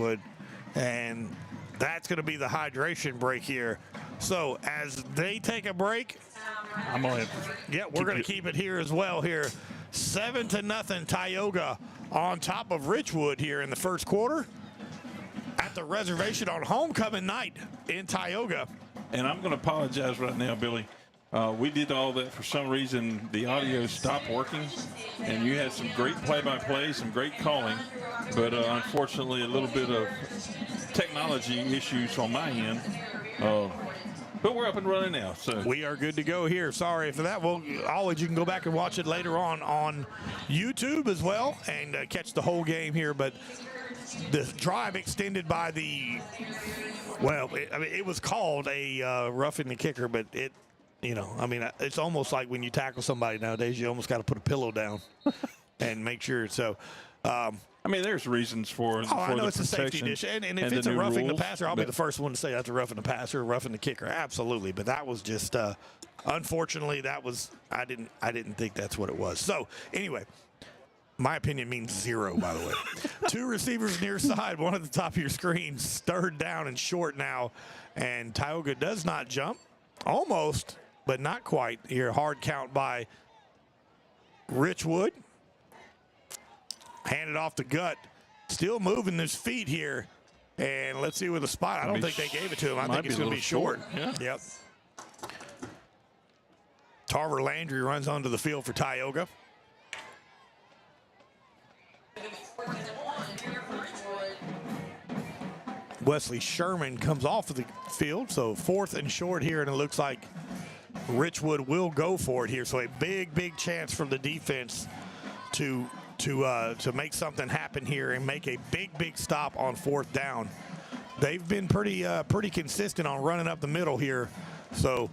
Richwood, and that's going to be the hydration break here. So as they take a break, I'm going to. Yeah, we're going to keep it here as well here. 7-0 Tioga on top of Richwood here in the first quarter at the reservation on homecoming night in Tioga. And I'm going to apologize right now, Billy. We did all that. For some reason, the audio stopped working, and you had some great play-by-play, some great calling, but unfortunately a little bit of technology issues on my end. But we're up and running now. So we are good to go here. Sorry for that. Well, always you can go back and watch it later on YouTube as well and catch the whole game here. But the drive extended by the, well, it was called a roughing the kicker, but it, you know, I mean, it's almost like when you tackle somebody nowadays, you almost got to put a pillow down and make sure. So, I mean, there's reasons for I know the it's a safety dish, and if it's a roughing the passer, I'll be the first one to say that's a roughing the passer, roughing the kicker, absolutely. But that was just, unfortunately, that was I didn't think that's what it was. So anyway, my opinion means zero, by the way. Two receivers near side, one at the top of your screen, third down and short now, and Tioga does not jump, almost, but not quite. Here, hard count by Richwood. Handed off the gut. Still moving his feet here. And let's see with the spot. I don't think they gave it to him. I think it's going to be short. Yeah. Yep. Tarver Landry runs onto the field for Tioga. Wesley Sherman comes off of the field. So 4th and short here. And it looks like Richwood will go for it here. So a big chance from the defense to make something happen here and make a big stop on 4th down. They've been pretty consistent on running up the middle here. So,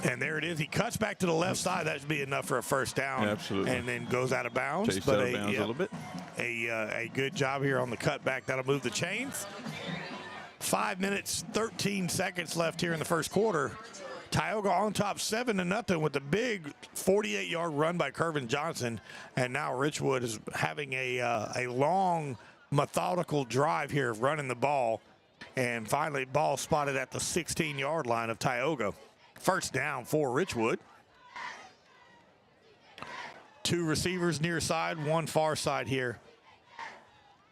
and there it is. He cuts back to the left side. That should be enough for a first down. Yeah, absolutely. And then goes out of bounds. Chased out of bounds a little bit. A good job here on the cutback. That'll move the chains. 5 minutes, 13 seconds left here in the first quarter. Tioga on top 7-0 with a big 48-yard run by Kervin Johnson. And now Richwood is having a long, methodical drive here, running the ball. And finally, ball spotted at the 16-yard line of Tioga. First down for Richwood. Two receivers near side, one far side here.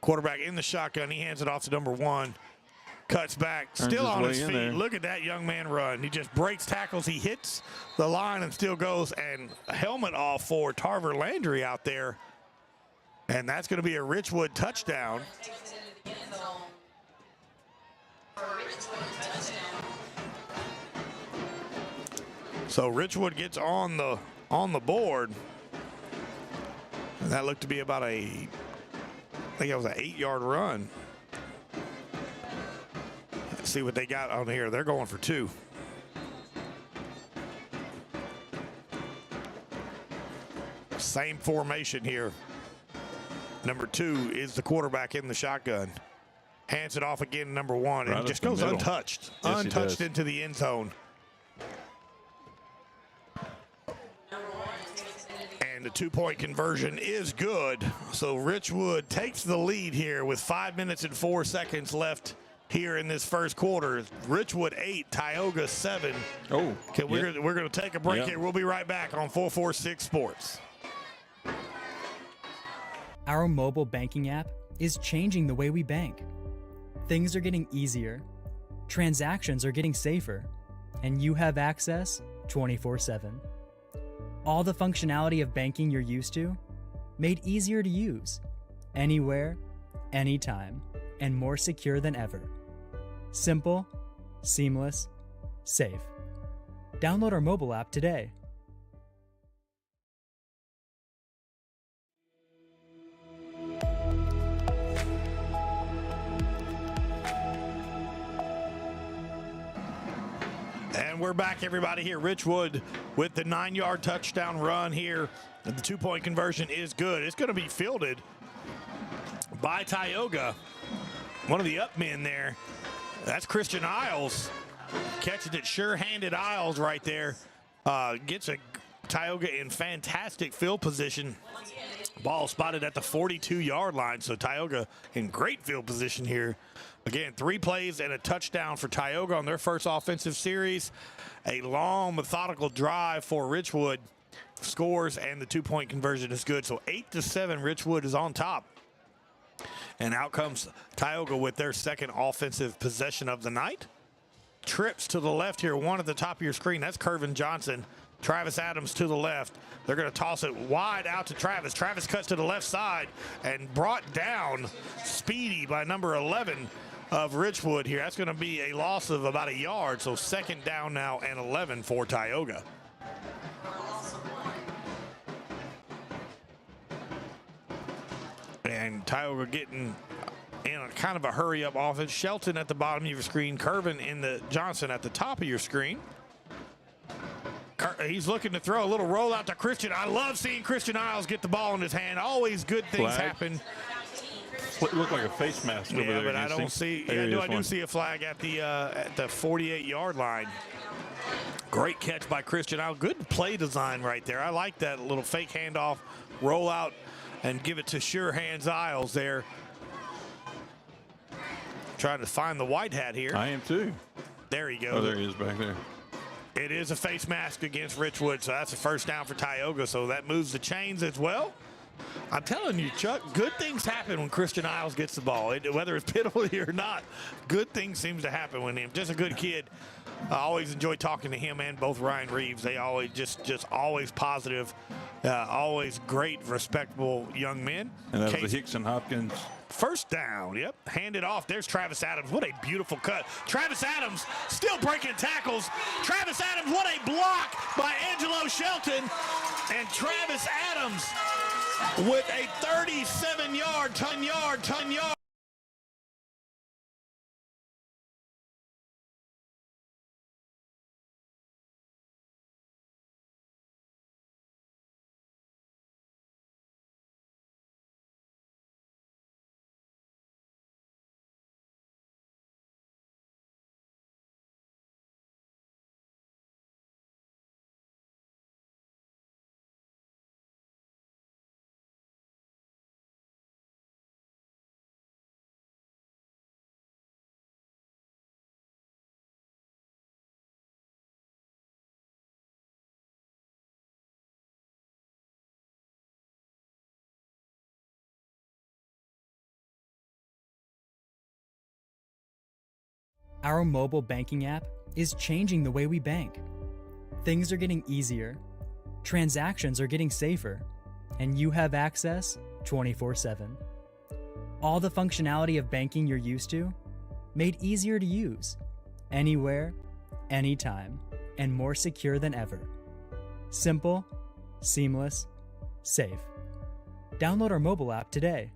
Quarterback in the shotgun. He hands it off to number 1. Cuts back, still on his feet. Look at that young man run. He just breaks tackles. He hits the line and still goes. And helmet off for Tarver Landry out there. And that's going to be a Richwood touchdown. So Richwood gets on the board. And that looked to be about I think it was an 8-yard run. See what they got on here. They're going for 2. Same formation here. Number 2 is the quarterback in the shotgun. Hands it off again, number 1, and just goes untouched. Yes, untouched into the end zone. And the 2-point conversion is good. So Richwood takes the lead here with 5 minutes and 4 seconds left here in this first quarter. Richwood 8, Tioga 7. Oh, okay, we're going to take a break here. We'll be right back on 446 Sports. Our mobile banking app is changing the way we bank. Things are getting easier, transactions are getting safer, and you have access 24/7. All the functionality of banking you're used to, made easier to use, anywhere, anytime, and more secure than ever. Simple, seamless, safe. Download our mobile app today. And we're back, everybody, here. Richwood with the 9-yard touchdown run here. And the 2-point conversion is good. It's going to be fielded by Tioga. One of the up men there. That's Christian Isles. Catches it, sure-handed Isles right there. Gets a Tioga in fantastic field position Ball spotted at the 42-yard line, so Tioga in great field position here. Again, 3 plays and a touchdown for Tioga on their first offensive series. A long, methodical drive for Richwood. Scores and the 2-point conversion is good. So 8-7, Richwood is on top. And out comes Tioga with their second offensive possession of the night. Trips to the left here, one at the top of your screen. That's Kervin Johnson. Travis Adams to the left. They're going to toss it wide out to Travis. Travis cuts to the left side and brought down Speedy by number 11 of Richwood here. That's going to be a loss of about a yard. So second down now and 11 for Tioga. And Tioga getting in a kind of a hurry-up offense. Shelton at the bottom of your screen. Kervin in the Johnson at the top of your screen. He's looking to throw a little rollout to Christian. I love seeing Christian Isles get the ball in his hand. Always good things happen. It looked like a face mask over there. But I don't see. Yeah, I do see a flag at the 48-yard line. Great catch by Christian Isles. Good play design right there. I like that little fake handoff, roll out, and give it to sure hands Isles there. Trying to find the white hat here. I am too. There he goes. Oh, there he is back there. It is a face mask against Richwood, so that's a first down for Tioga. So that moves the chains as well. I'm telling you, Chuck, good things happen when Christian Isles gets the ball. Whether it's piddly or not, good things seems to happen when him. Just a good kid. I always enjoy talking to him and both Ryan Reeves. They always just always positive, always great, respectable young men. And that was the Hickson Hopkins. First down, yep. Hand it off. There's Travis Adams. What a beautiful cut. Travis Adams still breaking tackles. Travis Adams, what a block by Angelo Shelton. And Travis Adams with a 37-yard, 10-yard. Our mobile banking app is changing the way we bank. Things are getting easier, transactions are getting safer, and you have access 24/7. All the functionality of banking you're used to, made easier to use, anywhere, anytime, and more secure than ever. Simple, seamless, safe. Download our mobile app today.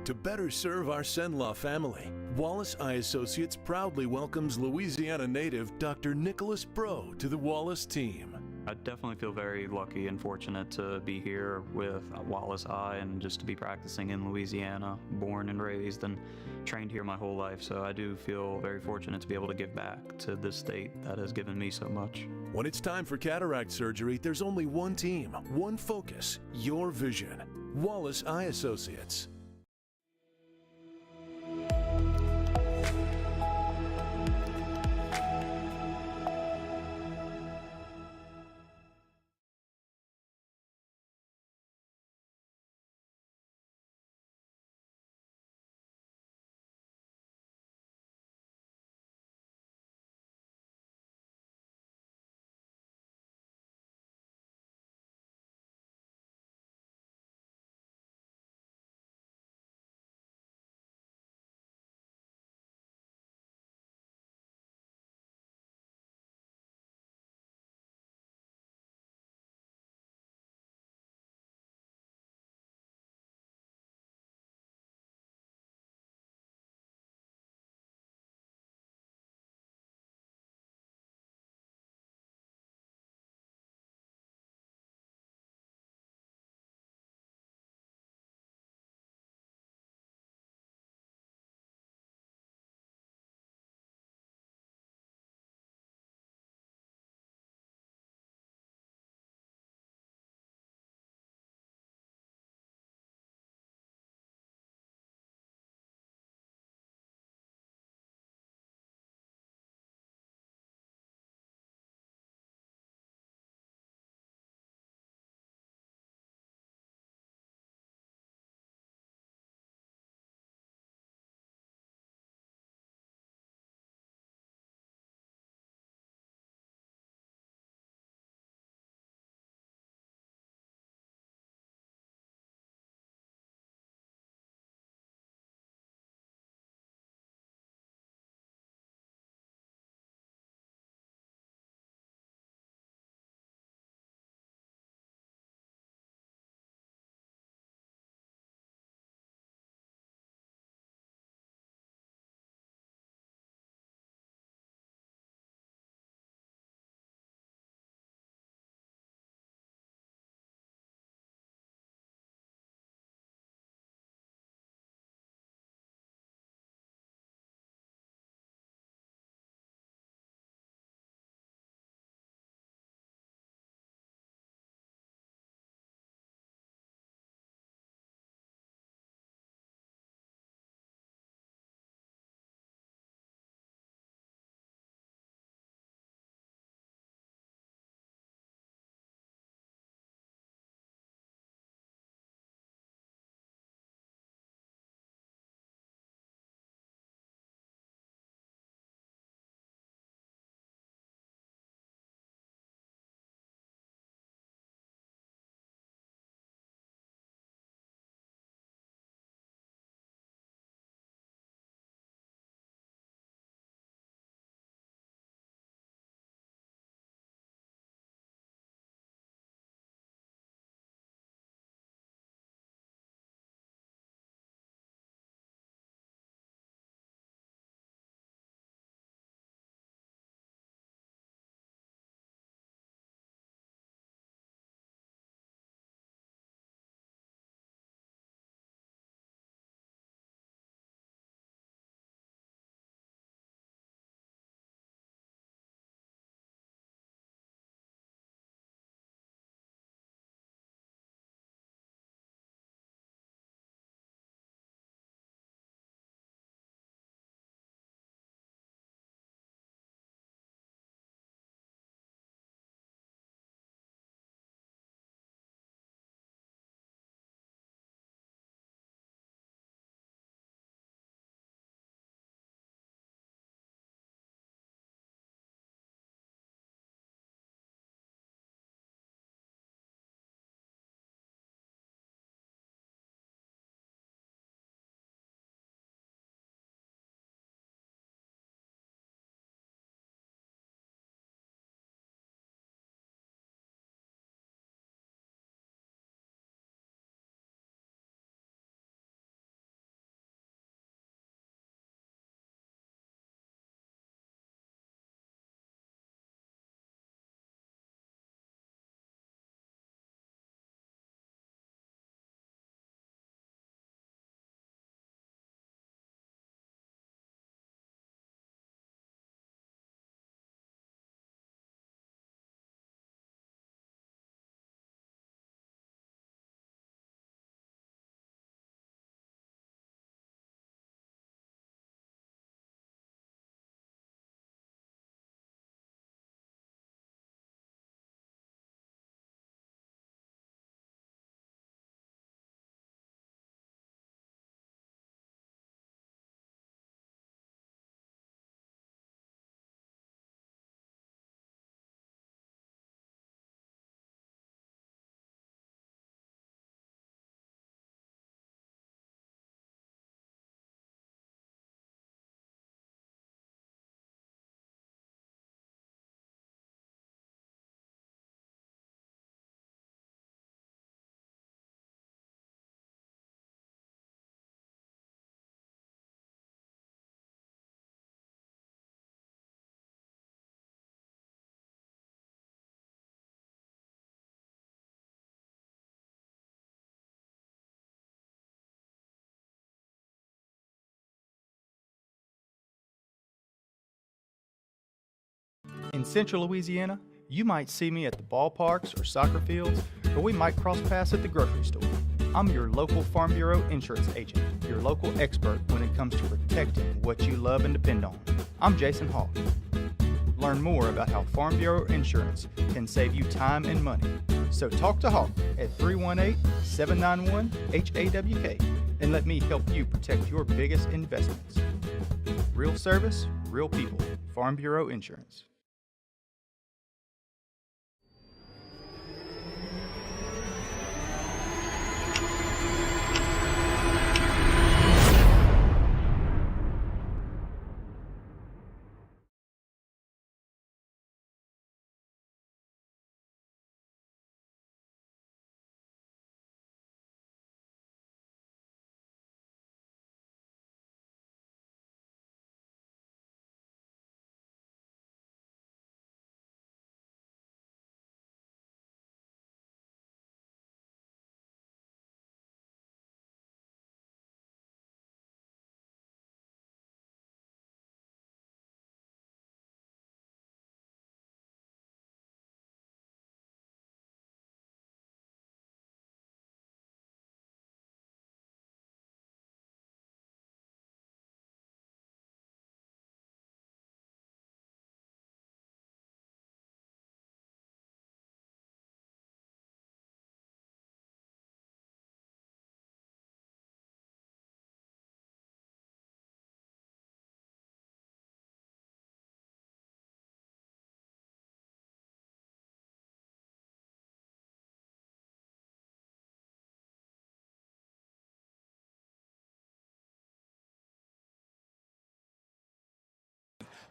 to better serve our Senlaw family, Wallace Eye Associates proudly welcomes Louisiana native Dr. Nicholas Bro to the Wallace team. I definitely feel very lucky and fortunate to be here with Wallace Eye and just to be practicing in Louisiana, born and raised and trained here my whole life. So I do feel very fortunate to be able to give back to this state that has given me so much. When it's time for cataract surgery, there's only one team, one focus, your vision. Wallace Eye Associates. In central Louisiana, you might see me at the ballparks or soccer fields, or we might cross paths at the grocery store. I'm your local Farm Bureau insurance agent, your local expert when it comes to protecting what you love and depend on. I'm Jason Hawk. Learn more about how Farm Bureau Insurance can save you time and money. So talk to Hawk at 318-791-HAWK and let me help you protect your biggest investments. Real service, real people. Farm Bureau Insurance.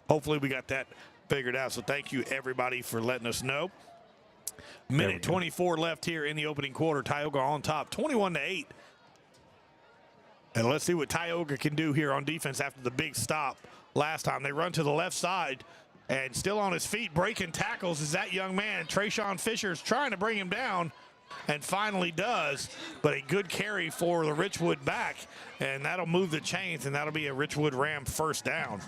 Hopefully we got that figured out. So thank you, everybody, for letting us know. Minute 24 left here in the opening quarter. Tioga on top, 21-8. And let's see what Tioga can do here on defense after the big stop last time. They run to the left side, and still on his feet, breaking tackles is that young man. Trayshawn Fisher's trying to bring him down, and finally does. But a good carry for the Richwood back, and that'll move the chains, and that'll be a Richwood Ram first down.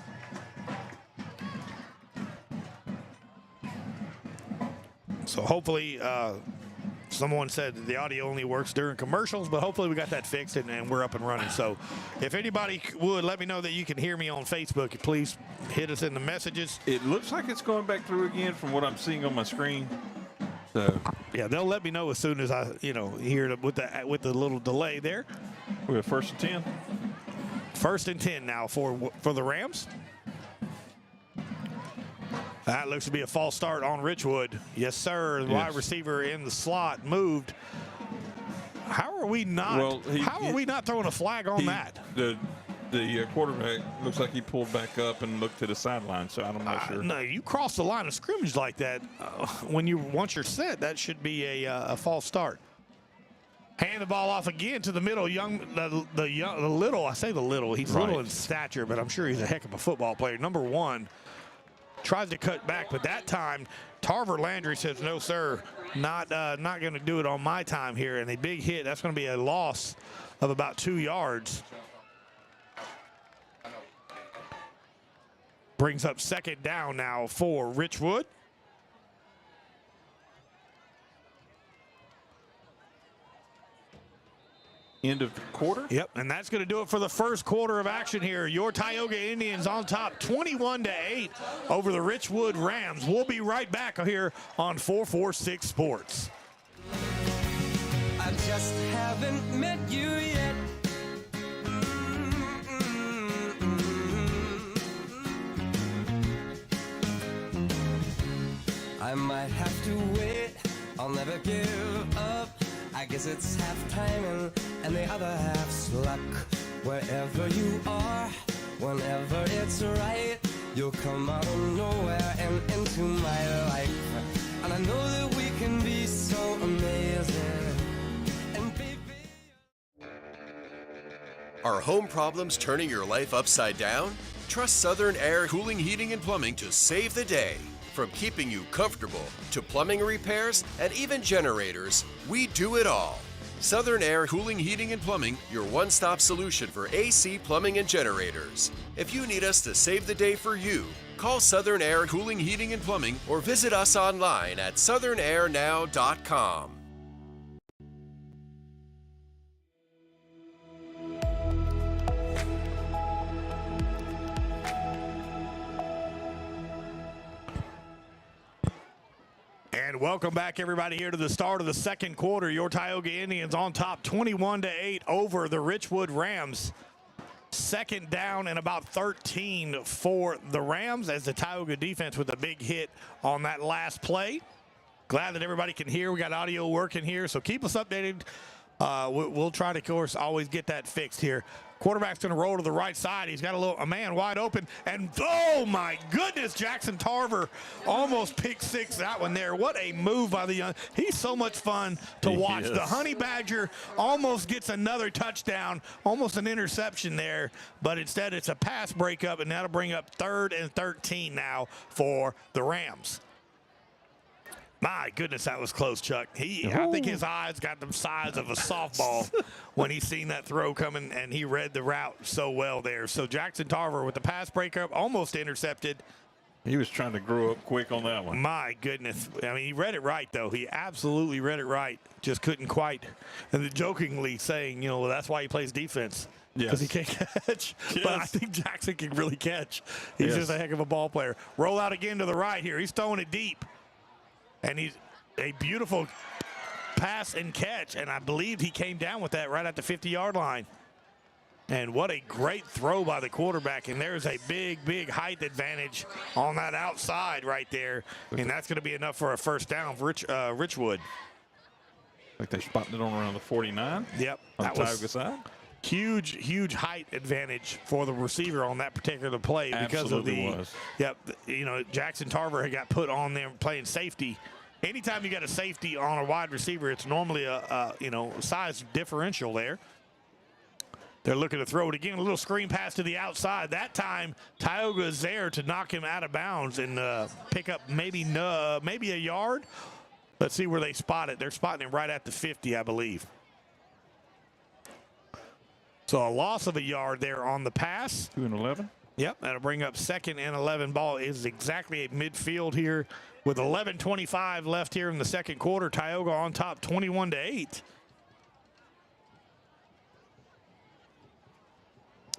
So hopefully, someone said the audio only works during commercials, but hopefully we got that fixed and we're up and running. So if anybody would let me know that you can hear me on Facebook, please hit us in the messages. It looks like it's going back through again from what I'm seeing on my screen. So yeah, they'll let me know as soon as I, hear it with the little delay there. We have 1st and 10. 1st and 10 now for the Rams. That looks to be a false start on Richwood. Yes, sir. The wide receiver in the slot moved. How are we not? How are we not throwing a flag on that? The quarterback looks like he pulled back up and looked to the sideline. So I'm not sure. No, you cross the line of scrimmage like that once you're set. That should be a false start. Hand the ball off again to the middle. The little. I say the little. He's little in stature, but I'm sure he's a heck of a football player. Number 1. Tries to cut back, but that time Tarver Landry says, no, sir, not going to do it on my time here. And a big hit, that's going to be a loss of about 2 yards. Brings up 2nd down now for Richwood. End of the quarter. Yep, and that's going to do it for the first quarter of action here. Your Tioga Indians on top, 21-8 over the Richwood Rams. We'll be right back here on 446 Sports. I just haven't met you yet. I might have to wait. I'll never give up. I guess it's halftime and the other half's luck. Wherever you are, whenever it's right, you'll come out of nowhere and into my life. And I know that we can be so amazing. And baby, are home problems turning your life upside down? Trust Southern Air Cooling, Heating, and Plumbing to save the day. From keeping you comfortable to plumbing repairs and even generators, we do it all. Southern Air Cooling, Heating, and Plumbing, your one-stop solution for AC, plumbing, and generators. If you need us to save the day for you, call Southern Air Cooling, Heating, and Plumbing or visit us online at southernairnow.com. And welcome back, everybody, here to the start of the second quarter. Your Tioga Indians on top 21-8 over the Richwood Rams. Second down and about 13 for the Rams as the Tioga defense with a big hit on that last play. Glad that everybody can hear. We got audio working here, so keep us updated. We'll try to, of course, always get that fixed here. Quarterback's going to roll to the right side. He's got a man wide open. And, oh, my goodness, Jackson Tarver almost picked six that one there. What a move by the young. He's so much fun to watch. The Honey Badger almost gets another touchdown, almost an interception there. But instead, it's a pass breakup, and that'll bring up 3rd and 13 now for the Rams. My goodness, that was close, Chuck. I think his eyes got the size of a softball when he seen that throw coming, and he read the route so well there. So Jackson Tarver with the pass breakup, almost intercepted. He was trying to grow up quick on that one. My goodness. I mean, he read it right, though. He absolutely read it right. Just couldn't quite. And jokingly saying, well, that's why he plays defense. Because he can't catch. Yes. But I think Jackson can really catch. He's just a heck of a ball player. Roll out again to the right here. He's throwing it deep. And he's a beautiful pass and catch, and I believe he came down with that right at the 50-yard line. And what a great throw by the quarterback, and there's a big, big height advantage on that outside right there, and that's going to be enough for a first down for Richwood. Like they spotted it on around the 49. Yep. On the Tioga side. Huge, huge height advantage for the receiver on that particular play because of the. Yep, Jackson Tarver had got put on there playing safety. Anytime you got a safety on a wide receiver, it's normally a size differential there. They're looking to throw it again. A little screen pass to the outside. That time, Tioga is there to knock him out of bounds and pick up maybe a yard. Let's see where they spot it. They're spotting him right at the 50, I believe. So a loss of a yard there on the pass. 2 and 11. Yep, that'll bring up 2nd and 11. Ball is exactly at midfield here with 11:25 left here in the second quarter. Tioga on top 21-8.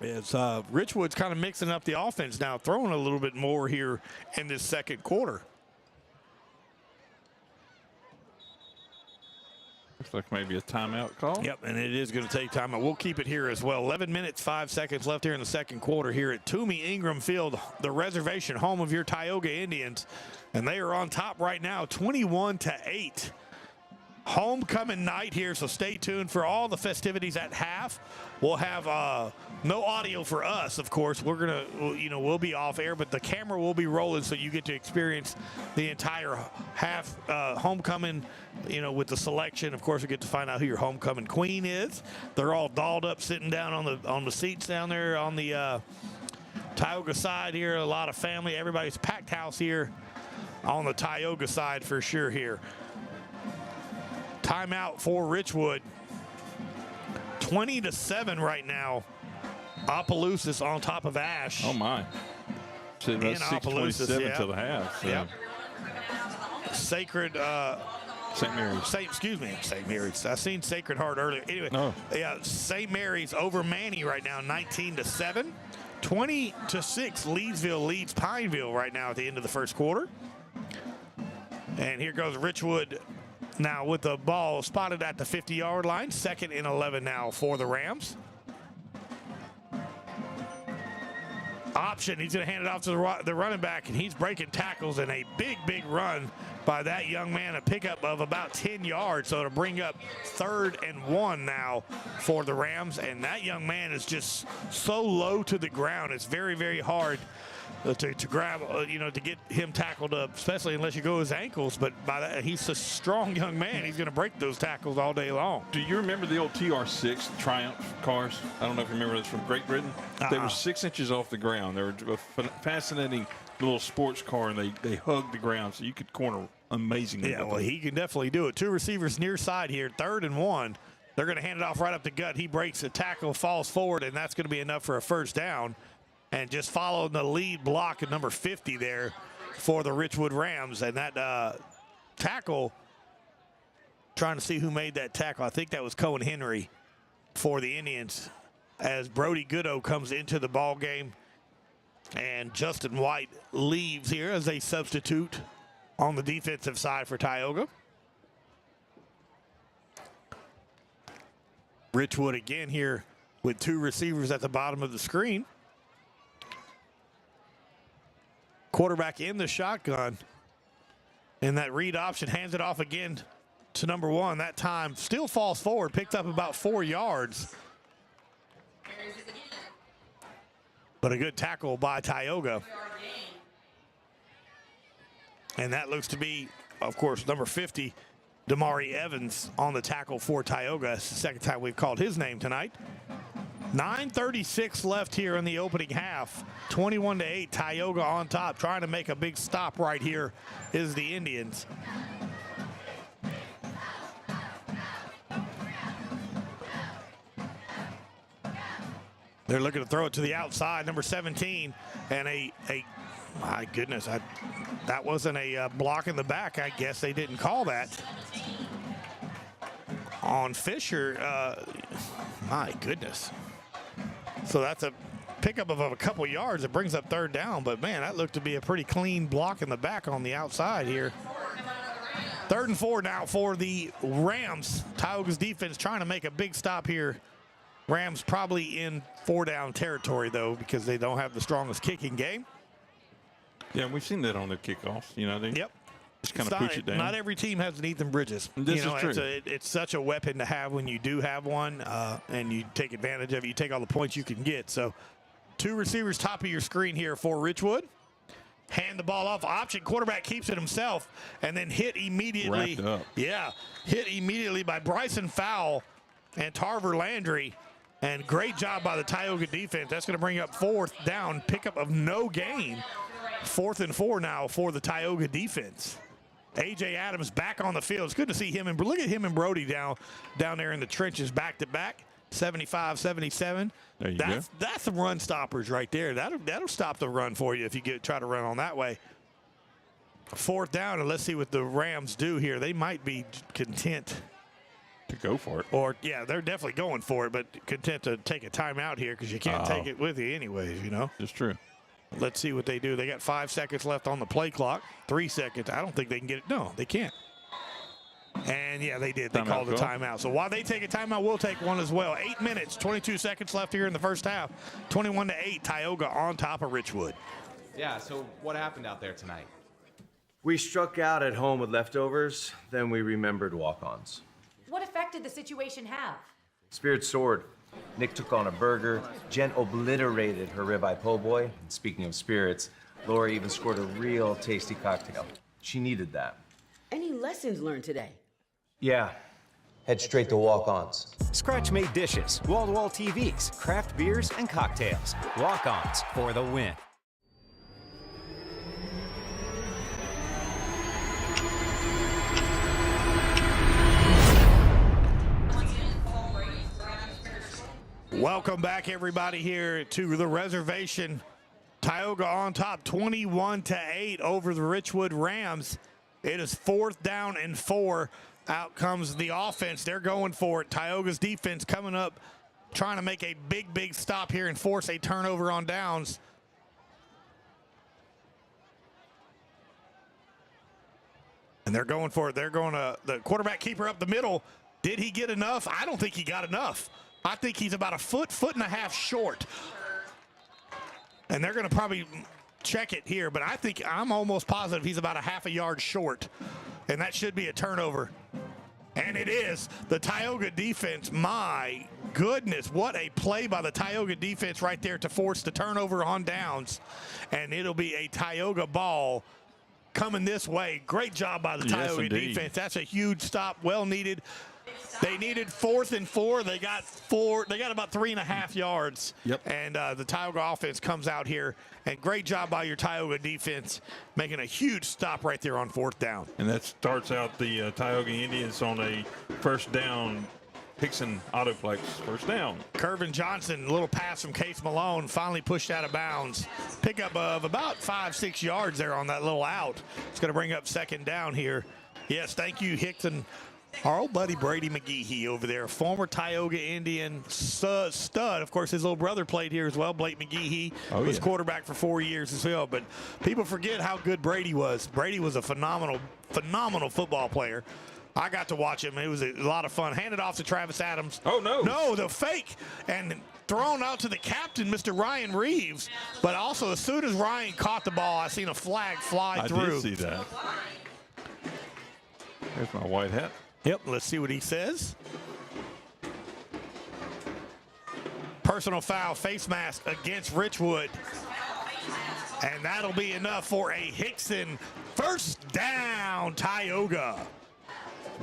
It's Richwood's kind of mixing up the offense now, throwing a little bit more here in this second quarter. Looks like maybe a timeout call. Yep, and it is going to take time. We'll keep it here as well. 11 minutes, 5 seconds left here in the second quarter here at Tumey-Ingram Field, the reservation home of your Tioga Indians. And they are on top right now, 21-8. Homecoming night here, so stay tuned for all the festivities at half. We'll have no audio for us, of course. We're gonna, we'll be off air, but the camera will be rolling, so you get to experience the entire half homecoming. With the selection, of course, we get to find out who your homecoming queen is. They're all dolled up, sitting down on the seats down there on the Tioga side here. A lot of family, everybody's packed house here on the Tioga side for sure here. Timeout for Richwood. 20-7 right now. Opelousas on top of Ash. Oh my! So about 6:27 till the half. So. Yep. Sacred. St. Mary's. St. Mary's. I seen Sacred Heart earlier. Anyway, yeah, St. Mary's over Manny right now, 19-7. 20-6, Leedsville leads Pineville right now at the end of the first quarter. And here goes Richwood now with the ball spotted at the 50-yard line. 2nd and 11 now for the Rams. Option, he's going to hand it off to the running back, and he's breaking tackles in a big, big run by that young man, a pickup of about 10 yards. So to bring up 3rd and 1 now for the Rams, and that young man is just so low to the ground. It's very, very hard to grab, to get him tackled up, especially unless you go his ankles. But by that, he's a strong young man. He's going to break those tackles all day long. Do you remember the old TR6 Triumph cars? I don't know if you remember those from Great Britain. They were 6 inches off the ground. They were a fascinating little sports car, and they hugged the ground, so you could corner amazingly. Yeah, well, he can definitely do it. 2 receivers near side here, 3rd and 1. They're going to hand it off right up the gut. He breaks the tackle, falls forward, and that's going to be enough for a first down. And just following the lead block at number 50 there for the Richwood Rams. And that tackle, trying to see who made that tackle. I think that was Cohen Henry for the Indians, as Brody Goodo comes into the ball game. And Justin White leaves here as a substitute on the defensive side for Tioga. Richwood again here with two receivers at the bottom of the screen. Quarterback in the shotgun. And that read option hands it off again to number 1. That time still falls forward, picked up about 4 yards. But a good tackle by Tioga. And that looks to be, of course, number 50, Damari Evans on the tackle for Tioga. It's the second time we've called his name tonight. 9:36 left here in the opening half. 21-8, Tioga on top. Trying to make a big stop right here is the Indians. They're looking to throw it to the outside, number 17, and my goodness, that wasn't a block in the back. I guess they didn't call that on Fisher. My goodness. So that's a pickup of a couple yards. It brings up third down, but man, that looked to be a pretty clean block in the back on the outside here. 3rd and 4 now for the Rams. Tioga's defense trying to make a big stop here. Rams probably in 4-down territory, though, because they don't have the strongest kicking game. Yeah, we've seen that on their kickoffs. You know, they just kind of push it down. Not every team has an Ethan Bridges. This is true. It's such a weapon to have when you do have one, and you take advantage of it. You take all the points you can get. So 2 receivers top of your screen here for Richwood. Hand the ball off. Option quarterback keeps it himself, and then hit immediately. Wrapped up. Yeah, hit immediately by Bryson Fowle and Tarver Landry. And great job by the Tioga defense. That's going to bring up 4th down, pickup of no gain. 4th and 4 now for the Tioga defense. A.J. Adams back on the field. It's good to see him. And look at him and Brody down there in the trenches back to back. 75, 77. There you go. That's some run stoppers right there. That'll stop the run for you if you try to run on that way. 4th down, and let's see what the Rams do here. They might be content to go for it. Or, yeah, they're definitely going for it, but content to take a timeout here because you can't take it with you anyways, you know. It's true. Let's see what they do. They got 5 seconds left on the play clock. 3 seconds. I don't think they can get it. No, they can't. And, yeah, they did. They called a timeout. So while they take a timeout, we'll take one as well. 8 minutes, 22 seconds left here in the first half. 21-8, Tioga on top of Richwood. Yeah, so what happened out there tonight? We struck out at home with leftovers, then we remembered walk-ons. What effect did the situation have? Spirit soared. Nick took on a burger. Jen obliterated her ribeye po' boy. And speaking of spirits, Laura even scored a real tasty cocktail. She needed that. Any lessons learned today? Yeah. Head straight to walk-ons. Scratch-made dishes, wall-to-wall TVs, craft beers, and cocktails. Walk-ons for the win. Welcome back, everybody, here to the reservation. Tioga on top, 21-8 over the Richwood Rams. It is 4th down and 4. Out comes the offense. They're going for it. Tioga's defense coming up, trying to make a big stop here and force a turnover on downs. And they're going for it. They're going to the quarterback keeper up the middle. Did he get enough? I don't think he got enough. I think he's about a foot and a half short. And they're going to probably check it here, but I'm almost positive he's about a half a yard short. And that should be a turnover. And it is. The Tioga defense, my goodness, what a play by the Tioga defense right there to force the turnover on downs. And it'll be a Tioga ball coming this way. Great job by the Tioga defense. That's a huge stop, well needed. They needed 4th and 4. They got 4. They got about 3.5 yards. Yep. And the Tioga offense comes out here. And great job by your Tioga defense, making a huge stop right there on 4th down. And that starts out the Tioga Indians on a 1st down Hickson Autoplex, first down. Curvin Johnson, a little pass from Case Malone, finally pushed out of bounds. Pickup of about 5-6 yards there on that little out. It's going to bring up second down here. Yes, thank you, Hickson. Our old buddy Brady McGehee over there, former Tioga Indian stud. Of course, his little brother played here as well. Blake McGehee was quarterback for 4 years as well. But people forget how good Brady was. Brady was a phenomenal football player. I got to watch him. It was a lot of fun. Handed off to Travis Adams. Oh, no. No, the fake. And thrown out to the captain, Mr. Ryan Reeves. But also, as soon as Ryan caught the ball, I seen a flag fly through. I did see that. There's my white hat. Yep, let's see what he says. Personal foul, face mask against Richwood. And that'll be enough for a Hickson first down, Tioga.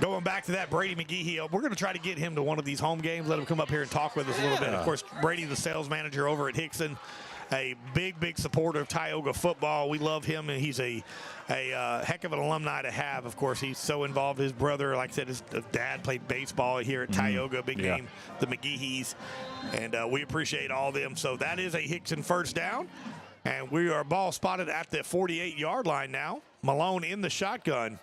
Going back to that, Brady McGehee, we're going to try to get him to one of these home games, let him come up here and talk with us a little bit. Of course, Brady, the sales manager over at Hickson, a big supporter of Tioga football. We love him, and he's a heck of an alumni to have. Of course, he's so involved. His brother, like I said, his dad played baseball here at Tioga, big name, the McGehees, and we appreciate all of them. So that is a Hickson first down, and we are ball spotted at the 48-yard line now. Malone in the shotgun.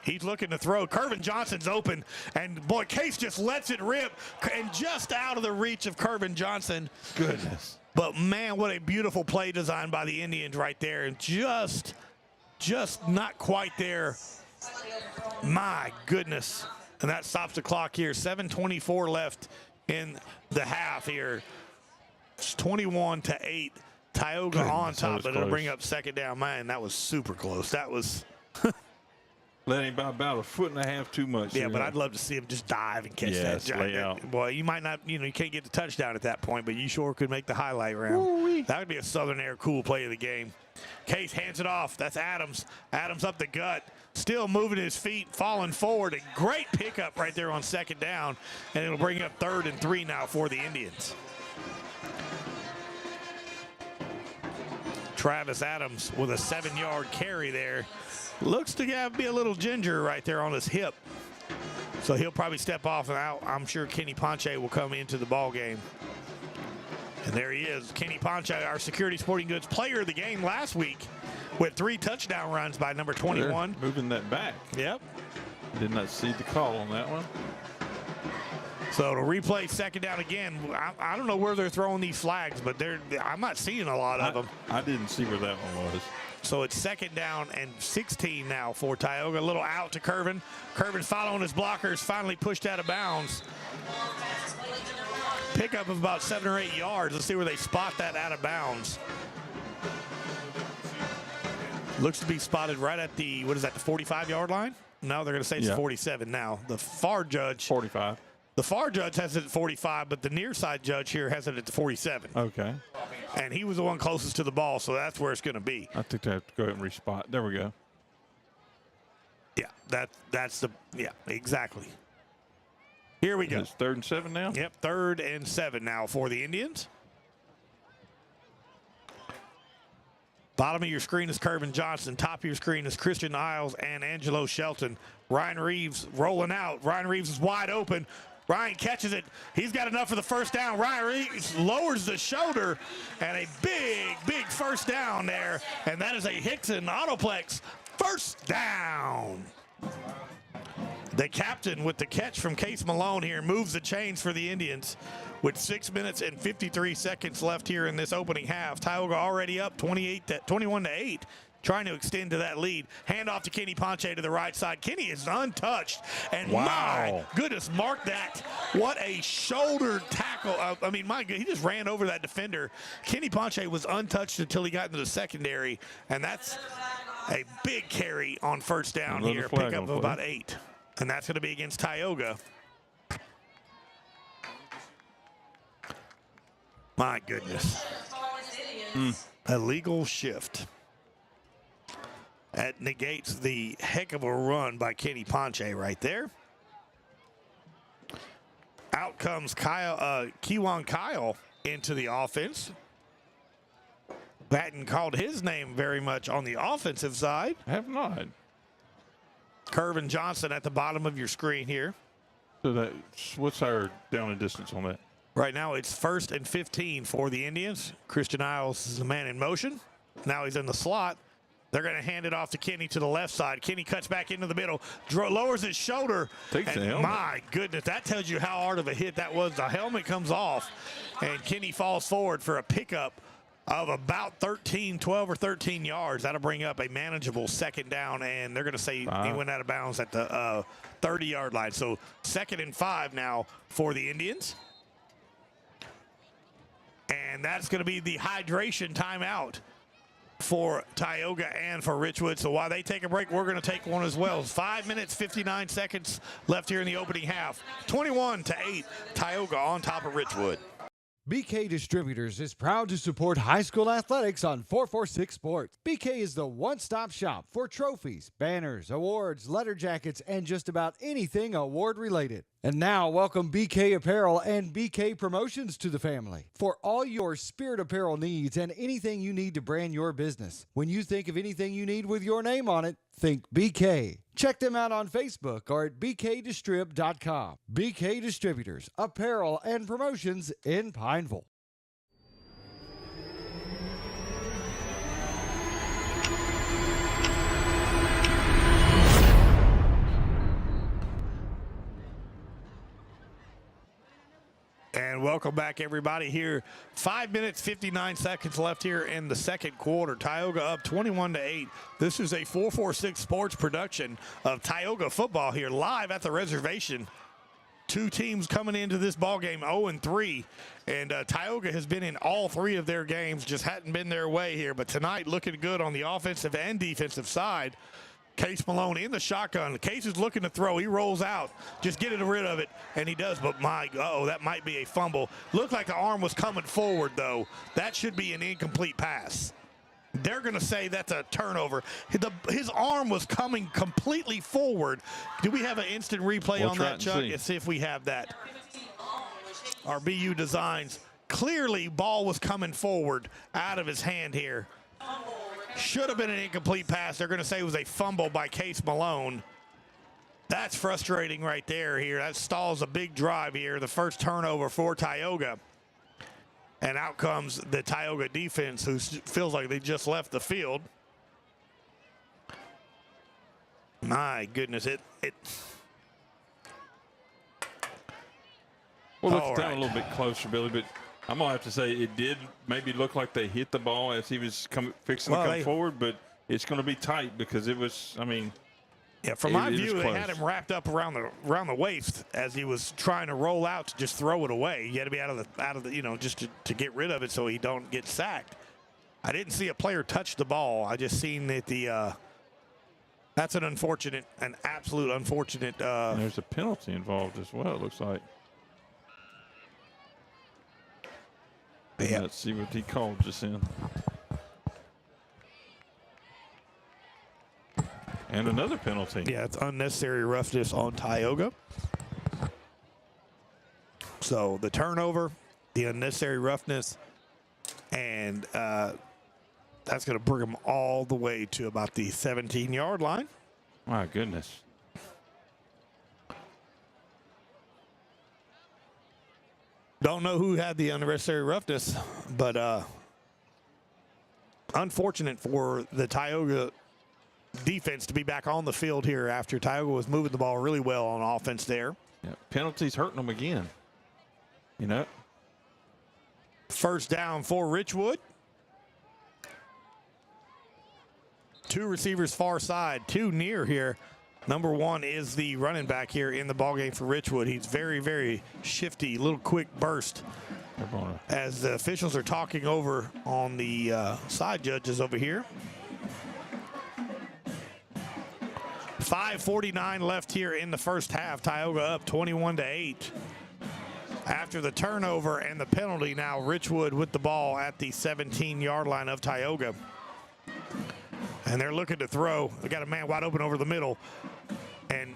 He's looking to throw. Curvin Johnson's open, and boy, Case just lets it rip, and just out of the reach of Curvin Johnson. Goodness. But, man, what a beautiful play design by the Indians right there. And just not quite there. My goodness. And that stops the clock here. 7:24 left in the half here. It's 21-8. Tioga on top, but it'll bring up second down. Man, that was super close. That was let him by about a foot and a half too much. Yeah, but I'd love to see him just dive and catch that. Lay out. Boy, you might not, you can't get the touchdown at that point, but you sure could make the highlight round. Ooh-wee. That would be a Southern Air cool play of the game. Case hands it off. That's Adams. Adams up the gut. Still moving his feet, falling forward. A great pickup right there on second down, and it'll bring up 3rd and 3 now for the Indians. Travis Adams with a 7-yard carry there. Looks to be a little ginger right there on his hip. So he'll probably step off and out. I'm sure Kenny Ponch will come into the ball game. And there he is. Kenny Ponch, our Security Sporting Goods player of the game last week with 3 touchdown runs by number 21. They're moving that back. Yep. Did not see the call on that one. So to replay second down again, I don't know where they're throwing these flags, but I'm not seeing a lot of them. I didn't see where that one was. So it's second down and 16 now for Tioga. A little out to Curvin. Curvin's following his blockers, finally pushed out of bounds. Pickup of about 7 or 8 yards. Let's see where they spot that out of bounds. Looks to be spotted right at the, the 45-yard line? No, they're going to say it's 47 now. The far judge. 45. The far judge has it at 45, but the near side judge here has it at 47. Okay. And he was the one closest to the ball, so that's where it's going to be. I think they have to go ahead and respot. There we go. Yeah, exactly. Here we go. It's 3rd and 7 now? Yep, 3rd and 7 now for the Indians. Bottom of your screen is Curvin Johnson. Top of your screen is Christian Isles and Angelo Shelton. Ryan Reeves rolling out. Ryan Reeves is wide open. Ryan catches it. He's got enough for the first down. Ryan Reeves lowers the shoulder, and a big first down there. And that is a Hickson Autoplex first down. The captain with the catch from Case Malone here moves the chains for the Indians with 6 minutes and 53 seconds left here in this opening half. Tioga already up 21-8. Trying to extend to that lead. Hand off to Kenny Ponch to the right side. Kenny is untouched. And my goodness, mark that. What a shoulder tackle. I mean, my goodness, he just ran over that defender. Kenny Ponch was untouched until he got into the secondary. And that's a big carry on first down here. Pickup of about 8. And that's going to be against Tioga. My goodness. Illegal shift. That negates the heck of a run by Kenny Ponch right there. Out comes Kiwan Kyle into the offense. Hadn't called his name very much on the offensive side. Have not. Curvin Johnson at the bottom of your screen here. So what's our down and distance on that? Right now it's 1st and 15 for the Indians. Christian Isles is the man in motion. Now he's in the slot. They're going to hand it off to Kenny to the left side. Kenny cuts back into the middle, lowers his shoulder. Takes the helmet. My goodness, that tells you how hard of a hit that was. The helmet comes off, and Kenny falls forward for a pickup of about 12 or 13 yards. That'll bring up a manageable 2nd down, and they're going to say he went out of bounds at the 30-yard line. So 2nd and 5 now for the Indians. And that's going to be the hydration timeout for Tioga and for Richwood. So while they take a break, we're going to take one as well. 5 minutes, 59 seconds left here in the opening half. 21-8, Tioga on top of Richwood. BK Distributors is proud to support high school athletics on 446 Sports. BK is the one-stop shop for trophies, banners, awards, letter jackets, and just about anything award-related. And now, welcome BK Apparel and BK Promotions to the family for all your spirit apparel needs and anything you need to brand your business. When you think of anything you need with your name on it, think BK. Check them out on Facebook or at bkdistrib.com. BK Distributors, Apparel and Promotions in Pineville. And welcome back, everybody. Here, 5 minutes, 59 seconds left here in the second quarter. Tioga up 21-8. This is a 446 Sports production of Tioga football here live at the reservation. Two teams coming into this ball game 0-3, and Tioga has been in all 3 of their games, just hadn't been their way here. But tonight, looking good on the offensive and defensive side. Case Malone in the shotgun. Case is looking to throw. He rolls out. Just get rid of it, and he does. But that might be a fumble. Looked like the arm was coming forward, though. That should be an incomplete pass. They're going to say that's a turnover. His arm was coming completely forward. Do we have an instant replay on that, Chuck? Let's see if we have that. Our BU Designs. Clearly, ball was coming forward out of his hand here. Should have been an incomplete pass. They're going to say it was a fumble by Case Malone. That's frustrating right there here. That stalls a big drive here. The first turnover for Tioga. And out comes the Tioga defense, who feels like they just left the field. My goodness, Well, look down a little bit closer, Billy, but I'm going to have to say it did maybe look like they hit the ball as he was fixing to come forward, but it's going to be tight because it was, yeah, from my view, they had him wrapped up around the waist as he was trying to roll out to just throw it away. You had to be out of the just to get rid of it so he don't get sacked. I didn't see a player touch the ball. I just seen that that's an absolute unfortunate. There's a penalty involved as well, it looks like. Yeah. Let's see what he called just in. And another penalty. Yeah, it's unnecessary roughness on Tioga. So the turnover, the unnecessary roughness, and that's going to bring them all the way to about the 17-yard line. My goodness. Don't know who had the unnecessary roughness, but unfortunate for the Tioga defense to be back on the field here after Tioga was moving the ball really well on offense there. Yeah, penalties hurting them again. First down for Richwood. 2 receivers far side, 2 near here. Number 1 is the running back here in the ballgame for Richwood. He's very, very shifty, little quick burst. As the officials are talking over on the side judges over here. 5:49 left here in the first half. Tioga up 21-8. After the turnover and the penalty, now Richwood with the ball at the 17-yard line of Tioga. And they're looking to throw. They got a man wide open over the middle. And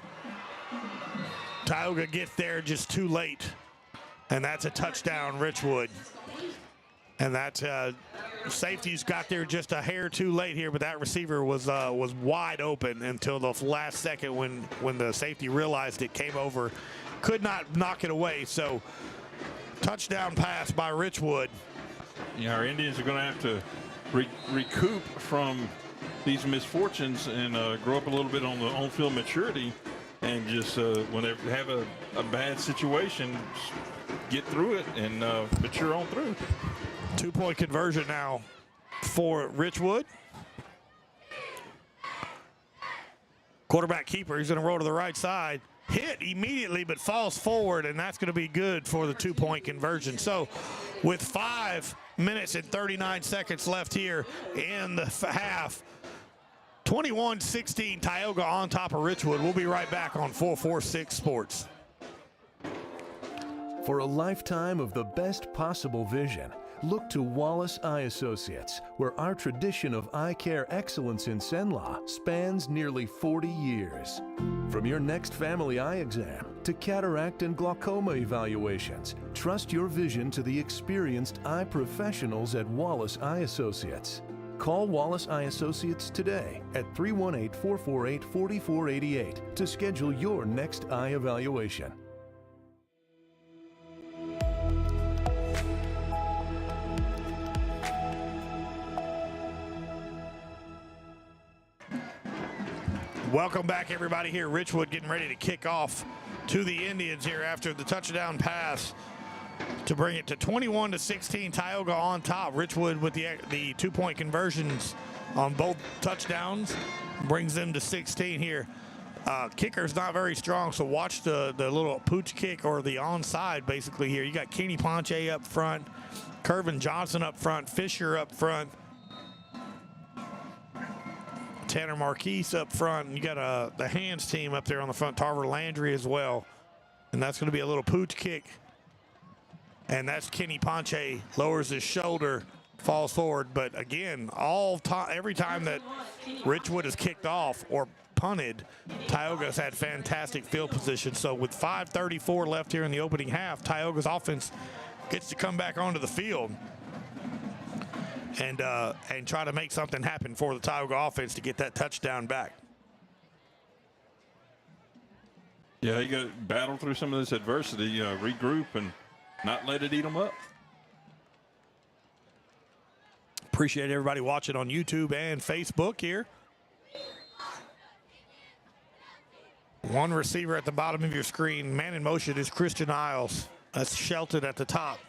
Tioga gets there just too late. And that's a touchdown, Richwood. And that safety's got there just a hair too late here, but that receiver was wide open until the last second when the safety realized it, came over could not knock it away. So touchdown pass by Richwood. Yeah, our Indians are going to have to recoup from these misfortunes and grow up a little bit on the on-field maturity, and just when they have a bad situation, get through it and mature on through. 2-point conversion now for Richwood. Quarterback keeper, he's going to roll to the right side. Hit immediately, but falls forward, and that's going to be good for the 2-point conversion. So with 5 minutes and 39 seconds left here in the half, 21-16, Tioga on top of Richwood. We'll be right back on 446 Sports. For a lifetime of the best possible vision, look to Wallace Eye Associates, where our tradition of eye care excellence in Cenla spans nearly 40 years. From your next family eye exam to cataract and glaucoma evaluations, trust your vision to the experienced eye professionals at Wallace Eye Associates. Call Wallace Eye Associates today at 318-448-4488 to schedule your next eye evaluation. Welcome back, everybody. Here, Richwood getting ready to kick off to the Indians here after the touchdown pass to bring it to 21-16. Tioga on top. Richwood with the 2-point conversions on both touchdowns brings them to 16 here. Kicker's not very strong, so watch the little pooch kick or the onside basically here. You got Kenny Ponch up front, Kervin Johnson up front, Fisher up front, Tanner Marquise up front, and you got the hands team up there on the front, Tarver Landry as well. And that's going to be a little pooch kick. And that's Kenny Ponche, lowers his shoulder, falls forward. But again, every time that Richwood has kicked off or punted, Tioga's had fantastic field position. So with 5:34 left here in the opening half, Tioga's offense gets to come back onto the field and try to make something happen for the Tioga offense to get that touchdown back. Yeah, you got to battle through some of this adversity, regroup, and not let it eat them up. Appreciate everybody watching on YouTube and Facebook here. One receiver at the bottom of your screen. Man in motion is Christian Isles. That's Shelton at the top.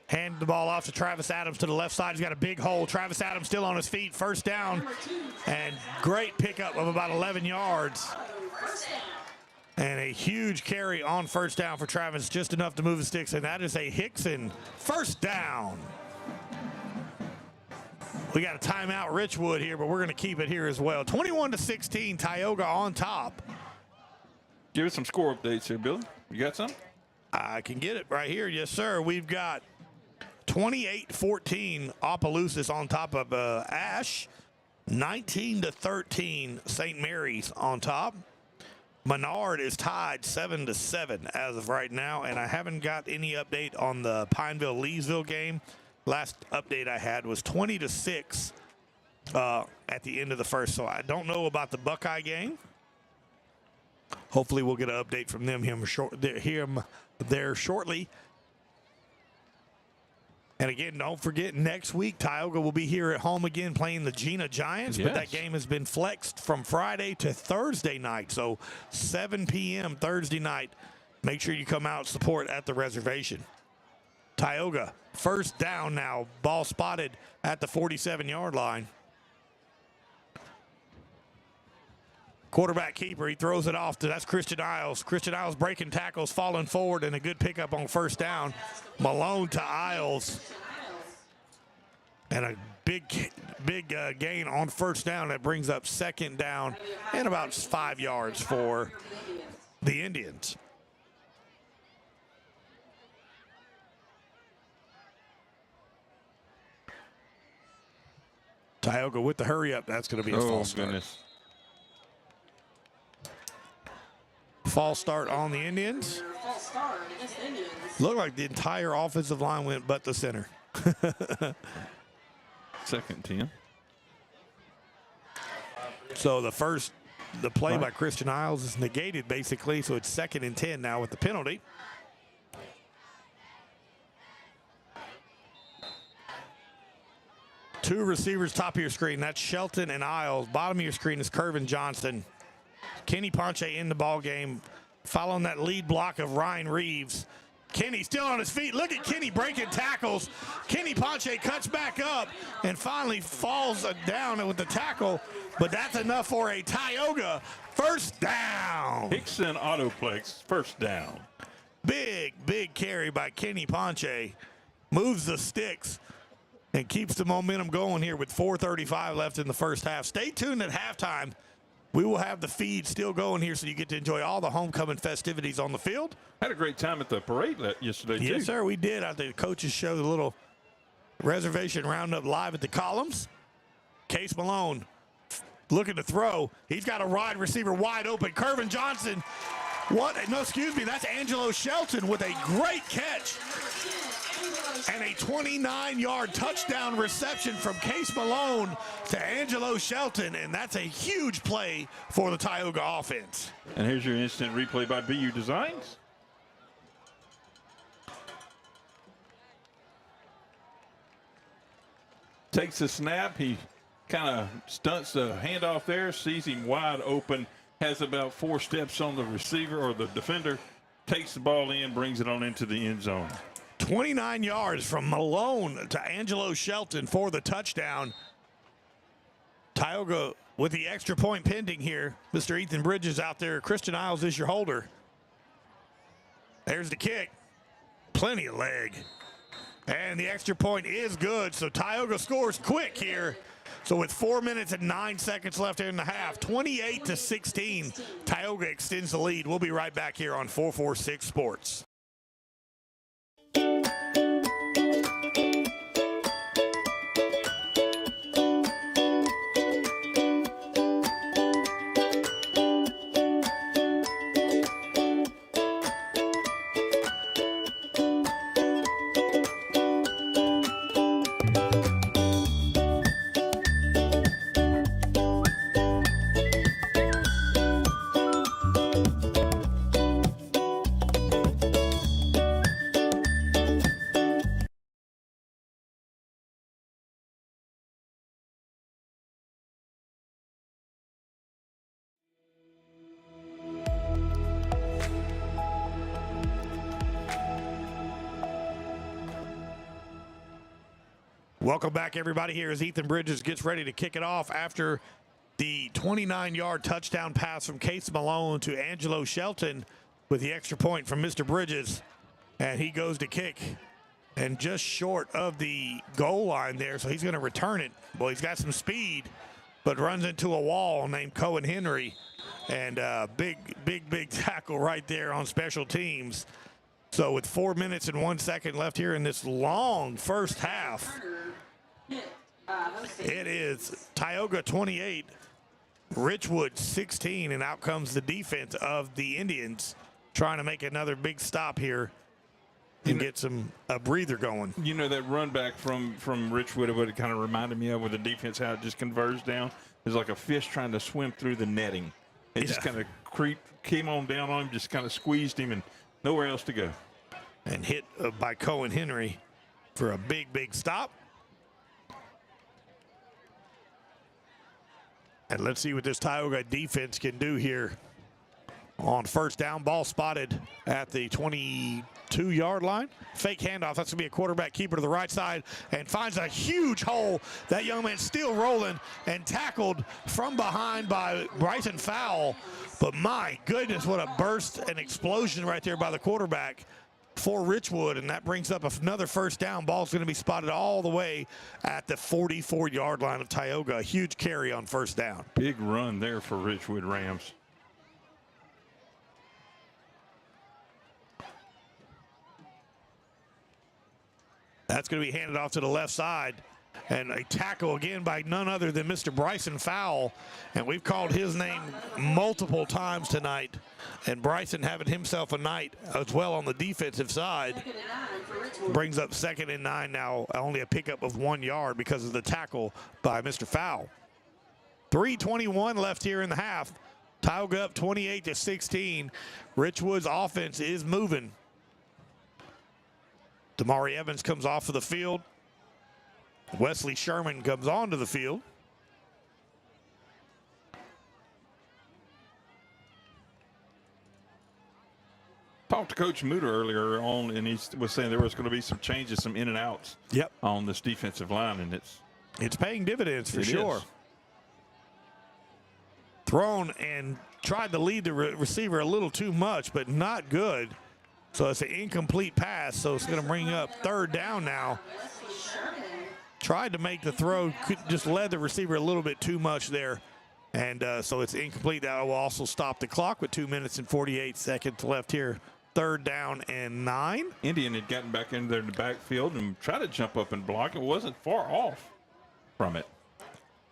Hand the ball off to Travis Adams to the left side. He's got a big hole. Travis Adams still on his feet. First down. And great pickup of about 11 yards. And a huge carry on first down for Travis. Just enough to move the sticks. And that is a Hickson first down. We got a timeout Richwood here, but we're going to keep it here as well. 21-16, Tioga on top. Give us some score updates here, Billy. You got some? I can get it right here. Yes, sir. We've got 28-14 Opelousas on top of Ash. 19-13 St. Mary's on top. Menard is tied 7-7 as of right now, and I haven't got any update on the Pineville-Leesville game. Last update I had was 20-6 at the end of the first, so I don't know about the Buckeye game. Hopefully we'll get an update from them there shortly. And again, don't forget, next week, Tioga will be here at home again playing the Gina Giants, but that game has been flexed from Friday to Thursday night. So 7 p.m. Thursday night, make sure you come out and support at the reservation. Tioga, first down now, ball spotted at the 47-yard line. Quarterback keeper, he throws it off that's Christian Isles. Christian Isles breaking tackles, falling forward, and a good pickup on first down. Malone to Isles. And a big gain on first down that brings up second down and about 5 yards for the Indians. Tioga with the hurry up. That's going to be a false start. Goodness. False start on the Indians. Looked like the entire offensive line went but the center. Second 10. So the first the play by Christian Isles is negated, basically, so it's 2nd and 10 now with the penalty. Two receivers top of your screen. That's Shelton and Isles. Bottom of your screen is Kervin Johnston. Kenny Ponch in the ball game, following that lead block of Ryan Reeves. Kenny still on his feet. Look at Kenny breaking tackles. Kenny Ponch cuts back up and finally falls down with the tackle, but that's enough for a Tioga first down. Hickson Autoplex, first down. Big carry by Kenny Ponch. Moves the sticks and keeps the momentum going here with 4:35 left in the first half. Stay tuned at halftime. We will have the feed still going here so you get to enjoy all the homecoming festivities on the field. Had a great time at the parade yesterday, too. Yes, sir, we did. I think the coaches showed a little reservation roundup live at the columns. Case Malone looking to throw. He's got a wide receiver wide open. Kervin Johnson. That's Angelo Shelton with a great catch. And a 29-yard touchdown reception from Case Malone to Angelo Shelton, and that's a huge play for the Tioga offense. And here's your instant replay by BU Designs. Takes the snap. He kind of stunts the handoff there, sees him wide open, has about 4 steps on the receiver or the defender, takes the ball in, brings it on into the end zone. 29 yards from Malone to Angelo Shelton for the touchdown. Tioga with the extra point pending here. Mr. Ethan Bridges out there. Christian Isles is your holder. There's the kick. Plenty of leg. And the extra point is good. So Tioga scores quick here. So with 4 minutes and 9 seconds left in the half, 28-16, Tioga extends the lead. We'll be right back here on 446 Sports. Welcome back, everybody. Here as Ethan Bridges gets ready to kick it off after the 29-yard touchdown pass from Case Malone to Angelo Shelton with the extra point from Mr. Bridges. And he goes to kick and just short of the goal line there, so he's going to return it. Well, he's got some speed, but runs into a wall named Cohen Henry. And big tackle right there on special teams. So with 4 minutes and 1 second left here in this long first half, it is Tioga 28, Richwood 16, and out comes the defense of the Indians trying to make another big stop here and get a breather going. You know, that run back from Richwood, what it kind of reminded me of with the defense, how it just converged down. It's like a fish trying to swim through the netting. It just kind of came on down on him, just kind of squeezed him, and nowhere else to go. And hit by Cohen Henry for a big stop. And let's see what this Tioga defense can do here on first down. Ball spotted at the 22-yard line. Fake handoff. That's going to be a quarterback keeper to the right side and finds a huge hole. That young man still rolling and tackled from behind by Bryson Fowle. But my goodness, what a burst and explosion right there by the quarterback for Richwood, and that brings up another first down. Ball's going to be spotted all the way at the 44-yard line of Tioga. A huge carry on first down. Big run there for Richwood Rams. That's going to be handed off to the left side. And a tackle again by none other than Mr. Bryson Fowle. And we've called his name multiple times tonight. And Bryson having himself a night as well on the defensive side. Brings up 2nd and 9 now. Only a pickup of 1 yard because of the tackle by Mr. Fowle. 3:21 left here in the half. Tioga up 28-16. Richwood's offense is moving. Damari Evans comes off of the field. Wesley Sherman comes onto the field. Talked to Coach Muter earlier on, and he was saying there was going to be some changes, some in and outs on this defensive line, and it's paying dividends for it sure. is. Thrown and tried to lead the receiver a little too much, but not good. So it's an incomplete pass, so it's going to bring up third down now. Tried to make the throw, just led the receiver a little bit too much there. And so it's incomplete. That will also stop the clock with 2 minutes and 48 seconds left here. Third down and 9. Indian had gotten back in there in the backfield and tried to jump up and block. It wasn't far off from it.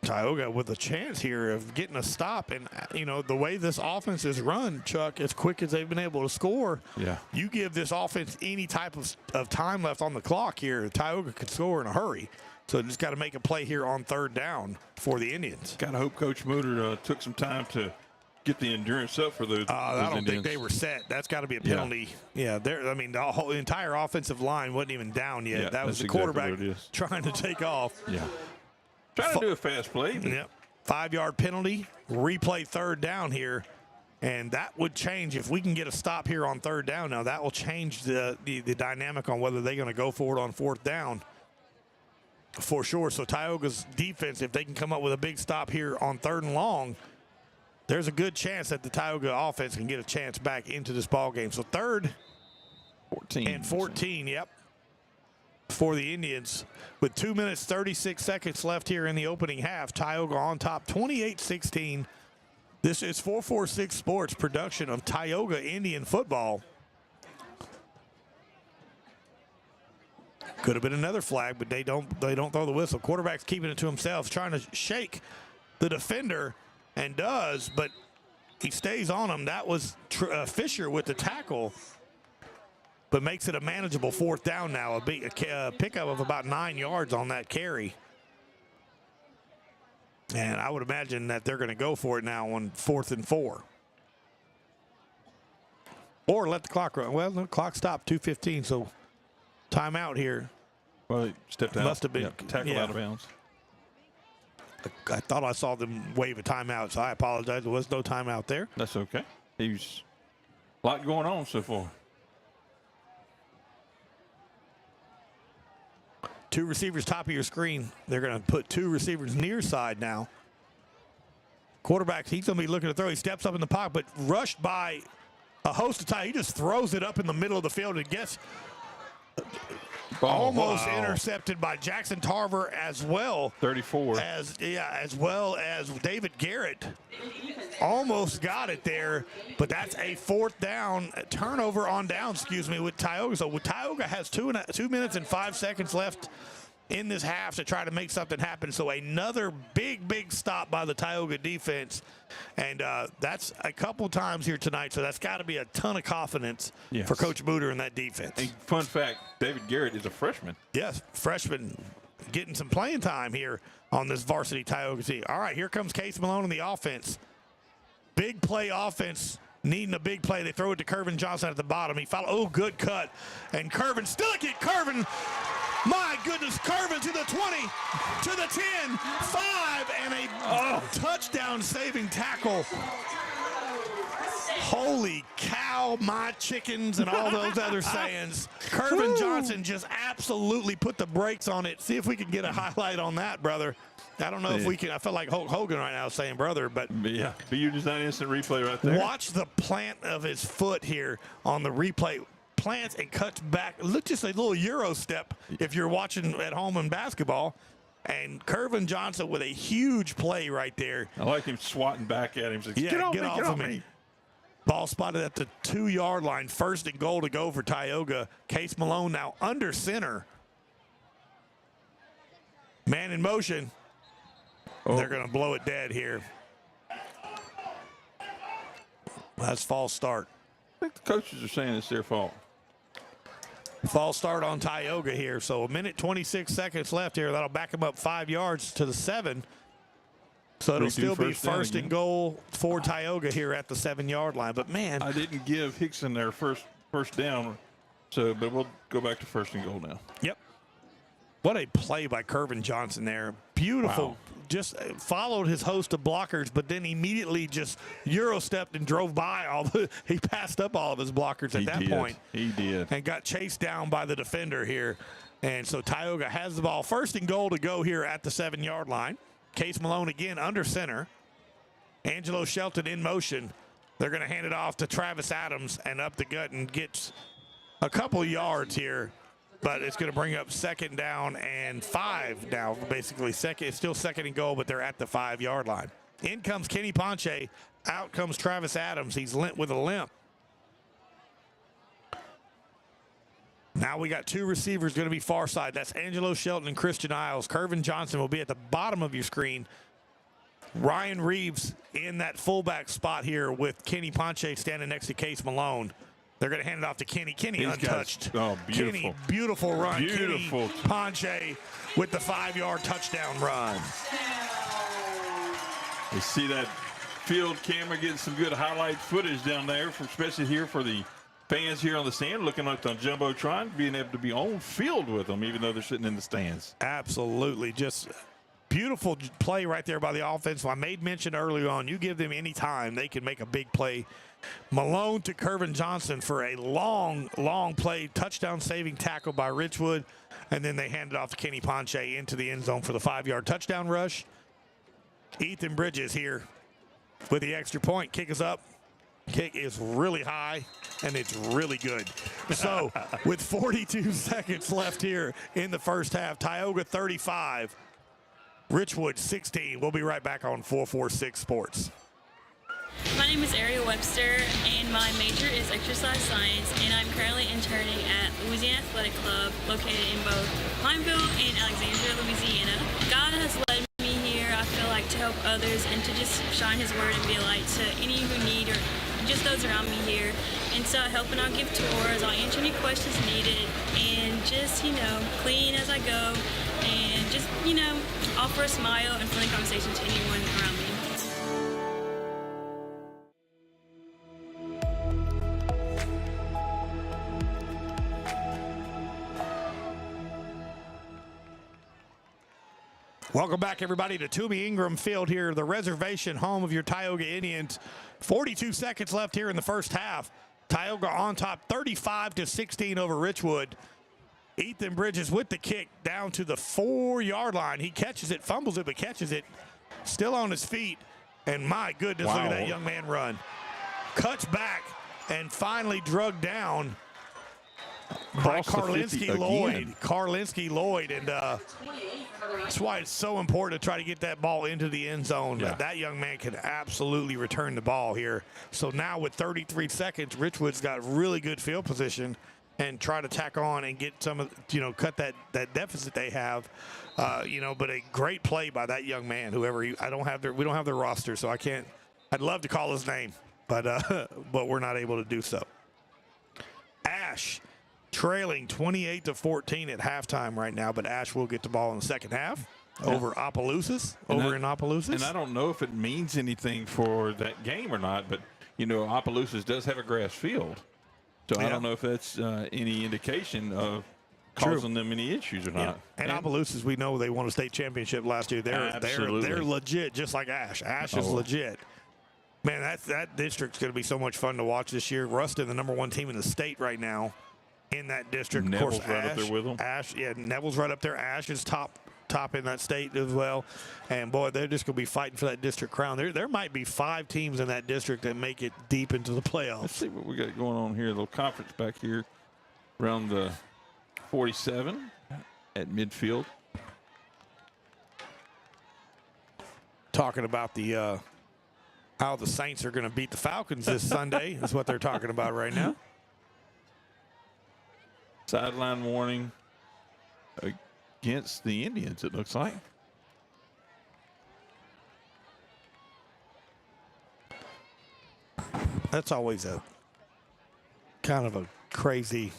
Tioga with a chance here of getting a stop. And, you know, the way this offense is run, Chuck, as quick as they've been able to score, you give this offense any type of time left on the clock here, Tioga could score in a hurry. So just got to make a play here on third down for the Indians. Got to hope Coach Muter took some time to get the endurance up for those I don't Indians. think they were set. That's got to be a penalty. Yeah, I mean, the entire offensive line wasn't even down yet. Yeah, that was the exactly quarterback trying to take off. Yeah. Trying to do a fast play. Yep. 5-yard penalty, replay third down here. And that would change if we can get a stop here on third down. Now, that will change the dynamic on whether they're going to go for it on fourth down. For sure. So Tioga's defense, if they can come up with a big stop here on third and long, there's a good chance that the Tioga offense can get a chance back into this ball game. So third 14, yep, for the Indians. With 2 minutes, 36 seconds left here in the opening half. Tioga on top, 28-16. This is 446 Sports production of Tioga Indian football. Could have been another flag, but they don't throw the whistle. Quarterback's keeping it to himself, trying to shake the defender, and does, but he stays on him. That was Fisher with the tackle, but makes it a manageable fourth down now. A pickup of about 9 yards on that carry. And I would imagine that they're going to go for it now on 4th and 4. Or let the clock run. Well, the clock stopped, 2:15, so timeout here. Well, he stepped out. Must have been tackled out of bounds. I thought I saw them wave a timeout, so I apologize. There was no timeout there. That's okay. He's a lot going on so far. 2 receivers top of your screen. They're going to put 2 receivers near side now. Quarterback, he's going to be looking to throw. He steps up in the pocket, but rushed by a host of time. He just throws it up in the middle of the field and gets almost intercepted by Jackson Tarver as well. 34. As well as David Garrett. Almost got it there, but that's a fourth down turnover on down, with Tioga. So Tioga has 2 minutes and 5 seconds left in this half to try to make something happen. So another big stop by the Tioga defense. And that's a couple times here tonight. So that's got to be a ton of confidence for Coach Muter and that defense. And fun fact, David Garrett is a freshman. Yes, freshman getting some playing time here on this varsity Tioga team. All right, here comes Case Malone in the offense. Big play offense. Needing a big play. They throw it to Curvin Johnson at the bottom. He followed. Oh, good cut. And Curvin still get Curvin. My goodness, Curvin to the 20, to the 10, 5, and a touchdown saving tackle. Holy cow, my chickens, and all those other sayings. Curvin Johnson just absolutely put the brakes on it. See if we can get a highlight on that, brother. I don't know if we can. I feel like Hulk Hogan right now saying brother, but yeah, but you just that instant replay right there. Watch the plant of his foot here on the replay. Plants and cuts back. Look, just a little Euro step if you're watching at home in basketball. And Curvin Johnson with a huge play right there. I like him swatting back at him. Like, get off of me. Ball spotted at the 2-yard line. 1st and goal to go for Tioga. Case Malone now under center. Man in motion. They're going to blow it dead here. That's false start. I think the coaches are saying it's their fault. False start on Tioga here. So 1 minute, 26 seconds left here. That'll back them up 5 yards to the 7. So it'll still be first and goal for Tioga here at the 7-yard line. But, man. I didn't give Hickson their first down, but we'll go back to first and goal now. Yep. What a play by Kervin Johnson there. Beautiful. Wow. Just followed his host of blockers, but then immediately just Euro-stepped and drove by he passed up all of his blockers at that point. He did. And got chased down by the defender here. And so Tioga has the ball. First and goal to go here at the 7-yard line. Case Malone again under center. Angelo Shelton in motion. They're going to hand it off to Travis Adams and up the gut and gets a couple yards here. But it's going to bring up 2nd down and 5 now. Basically, it's still 2nd and goal, but they're at the 5-yard line. In comes Kenny Ponch. Out comes Travis Adams. He's with a limp. Now we got 2 receivers going to be far side. That's Angelo Shelton and Christian Isles. Kervin Johnson will be at the bottom of your screen. Ryan Reeves in that fullback spot here with Kenny Ponch standing next to Case Malone. They're going to hand it off to Kenny. Kenny untouched. Beautiful. Kenny, beautiful run. Beautiful. Kenny Ponch with the 5-yard touchdown run. You see that field camera getting some good highlight footage down there, especially here for the fans here on the stand, looking like on Jumbotron, being able to be on field with them, even though they're sitting in the stands. Absolutely. Just beautiful play right there by the offense. I made mention earlier on, you give them any time, they can make a big play. Malone to Kervin Johnson for a long play, touchdown-saving tackle by Richwood, and then they hand it off to Kenny Ponch into the end zone for the 5-yard touchdown rush. Ethan Bridges here with the extra point. Kick is up. Kick is really high, and it's really good. So with 42 seconds left here in the first half, Tioga 35, Richwood 16. We'll be right back on 446 Sports. My name is Ariel Webster, and my major is exercise science, and I'm currently interning at Louisiana Athletic Club, located in both Pineville and Alexandria, Louisiana. God has led me here, I feel like, to help others and to just shine His word and be a light to any who need or just those around me here. And so I help and I'll give tours, I'll answer any questions needed, and just, clean as I go, and just, offer a smile and friendly conversation to anyone around me. Welcome back, everybody, to Tumey-Ingram Field here, the reservation home of your Tioga Indians. 42 seconds left here in the first half. Tioga on top, 35-16 over Richwood. Ethan Bridges with the kick down to the 4-yard line. He catches it, fumbles it, but catches it. Still on his feet. And my goodness, Look at that young man run. Cuts back and finally drugged down by Karlinski Lloyd. And that's why it's so important to try to get that ball into the end zone. Yeah. That young man can absolutely return the ball here. So now with 33 seconds, Richwood's got really good field position and try to tack on and get some of, cut that deficit they have. But a great play by that young man, we don't have their roster, so I'd love to call his name, but we're not able to do so. Ash trailing 28-14 at halftime right now, but Ash will get the ball in the second half over Opelousas, in Opelousas. And I don't know if it means anything for that game or not, but, Opelousas does have a grass field. So I don't know if that's any indication of causing them any issues or not. And Opelousas, we know they won a state championship last year. They're legit, just like Ash. Ash is legit. Man, that district's going to be so much fun to watch this year. Ruston, the #1 team in the state right now, in that district. Neville's of course, right up there with them. Neville's right up there. Ash is top in that state as well. And boy, they're just going to be fighting for that district crown. There might be 5 teams in that district that make it deep into the playoffs. Let's see what we got going on here. A little conference back here around the 47 at midfield. Talking about the how the Saints are going to beat the Falcons this Sunday is what they're talking about right now. Sideline warning against the Indians, it looks like. That's always a kind of a crazy.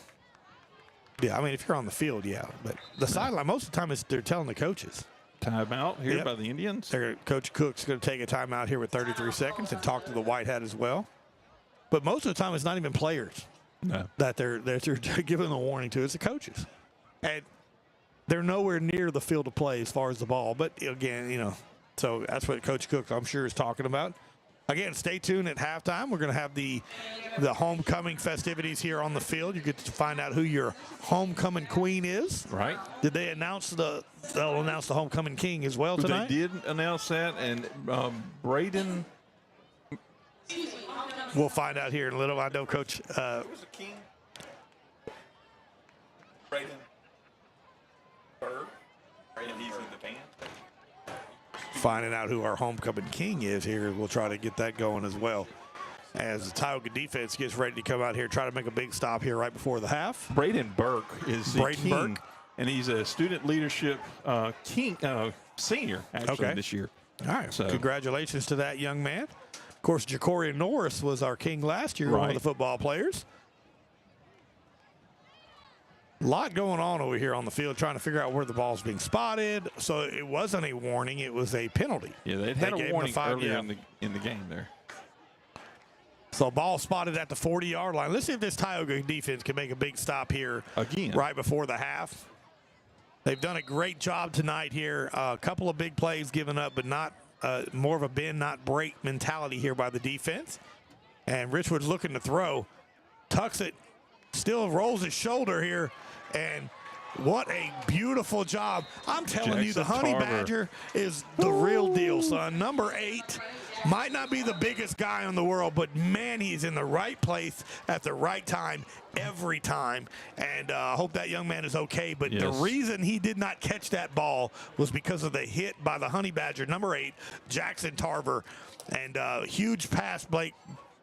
Yeah, I mean, if you're on the field, but the sideline, most of the time they're telling the coaches. Timeout here by the Indians. Coach Cook's going to take a timeout here with 33 seconds and talk to the White Hat as well. But most of the time, it's not even players that they're giving a warning to. It's the coaches. And they're nowhere near the field of play as far as the ball. But, again, so that's what Coach Cook, I'm sure, is talking about. Again, stay tuned at halftime. We're going to have the homecoming festivities here on the field. You get to find out who your homecoming queen is. Right. Did they announce they'll announce the homecoming king as well tonight? They did announce that, and Braden. We'll find out here in a little. I know Coach. Who's the king? Braden Berg. And he's in the band. Finding out who our homecoming king is here. We'll try to get that going as well. As the Tioga defense gets ready to come out here, try to make a big stop here right before the half. Braden Burke is the king, and he's a student leadership senior, actually, this year. All right. So congratulations to that young man. Of course, Ja'Cory Norris was our king last year, one of the football players. A lot going on over here on the field, trying to figure out where the ball's being spotted. So it wasn't a warning; it was a penalty. Yeah, they had a warning earlier in the game there. So ball spotted at the 40-yard line. Let's see if this Tioga defense can make a big stop here again right before the half. They've done a great job tonight here. A couple of big plays given up, but not more of a bend, not break mentality here by the defense. And Richwood's looking to throw, tucks it, still rolls his shoulder here. And what a beautiful job. I'm telling you, the Honey Badger is the real deal, son. Number 8 might not be the biggest guy in the world, but, man, he's in the right place at the right time every time. And I hope that young man is okay. But the reason he did not catch that ball was because of the hit by the Honey Badger, number 8, Jackson Tarver. And huge pass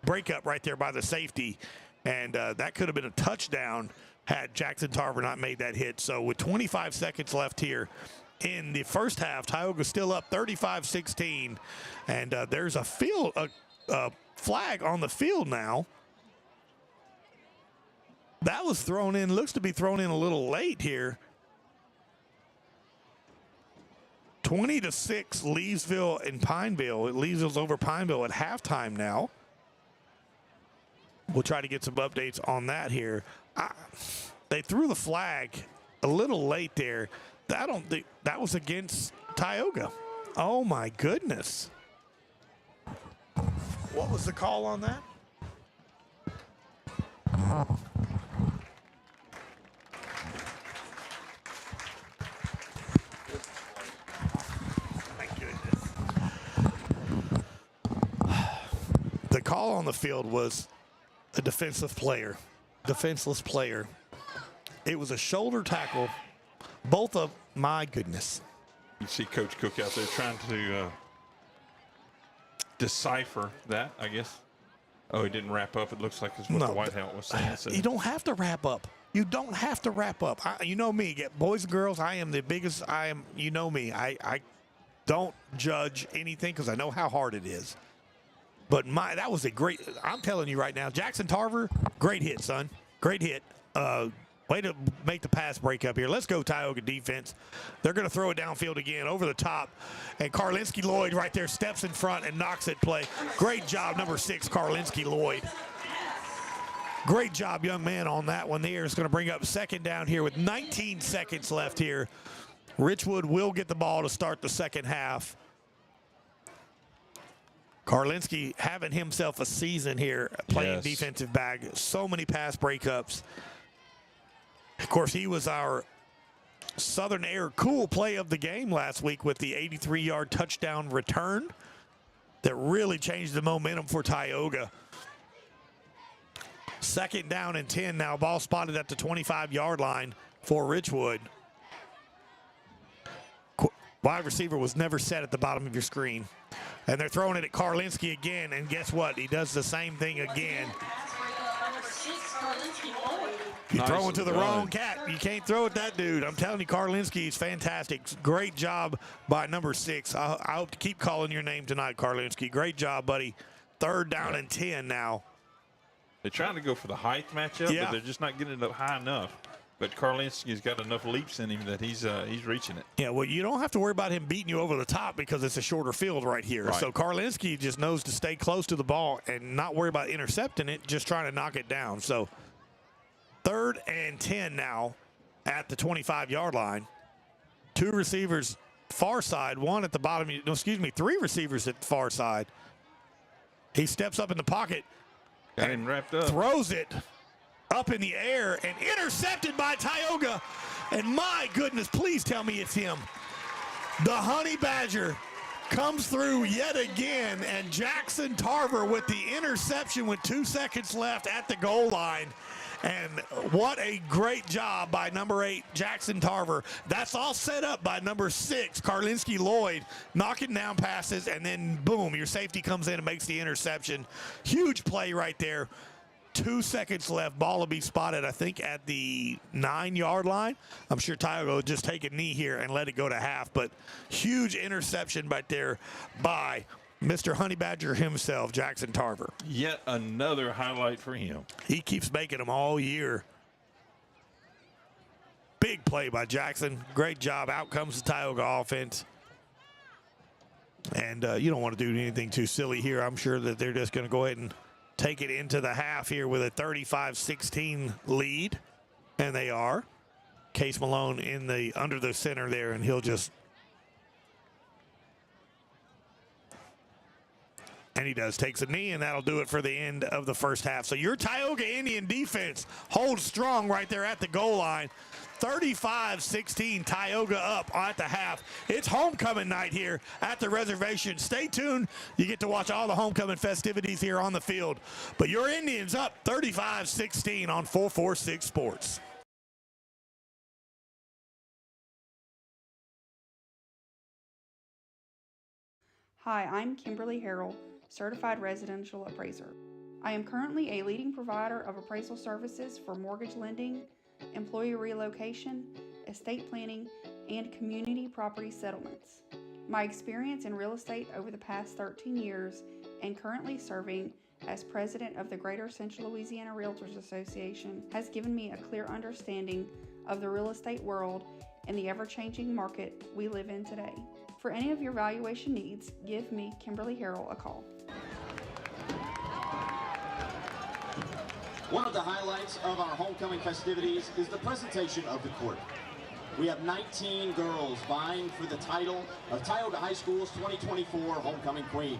breakup right there by the safety. And that could have been a touchdown had Jackson Tarver not made that hit. So with 25 seconds left here in the first half, Tioga's still up 35-16. And there's a flag on the field now. That was thrown in, looks to be thrown in a little late here. 20-6, Leesville and Pineville. Leesville's over Pineville at halftime now. We'll try to get some updates on that here. They threw the flag a little late there. I don't think that was against Tioga. Oh, my goodness. What was the call on that? My goodness. The call on the field was a defenseless player. It was a shoulder tackle. Both of my goodness. You see Coach Cook out there trying to decipher that, I guess. Oh, he didn't wrap up. It looks like it's what the White Hat was saying. So. You don't have to wrap up. You don't have to wrap up. You know me, boys and girls, I am the biggest. You know me. I don't judge anything because I know how hard it is. But that was a great, I'm telling you right now, Jackson Tarver, great hit, son. Great hit. Way to make the pass break up here. Let's go, Tioga defense. They're going to throw it downfield again over the top. And Karlinski Lloyd right there steps in front and knocks it play. Great job, number 6, Karlinski Lloyd. Great job, young man, on that one there. It's going to bring up second down here with 19 seconds left here. Richwood will get the ball to start the second half. Karlinski having himself a season here playing defensive back. So many pass breakups. Of course, he was our Southern Air cool play of the game last week with the 83-yard touchdown return that really changed the momentum for Tioga. Second down and 10 now. Ball spotted at the 25-yard line for Richwood. Wide receiver was never set at the bottom of your screen. And they're throwing it at Karlinski again, and guess what? He does the same thing again. You throw it to the wrong cat. You can't throw it that dude. I'm telling you, Karlinski is fantastic. Great job by number 6. I hope to keep calling your name tonight, Karlinski. Great job, buddy. Third down and 10 now. They're trying to go for the height matchup, but they're just not getting it up high enough. But Karlinski's got enough leaps in him that he's reaching it. Yeah, well, you don't have to worry about him beating you over the top because it's a shorter field right here. Right. So Karlinski just knows to stay close to the ball and not worry about intercepting it, just trying to knock it down. So 3rd and 10 now at the 25-yard line. 2 receivers far side, 1 at the bottom. No, excuse me, 3 receivers at the far side. He steps up in the pocket. Got him wrapped up. Throws it up in the air and intercepted by Tioga. And my goodness, please tell me it's him. The Honey Badger comes through yet again, and Jackson Tarver with the interception with 2 seconds left at the goal line. And what a great job by number 8, Jackson Tarver. That's all set up by number 6, Karlinski Lloyd, knocking down passes, and then boom, your safety comes in and makes the interception. Huge play right there. 2 seconds left. Ball will be spotted, I think, at the 9-yard line. I'm sure Tioga will just take a knee here and let it go to half, but huge interception right there by Mr. Honey Badger himself, Jackson Tarver. Yet another highlight for him. He keeps making them all year. Big play by Jackson. Great job. Out comes the Tioga offense. And you don't want to do anything too silly here. I'm sure that they're just going to go ahead and take it into the half here with a 35-16 lead. And they are. Case Malone under the center there, and he'll just... And he takes a knee, and that'll do it for the end of the first half. So your Tioga Indian defense holds strong right there at the goal line. 35-16, Tioga up at the half. It's homecoming night here at the reservation. Stay tuned. You get to watch all the homecoming festivities here on the field. But your Indians up 35-16 on 446 Sports. Hi, I'm Kimberly Harrell, Certified Residential Appraiser. I am currently a leading provider of appraisal services for mortgage lending, employee relocation, estate planning, and community property settlements. My experience in real estate over the past 13 years and currently serving as president of the Greater Central Louisiana Realtors Association has given me a clear understanding of the real estate world and the ever-changing market we live in today. For any of your valuation needs, give me, Kimberly Harrell, a call. One of the highlights of our homecoming festivities is the presentation of the court. We have 19 girls vying for the title of Tioga High School's 2024 Homecoming Queen.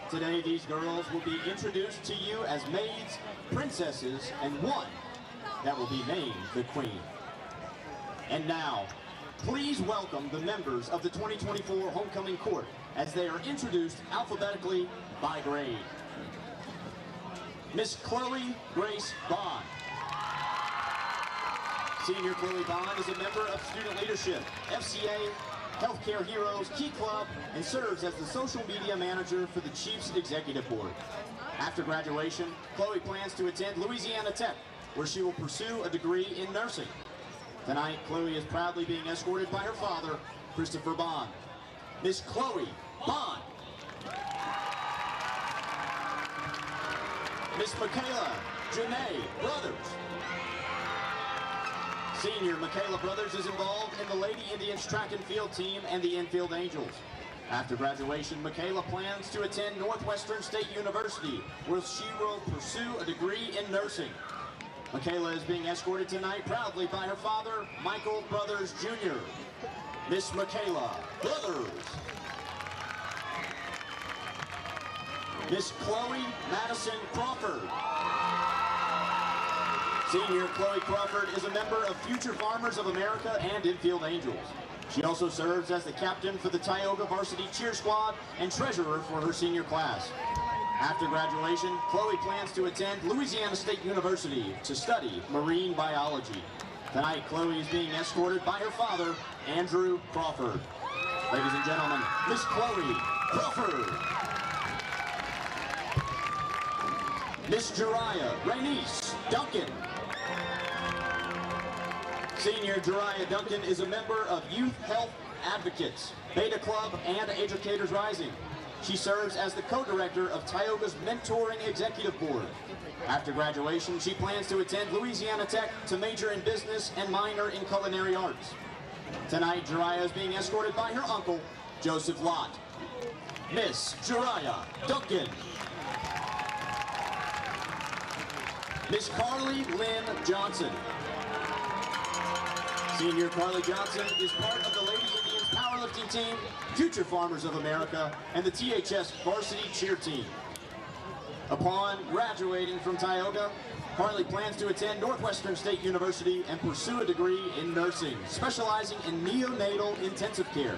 Today, these girls will be introduced to you as maids, princesses, and one that will be named the Queen. And now, please welcome the members of the 2024 Homecoming Court as they are introduced alphabetically by grade. Miss Chloe Grace Bond. Senior Chloe Bond is a member of Student Leadership, FCA, Healthcare Heroes, Key Club, and serves as the social media manager for the Chiefs Executive Board. After graduation, Chloe plans to attend Louisiana Tech, where she will pursue a degree in nursing. Tonight, Chloe is proudly being escorted by her father, Christopher Bond. Miss Chloe Bond. Miss Michaela Janae Brothers. Senior Michaela Brothers is involved in the Lady Indians track and field team and the Infield Angels. After graduation, Michaela plans to attend Northwestern State University, where she will pursue a degree in nursing. Michaela is being escorted tonight proudly by her father, Michael Brothers Jr. Miss Michaela Brothers. Miss Chloe Madison Crawford. Senior Chloe Crawford is a member of Future Farmers of America and Infield Angels. She also serves as the captain for the Tioga Varsity Cheer Squad and treasurer for her senior class. After graduation, Chloe plans to attend Louisiana State University to study marine biology. Tonight, Chloe is being escorted by her father, Andrew Crawford. Ladies and gentlemen, Miss Chloe Crawford. Miss Jariah Rainice Duncan. Senior Jariah Duncan is a member of Youth Health Advocates, Beta Club, and Educators Rising. she serves as the co-director of Tioga's Mentoring Executive Board. After graduation, she plans to attend Louisiana Tech to major in business and minor in culinary arts. Tonight, Jariah is being escorted by her uncle, Joseph Lott. Miss Jariah Duncan. Miss Carly Lynn Johnson. Senior Carly Johnson is part of the Lady Indians powerlifting team, Future Farmers of America, and the THS varsity cheer team. Upon graduating from Tioga, Carly plans to attend Northwestern State University and pursue a degree in nursing, specializing in neonatal intensive care.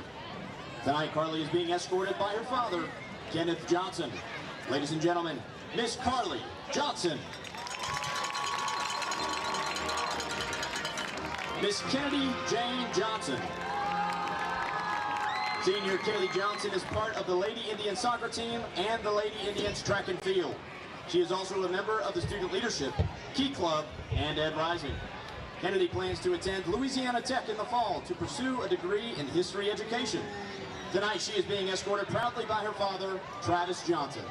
Tonight, Carly is being escorted by her father, Kenneth Johnson. Ladies and gentlemen, Miss Carly Johnson. Miss Kennedy Jane Johnson. Senior Kennedy Johnson is part of the Lady Indians soccer team and the Lady Indians track and field. She is also a member of the Student Leadership, Key Club, and Ed Rising. Kennedy plans to attend Louisiana Tech in the fall to pursue a degree in history education. Tonight she is being escorted proudly by her father, Travis Johnson.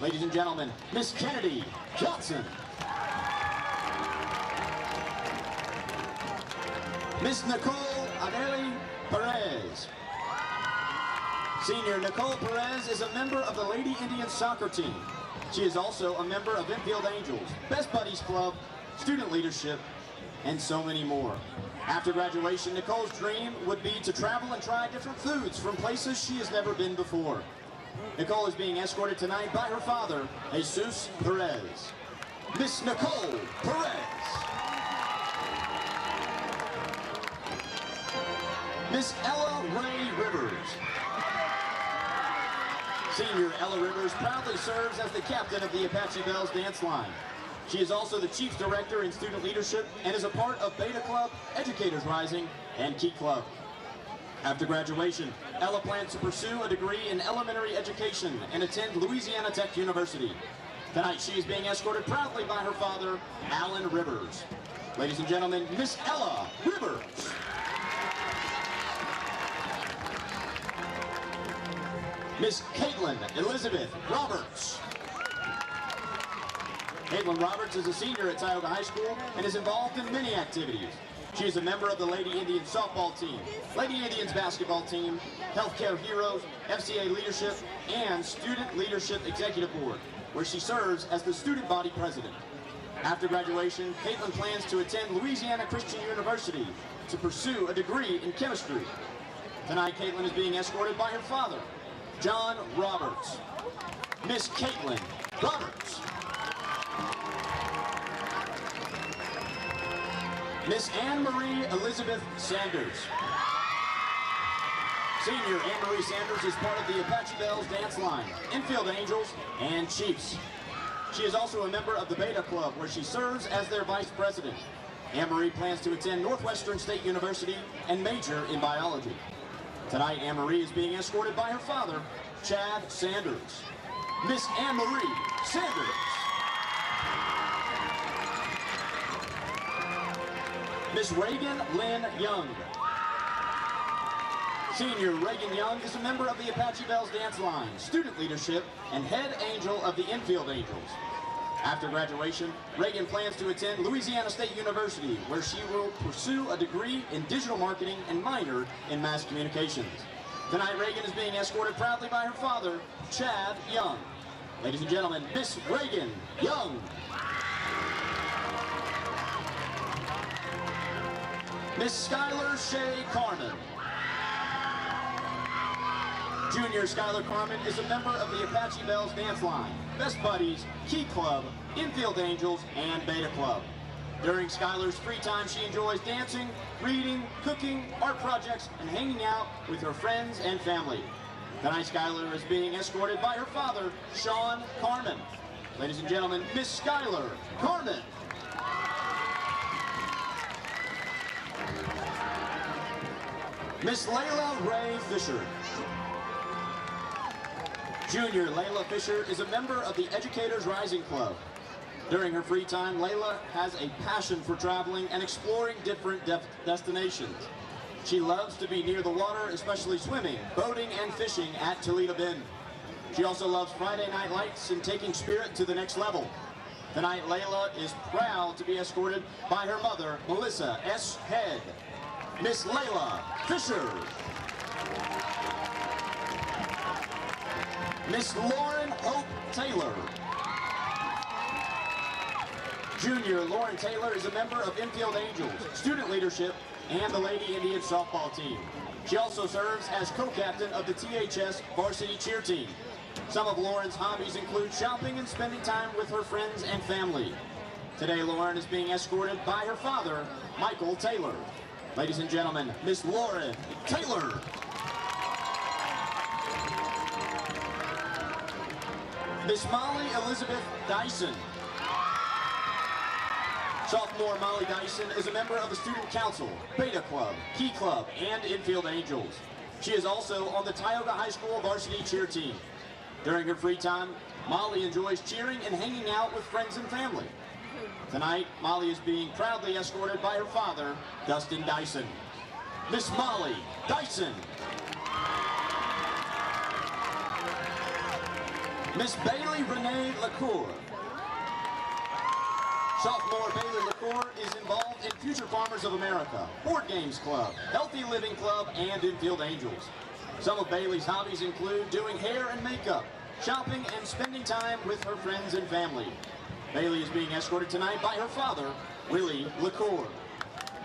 Ladies and gentlemen, Miss Kennedy Johnson. Miss Nicole Adeli Perez. Senior Nicole Perez is a member of the Lady Indians soccer team. She is also a member of Infield Angels, Best Buddies Club, Student Leadership, and so many more. After graduation, Nicole's dream would be to travel and try different foods from places she has never been before. Nicole is being escorted tonight by her father, Jesus Perez. Miss Nicole Perez. Miss Ella Ray Rivers. Senior Ella Rivers proudly serves as the captain of the Apache Bells dance line. She is also the Chief Director in Student Leadership and is a part of Beta Club, Educators Rising, and Key Club. After graduation, Ella plans to pursue a degree in elementary education and attend Louisiana Tech University. Tonight she is being escorted proudly by her father, Alan Rivers. Ladies and gentlemen, Miss Ella Rivers. Miss Caitlin Elizabeth Roberts. Caitlin Roberts is a senior at Tioga High School and is involved in many activities. She is a member of the Lady Indians softball team, Lady Indians basketball team, Healthcare Heroes, FCA Leadership, and Student Leadership Executive Board, where she serves as the student body president. After graduation, Caitlin plans to attend Louisiana Christian University to pursue a degree in chemistry. Tonight, Caitlin is being escorted by her father, John Roberts. Miss Caitlin Roberts. Miss Anne-Marie Elizabeth Sanders. Senior Anne-Marie Sanders is part of the Apache Bells dance line, Infield Angels, and Chiefs. She is also a member of the Beta Club, where she serves as their vice president. Anne-Marie plans to attend Northwestern State University and major in biology. Tonight, Anne-Marie is being escorted by her father, Chad Sanders. Miss Anne-Marie Sanders. Miss Reagan Lynn Young. Senior Reagan Young is a member of the Apache Bells dance line, Student Leadership, and head angel of the Infield Angels. After graduation, Reagan plans to attend Louisiana State University, where she will pursue a degree in digital marketing and minor in mass communications. Tonight, Reagan is being escorted proudly by her father, Chad Young. Ladies and gentlemen, Miss Reagan Young. Miss Skylar Shea Carmen. Junior Skylar Carmen is a member of the Apache Bells dance line, Best Buddies, Key Club, Infield Angels, and Beta Club. During Skylar's free time, she enjoys dancing, reading, cooking, art projects, and hanging out with her friends and family. Tonight, Skylar is being escorted by her father, Sean Carmen. Ladies and gentlemen, Miss Skylar Carmen. Miss Layla Ray Fisher. Junior Layla Fisher is a member of the Educators Rising Club. During her free time, Layla has a passion for traveling and exploring different destinations. She loves to be near the water, especially swimming, boating, and fishing at Toledo Bend. She also loves Friday Night Lights and taking spirit to the next level. Tonight, Layla is proud to be escorted by her mother, Melissa S. Head. Miss Layla Fisher. Miss Lauren Hope Taylor. Junior Lauren Taylor is a member of Infield Angels, student leadership, and the Lady Indians softball team. She also serves as co-captain of the THS varsity cheer team. Some of Lauren's hobbies include shopping and spending time with her friends and family. Today, Lauren is being escorted by her father, Michael Taylor. Ladies and gentlemen, Miss Lauren Taylor. Miss Molly Elizabeth Dyson. Sophomore Molly Dyson is a member of the Student Council, Beta Club, Key Club, and Infield Angels. She is also on the Tioga High School varsity cheer team. During her free time, Molly enjoys cheering and hanging out with friends and family. Tonight, Molly is being proudly escorted by her father, Dustin Dyson. Miss Molly Dyson. Miss Bailey Renee LaCour. Sophomore Bailey LaCour is involved in Future Farmers of America, Board Games Club, Healthy Living Club, and Infield Angels. Some of Bailey's hobbies include doing hair and makeup, shopping, and spending time with her friends and family. Bailey is being escorted tonight by her father, Willie LaCour.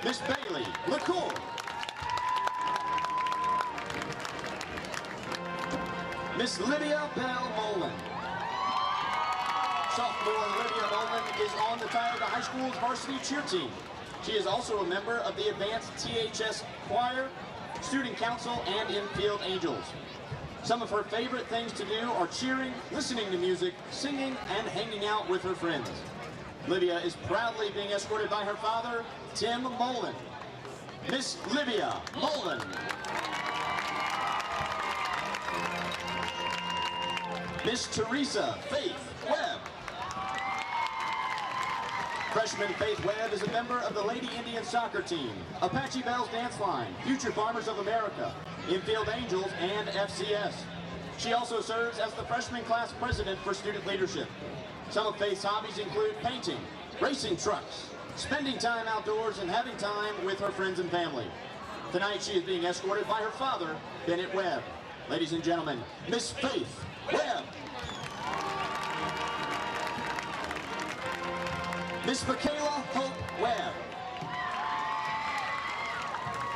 Miss Bailey LaCour. Miss Lydia Bell Molan. Sophomore Lydia Molan is on the Tioga High School's varsity cheer team. She is also a member of the Advanced THS Choir, Student Council, and Infield Angels. Some of her favorite things to do are cheering, listening to music, singing, and hanging out with her friends. Lydia is proudly being escorted by her father, Tim Molan. Miss Lydia Molan. Miss Teresa Faith Webb. Freshman Faith Webb is a member of the Lady Indian soccer team, Apache Bells Dance Line, Future Farmers of America, Infield Angels, and FCS. She also serves as the freshman class president for student leadership. Some of Faith's hobbies include painting, racing trucks, spending time outdoors, and having time with her friends and family. Tonight she is being escorted by her father, Bennett Webb. Ladies and gentlemen, Miss Faith Webb. Miss Michaela Hope Webb.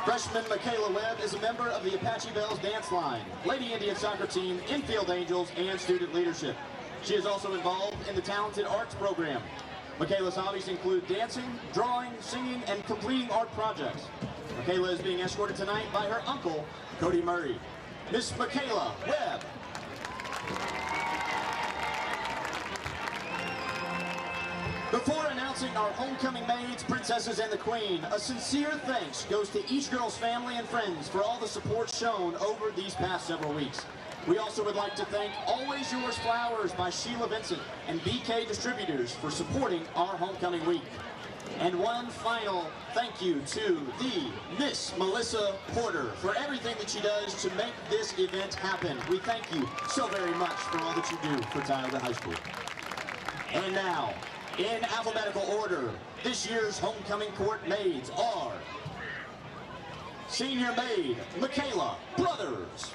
Freshman Michaela Webb is a member of the Apache Bells Dance Line, Lady Indian soccer team, Infield Angels, and student leadership. She is also involved in the Talented Arts program. Michaela's hobbies include dancing, drawing, singing, and completing art projects. Michaela is being escorted tonight by her uncle, Cody Murray. Miss Michaela Webb. Before announcing our homecoming maids, princesses, and the queen, a sincere thanks goes to each girl's family and friends for all the support shown over these past several weeks. We also would like to thank Always Yours Flowers by Sheila Vincent and BK Distributors for supporting our homecoming week. And one final thank you to the Miss Melissa Porter for everything that she does to make this event happen. We thank you so very much for all that you do for Tioga High School. And now, in alphabetical order, this year's homecoming court maids are Senior Maid Michaela Brothers,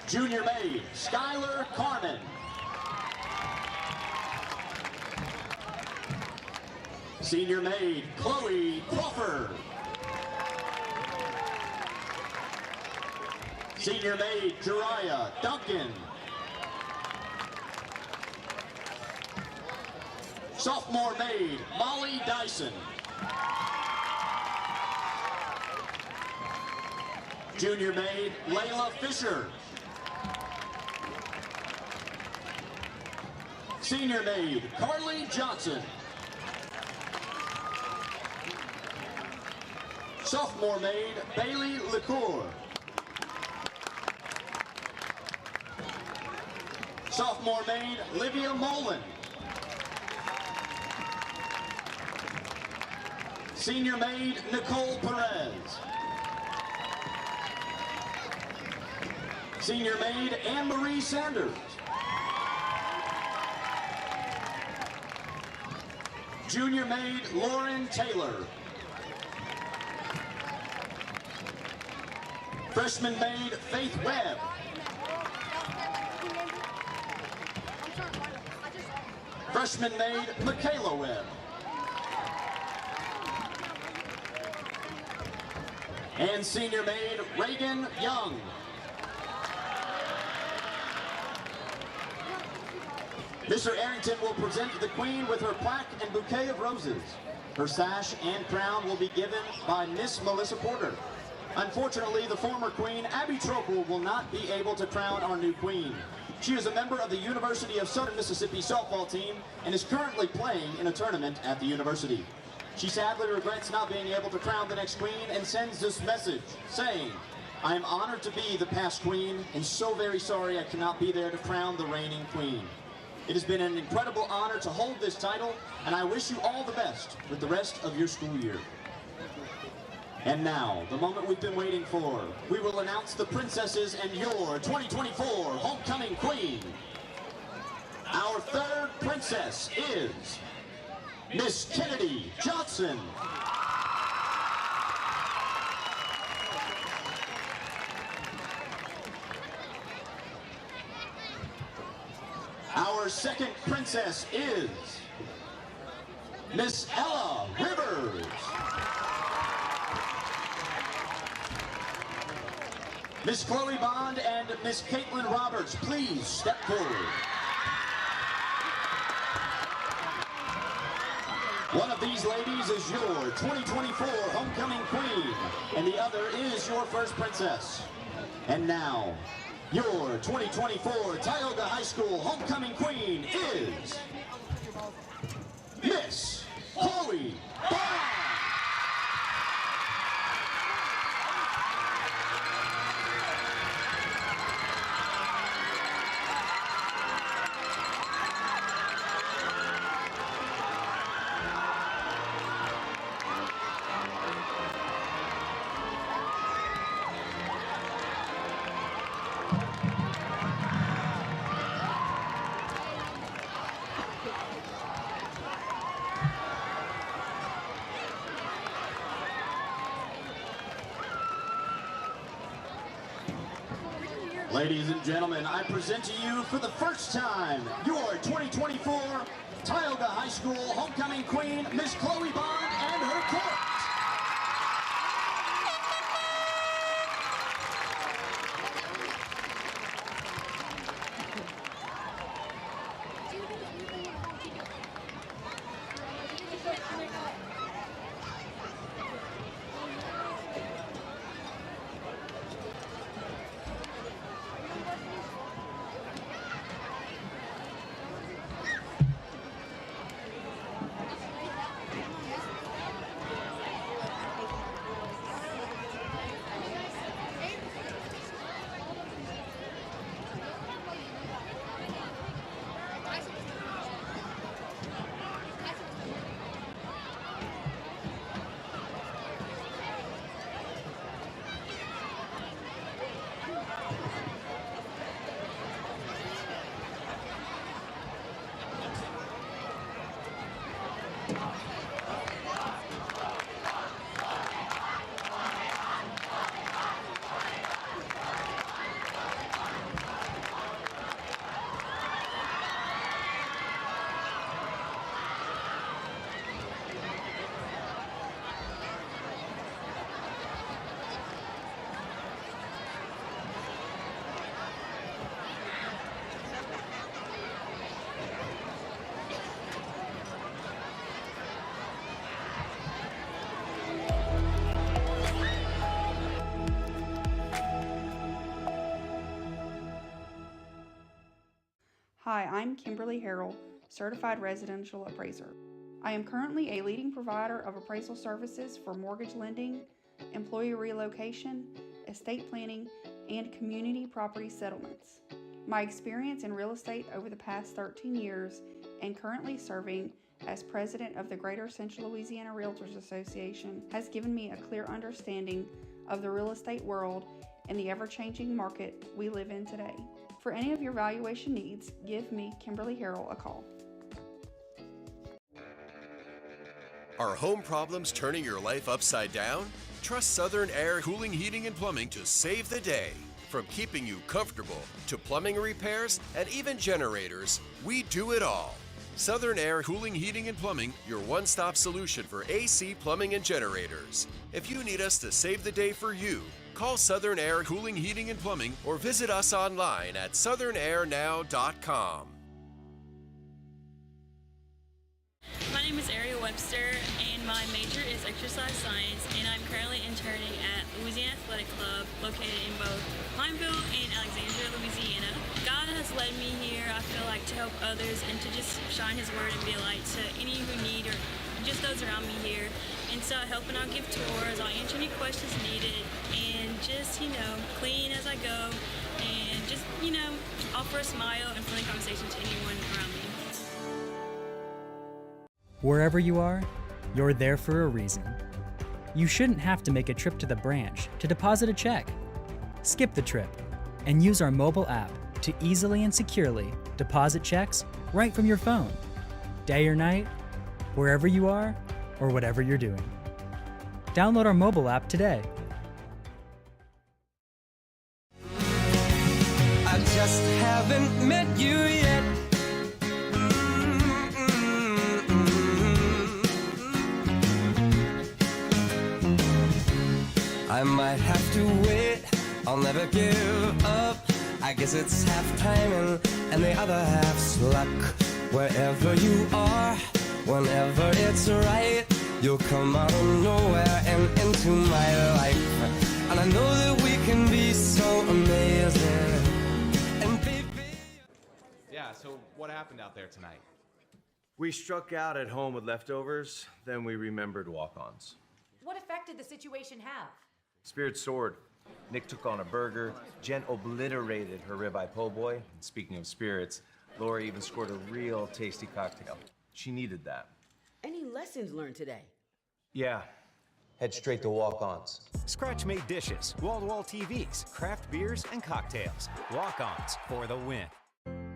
Junior Maid Skylar Carmen, Senior Maid Chloe Crawford, Senior Maid Jariah Duncan, Sophomore Maid Molly Dyson, Junior Maid Layla Fisher, Senior Maid Carly Johnson, Sophomore Maid Bailey LaCour, Sophomore Maid Livia Molan, Senior Maid Nicole Perez, Senior maid Anne-Marie Sanders. Junior maid Lauren Taylor. Freshman maid Faith Webb. Freshman maid Michaela Webb. And senior maid Reagan Young. Mr. Arrington will present the Queen with her plaque and bouquet of roses. Her sash and crown will be given by Miss Melissa Porter. Unfortunately, the former Queen, Abby Tropel, will not be able to crown our new Queen. She is a member of the University of Southern Mississippi softball team and is currently playing in a tournament at the university. She sadly regrets not being able to crown the next Queen and sends this message saying, "I am honored to be the past Queen and so very sorry I cannot be there to crown the reigning Queen. It has been an incredible honor to hold this title, and I wish you all the best with the rest of your school year." And now, the moment we've been waiting for, we will announce the princesses and your 2024 Homecoming Queen. Our third princess is Miss Kennedy Johnson. Our second princess is Miss Ella Rivers. Miss Chloe Bond and Miss Caitlin Roberts, please step forward. One of these ladies is your 2024 Homecoming Queen, and the other is your first princess. And now, your 2024 Tioga High School Homecoming Queen is Miss Chloe Bond. Ladies and gentlemen, I present to you for the first time your 2024 Tioga High School Homecoming Queen, Miss Chloe Bond and her court. Hi, I'm Kimberly Harrell, Certified Residential Appraiser. I am currently a leading provider of appraisal services for mortgage lending, employee relocation, estate planning, and community property settlements. My experience in real estate over the past 13 years and currently serving as president of the Greater Central Louisiana Realtors Association has given me a clear understanding of the real estate world in the ever-changing market we live in today. For any of your valuation needs, give me, Kimberly Harrell, a call. Are home problems turning your life upside down? Trust Southern Air Cooling, Heating, and Plumbing to save the day. From keeping you comfortable to plumbing repairs and even generators, we do it all. Southern Air Cooling, Heating, and Plumbing, your one-stop solution for AC, plumbing, and generators. If you need us to save the day for you, call Southern Air Cooling, Heating, and Plumbing or visit us online at southernairnow.com. My name is Ariel Webster, and my major is exercise science, and I'm currently interning at Louisiana Athletic Club, located in both Pineville and Alexandria, Louisiana. God has led me here, I feel like, to help others and to just shine His word and be a light to any who need or just those around me here. And so I help and I'll give tours, I'll answer any questions needed, and just, clean as I go, and just, offer a smile and friendly conversation to anyone around me. Wherever you are, you're there for a reason. You shouldn't have to make a trip to the branch to deposit a check. Skip the trip and use our mobile app to easily and securely deposit checks right from your phone, day or night, wherever you are or whatever you're doing. Download our mobile app today. I just haven't met you yet. I might have to wait, I'll never give up. I guess it's half timing and the other half's luck. Wherever you are, whenever it's right, you'll come out of nowhere and into my life. And I know that we can be so amazing. And baby... Yeah, so what happened out there tonight? We struck out at home with leftovers, then we remembered walk-ons. What effect did the situation have? Spirit soared. Nick took on a burger. Jen obliterated her ribeye po' boy. And speaking of spirits, Laura even scored a real tasty cocktail. She needed that. Any lessons learned today? Yeah. Head straight to walk-ons. Scratch-made dishes, wall-to-wall TVs, craft beers, and cocktails. Walk-ons for the win.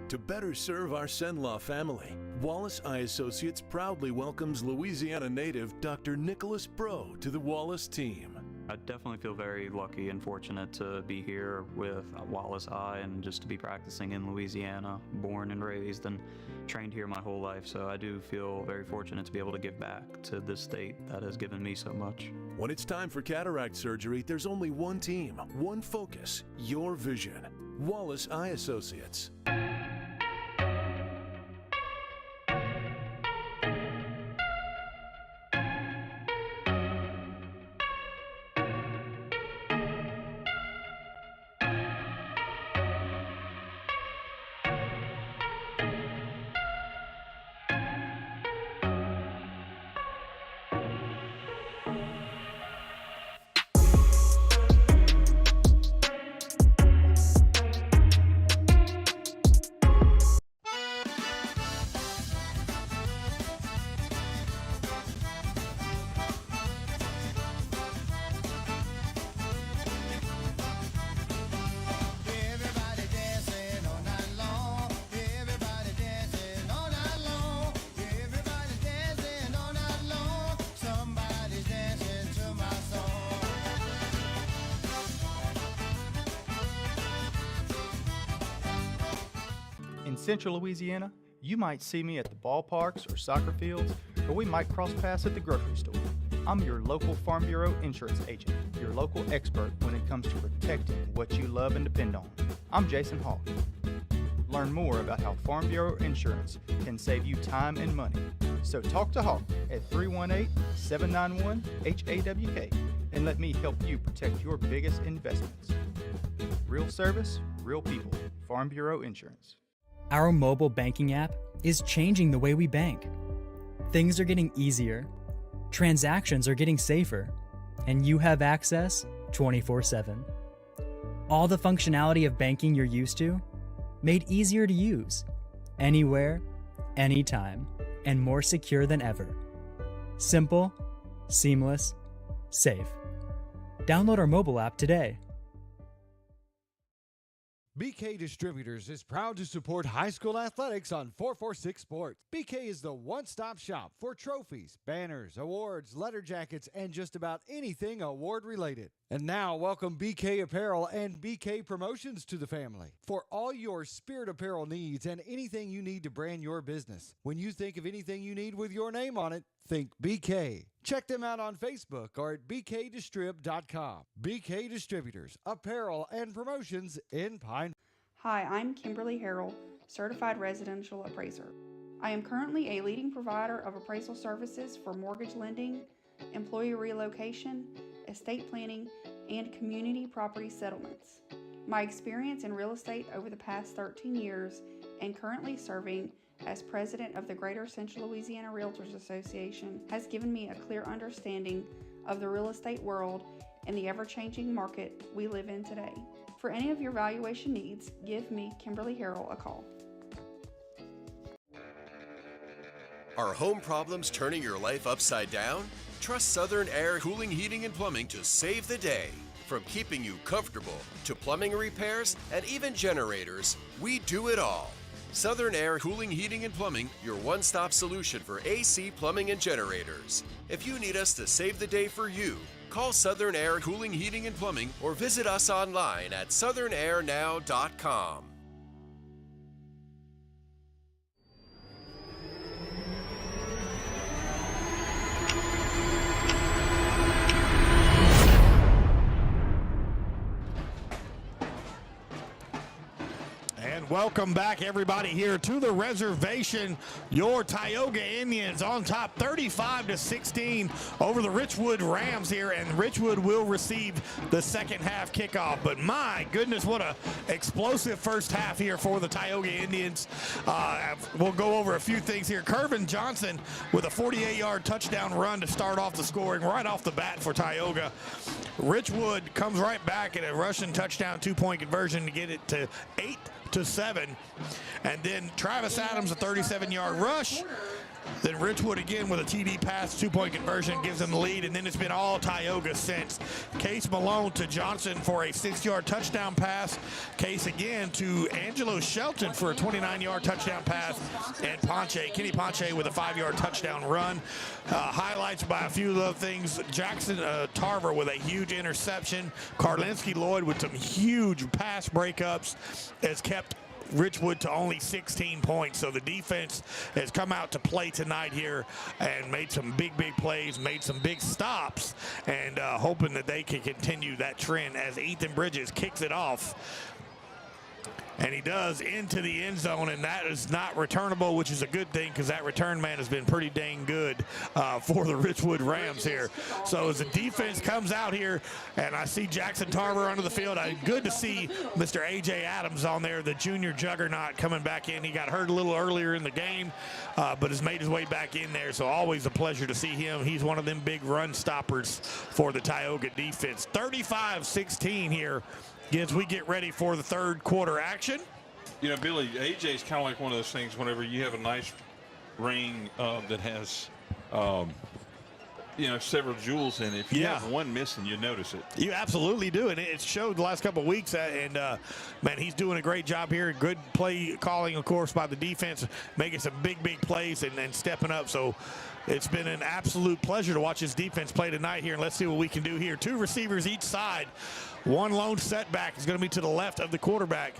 To better serve our Senlaw family, Wallace Eye Associates proudly welcomes Louisiana native Dr. Nicholas Bro to the Wallace team. I definitely feel very lucky and fortunate to be here with Wallace Eye and just to be practicing in Louisiana, born and raised and trained here my whole life. So I do feel very fortunate to be able to give back to this state that has given me so much. When it's time for cataract surgery, there's only one team, one focus, your vision. Wallace Eye Associates. In Central Louisiana, you might see me at the ballparks or soccer fields, or we might cross paths at the grocery store. I'm your local Farm Bureau insurance agent, your local expert when it comes to protecting what you love and depend on. I'm Jason Hawk. Learn more about how Farm Bureau insurance can save you time and money. So talk to Hawk at 318-791-HAWK and let me help you protect your biggest investments. Real service, real people. Farm Bureau Insurance. Our mobile banking app is changing the way we bank. Things are getting easier, transactions are getting safer, and you have access 24/7. All the functionality of banking you're used to, made easier to use, anywhere, anytime, and more secure than ever. Simple, seamless, safe. Download our mobile app today. BK Distributors is proud to support high school athletics on 446 Sports. BK is the one-stop shop for trophies, banners, awards, letter jackets, and just about anything award-related. And now, welcome BK Apparel and BK Promotions to the family for all your spirit apparel needs and anything you need to brand your business. When you think of anything you need with your name on it, think BK. Check them out on Facebook or at bkdistrib.com. BK Distributors, Apparel and Promotions in Pine. Hi, I'm Kimberly Harrell, Certified Residential Appraiser. I am currently a leading provider of appraisal services for mortgage lending, employee relocation, estate planning, and community property settlements. My experience in real estate over the past 13 years and currently serving as president of the Greater Central Louisiana Realtors Association has given me a clear understanding of the real estate world and the ever-changing market we live in today. For any of your valuation needs, give me, Kimberly Harrell, a call. Are home problems turning your life upside down? Trust Southern Air Cooling, Heating, and Plumbing to save the day. From keeping you comfortable to plumbing repairs and even generators, we do it all. Southern Air Cooling, Heating, and Plumbing, your one-stop solution for AC, plumbing, and generators. If you need us to save the day for you, call Southern Air Cooling, Heating, and Plumbing or visit us online at southernairnow.com. And welcome back, everybody, here to the reservation. Your Tioga Indians on top 35-16 over the Richwood Rams here, and Richwood will receive the second half kickoff. But my goodness, what a explosive first half here for the Tioga Indians. We'll go over a few things here. Kervin Johnson with a 48-yard touchdown run to start off the scoring right off the bat for Tioga. Richwood comes right back at a rushing touchdown, 2-point conversion to get it to 8-7, and then Travis Adams a 37-yard rush. Then Richwood again with a TD pass, 2-point conversion gives them the lead, and then it's been all Tioga since. Case Malone to Johnson for a 6-yard touchdown pass. Case again to Angelo Shelton for a 29-yard touchdown pass, and Kenny Ponch with a 5-yard touchdown run. Highlights by a few of the things. Jackson Tarver with a huge interception. Karlinski Lloyd with some huge pass breakups has kept Richwood to only 16 points. So the defense has come out to play tonight here and made some big plays, made some big stops, and hoping that they can continue that trend as Ethan Bridges kicks it off. And he does into the end zone, and that is not returnable, which is a good thing because that return man has been pretty dang good for the Richwood Rams here. So as the defense comes out here, and I see Jackson Tarver under the field, good to see Mr. A.J. Adams on there, the junior juggernaut coming back in. He got hurt a little earlier in the game, but has made his way back in there. So always a pleasure to see him. He's one of them big run stoppers for the Tioga defense. 35-16 here as we get ready for the third quarter action. You know, Billy, AJ is kind of like one of those things whenever you have a nice ring that has, several jewels in it. If you have one missing, you notice it. You absolutely do, and it showed the last couple of weeks. And, man, he's doing a great job here. Good play calling, of course, by the defense, making some big plays and stepping up. So it's been an absolute pleasure to watch his defense play tonight here, and let's see what we can do here. 2 receivers each side. One lone setback is going to be to the left of the quarterback.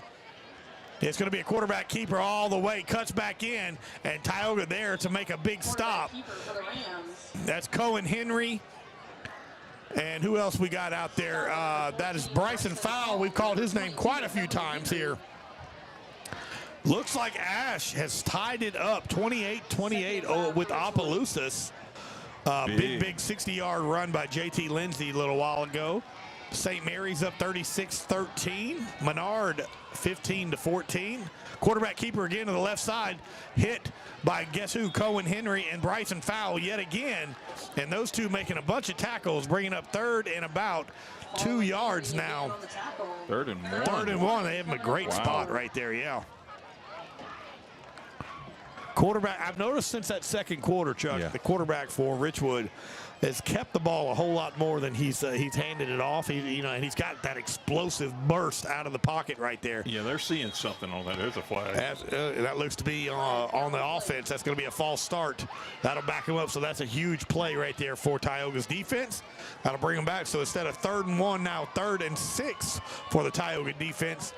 It's going to be a quarterback keeper all the way, cuts back in, and Tioga there to make a big stop. That's Cohen Henry. And who else we got out there? That is Bryson Fowle. We've called his name quite a few times here. Looks like Ash has tied it up 28-28 with Opelousas. Big 60-yard run by J.T. Lindsay a little while ago. St. Mary's up 36-13. Menard 15-14. Quarterback keeper again to the left side, hit by guess who? Cohen Henry and Bryson Fowle yet again. And those two making a bunch of tackles, bringing up third and about 2 yards now. 3rd and 1. 3rd and 1. They have him a great spot right there, yeah. Quarterback, I've noticed since that second quarter, Chuck, the quarterback for Richwood has kept the ball a whole lot more than he's handed it off. And he's got that explosive burst out of the pocket right there. Yeah, they're seeing something on that. There's a flag. That looks to be on the offense. That's going to be a false start. That'll back him up. So that's a huge play right there for Tioga's defense. That'll bring them back. So instead of 3rd and 1, now 3rd and 6 for the Tioga defense.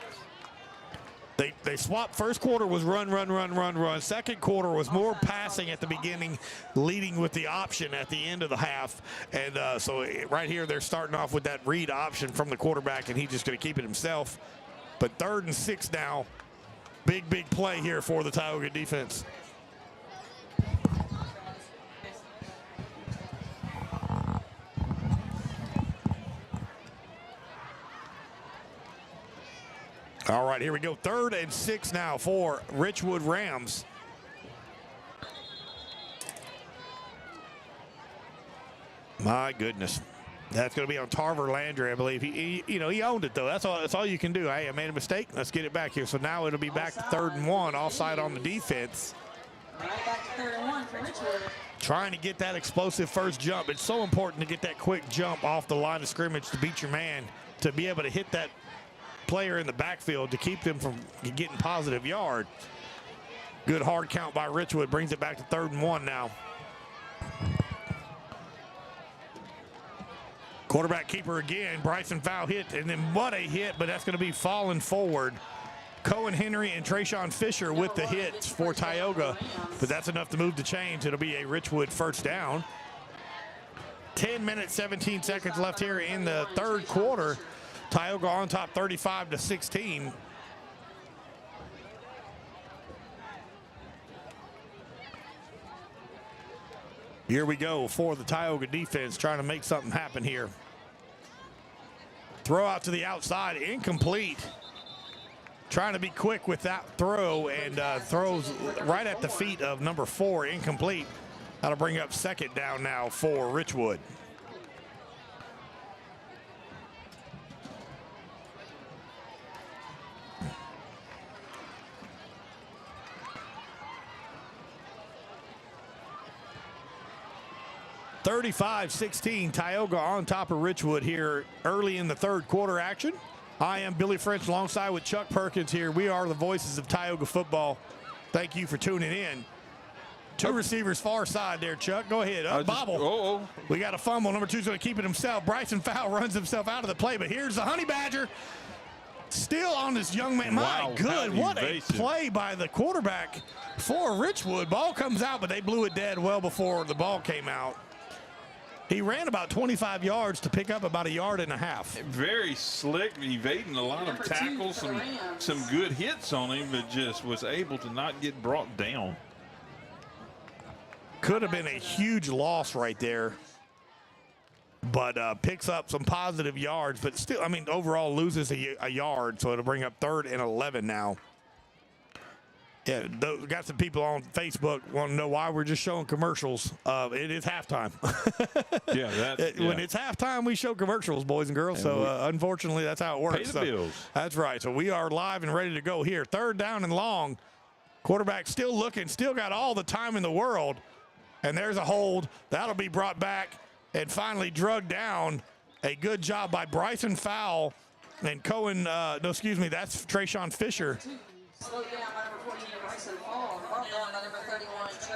They swapped. First quarter was run. Second quarter was more passing at the beginning, leading with the option at the end of the half. And so right here, they're starting off with that read option from the quarterback, and he's just going to keep it himself. But 3rd and 6 now. Big play here for the Tioga defense. All right, here we go. 3rd and 6 now for Richwood Rams. My goodness. That's going to be on Tarver Landry, I believe. He owned it, though. That's all you can do. Hey, I made a mistake. Let's get it back here. So now it'll be back to 3rd and 1, offside on the defense. Right back to 3rd and 1 for Richwood. Trying to get that explosive first jump. It's so important to get that quick jump off the line of scrimmage to beat your man, to be able to hit that player in the backfield to keep them from getting positive yard. Good hard count by Richwood, brings it back to 3rd and 1 now. Quarterback keeper again, Bryson Fowl hit, and then what a hit, but that's going to be falling forward. Cohen Henry and Trayshawn Fisher with the hits for Tioga, but that's enough to move the chains. It'll be a Richwood first down. 10 minutes, 17 seconds left here in the 3rd quarter. Tioga on top 35-16. Here we go for the Tioga defense trying to make something happen here. Throw out to the outside, incomplete. Trying to be quick with that throw, and throws right at the feet of number 4, incomplete. That'll bring up 2nd down now for Richwood. (35-16), Tioga on top of Richwood here early in the 3rd quarter action. I am Billy French alongside with Chuck Perkins here. We are the voices of Tioga football. Thank you for tuning in. 2 receivers far side there, Chuck. Go ahead. Bobble. We got a fumble. Number 2's going to keep it himself. Bryson Fowl runs himself out of the play, but here's the Honey Badger. Still on this young man. Wow, My good. What a play by the quarterback for Richwood. Ball comes out, but they blew it dead well before the ball came out. He ran about 25 yards to pick up about 1.5 yards. Very slick, evading a lot of tackles, some good hits on him, but just was able to not get brought down. Could have been a huge loss right there, but picks up some positive yards, but still, I mean, overall loses a yard, so it'll bring up 3rd and 11 now. Yeah, got some people on Facebook want to know why we're just showing commercials. It is halftime. When it's halftime, we show commercials, boys and girls. And so unfortunately, that's how it works. Pay the bills. That's right. So we are live and ready to go here. 3rd down and long. Quarterback still looking, still got all the time in the world. And there's a hold. That'll be brought back and finally drugged down. A good job by Bryson Fowl and Cohen. That's Trayshawn Fisher.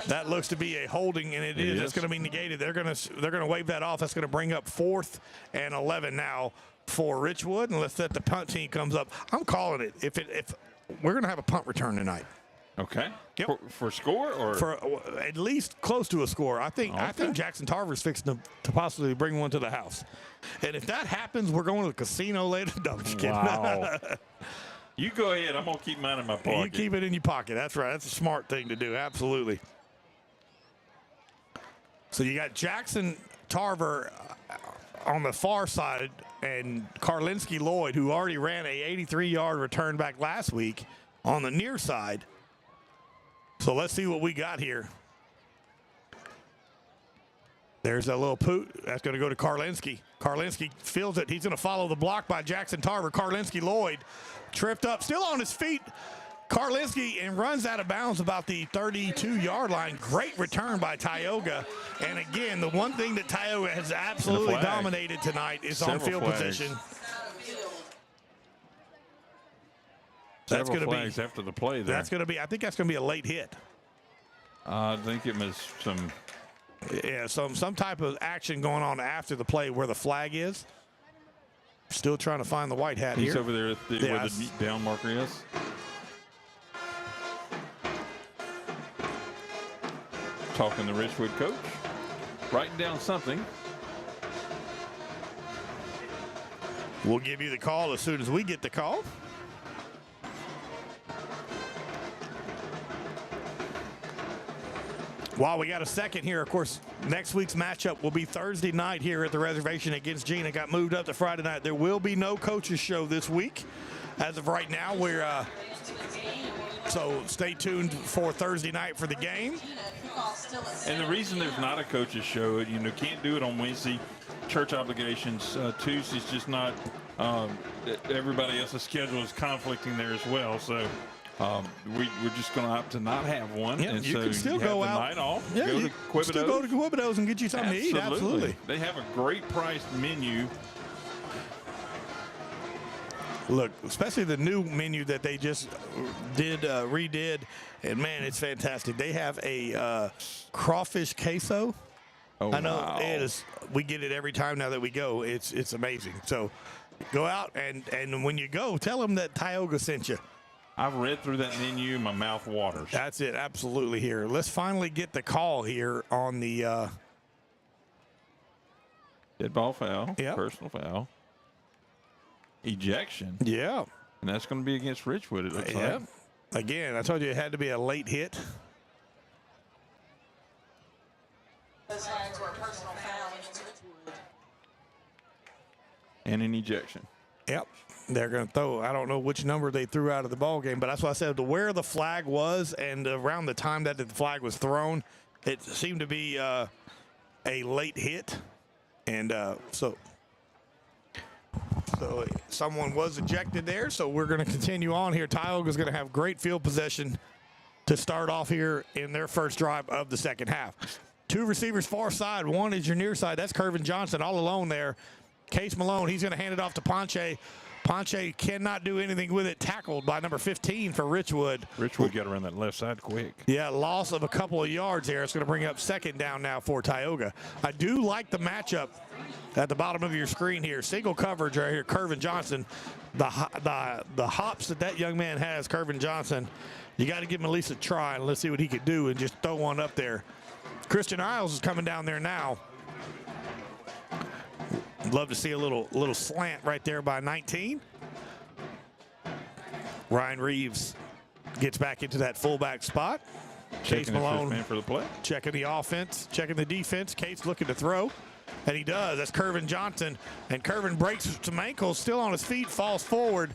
That looks to be a holding, and it is. It's going to be negated. They're going to wave that off. That's going to bring up 4th and 11 now for Richwood, and let's let the punt team comes up. I'm calling it. If we're going to have a punt return tonight. Okay. Yep. For score or for at least close to a score. I think Jackson Tarver's fixing to possibly bring one to the house, and if that happens, we're going to the casino later. No, I'm just kidding. Wow. You go ahead. I'm going to keep mine in my pocket. You keep it in your pocket. That's right. That's a smart thing to do. Absolutely. So you got Jackson Tarver on the far side and Karlinski Lloyd, who already ran a 83-yard return back last week, on the near side. So let's see what we got here. There's a little poot. That's going to go to Karlinski. Karlinski feels it. He's going to follow the block by Jackson Tarver. Karlinski Lloyd tripped up, still on his feet. Karlinski and runs out of bounds about the 32-yard line. Great return by Tioga. And again, the one thing that Tioga has absolutely dominated tonight is on field position. That's going to be after the play there. That's going to be, I think that's going to be a late hit. I think it was some type of action going on after the play where the flag is. Still trying to find the white hat here. He's over there where the down marker is. Talking to the Richwood coach, writing down something. We'll give you the call as soon as we get the call. While we got a second here, of course, next week's matchup will be Thursday night here at the reservation against Gina. Got moved up to Friday night. There will be no coaches show this week. As of right now, so stay tuned for Thursday night for the game. And the reason there's not a coaches show, can't do it on Wednesday, church obligations. Tuesday's just not. Everybody else's schedule is conflicting there as well. So we're just going to opt to not have one. Yeah, and you so can still you go have out. the night off. Yeah, go to Quibido's. Still go to Quibido's and get you something to eat. Absolutely. They have a great priced menu. Look, especially the new menu that they just redid, and man, it's fantastic. They have a crawfish queso. Oh, I know wow. it is. We get it every time now that we go. It's amazing. So go out and when you go, tell them that Tioga sent you. I've read through that menu. My mouth waters. That's it. Absolutely. Here, let's finally get the call here on the dead ball foul. Yep. Personal foul. Ejection. Yeah. And that's going to be against Richwood, it looks yeah. like. Again, I told you it had to be a late hit. Those hands were a personal foul against Richwood. And an ejection. Yep. They're going to throw, I don't know which number they threw out of the ball game, but that's what I said. To where the flag was and around the time that the flag was thrown, it seemed to be a late hit. And so someone was ejected there, so we're going to continue on here. Tioga's going to have great field possession to start off here in their first drive of the second half. Two receivers far side. One is your near side. That's Curvin Johnson all alone there. Case Malone, he's going to hand it off to Ponch. Ponch cannot do anything with it. Tackled by number 15 for Richwood. Richwood got around that left side quick. Yeah, loss of a couple of yards there. It's going to bring up second down now for Tioga. I do like the matchup at the bottom of your screen here. Single coverage right here, Curvin Johnson. The hops that young man has, Curvin Johnson, you got to give him at least a try, and let's see what he could do and just throw one up there. Christian Isles is coming down there now. Love to see a little slant right there by 19. Ryan Reeves gets back into that fullback spot. Case Malone man for the play. Checking the offense, checking the defense. Case looking to throw, and he does. That's Curvin Johnson, and Curvin breaks some ankles, still on his feet, falls forward,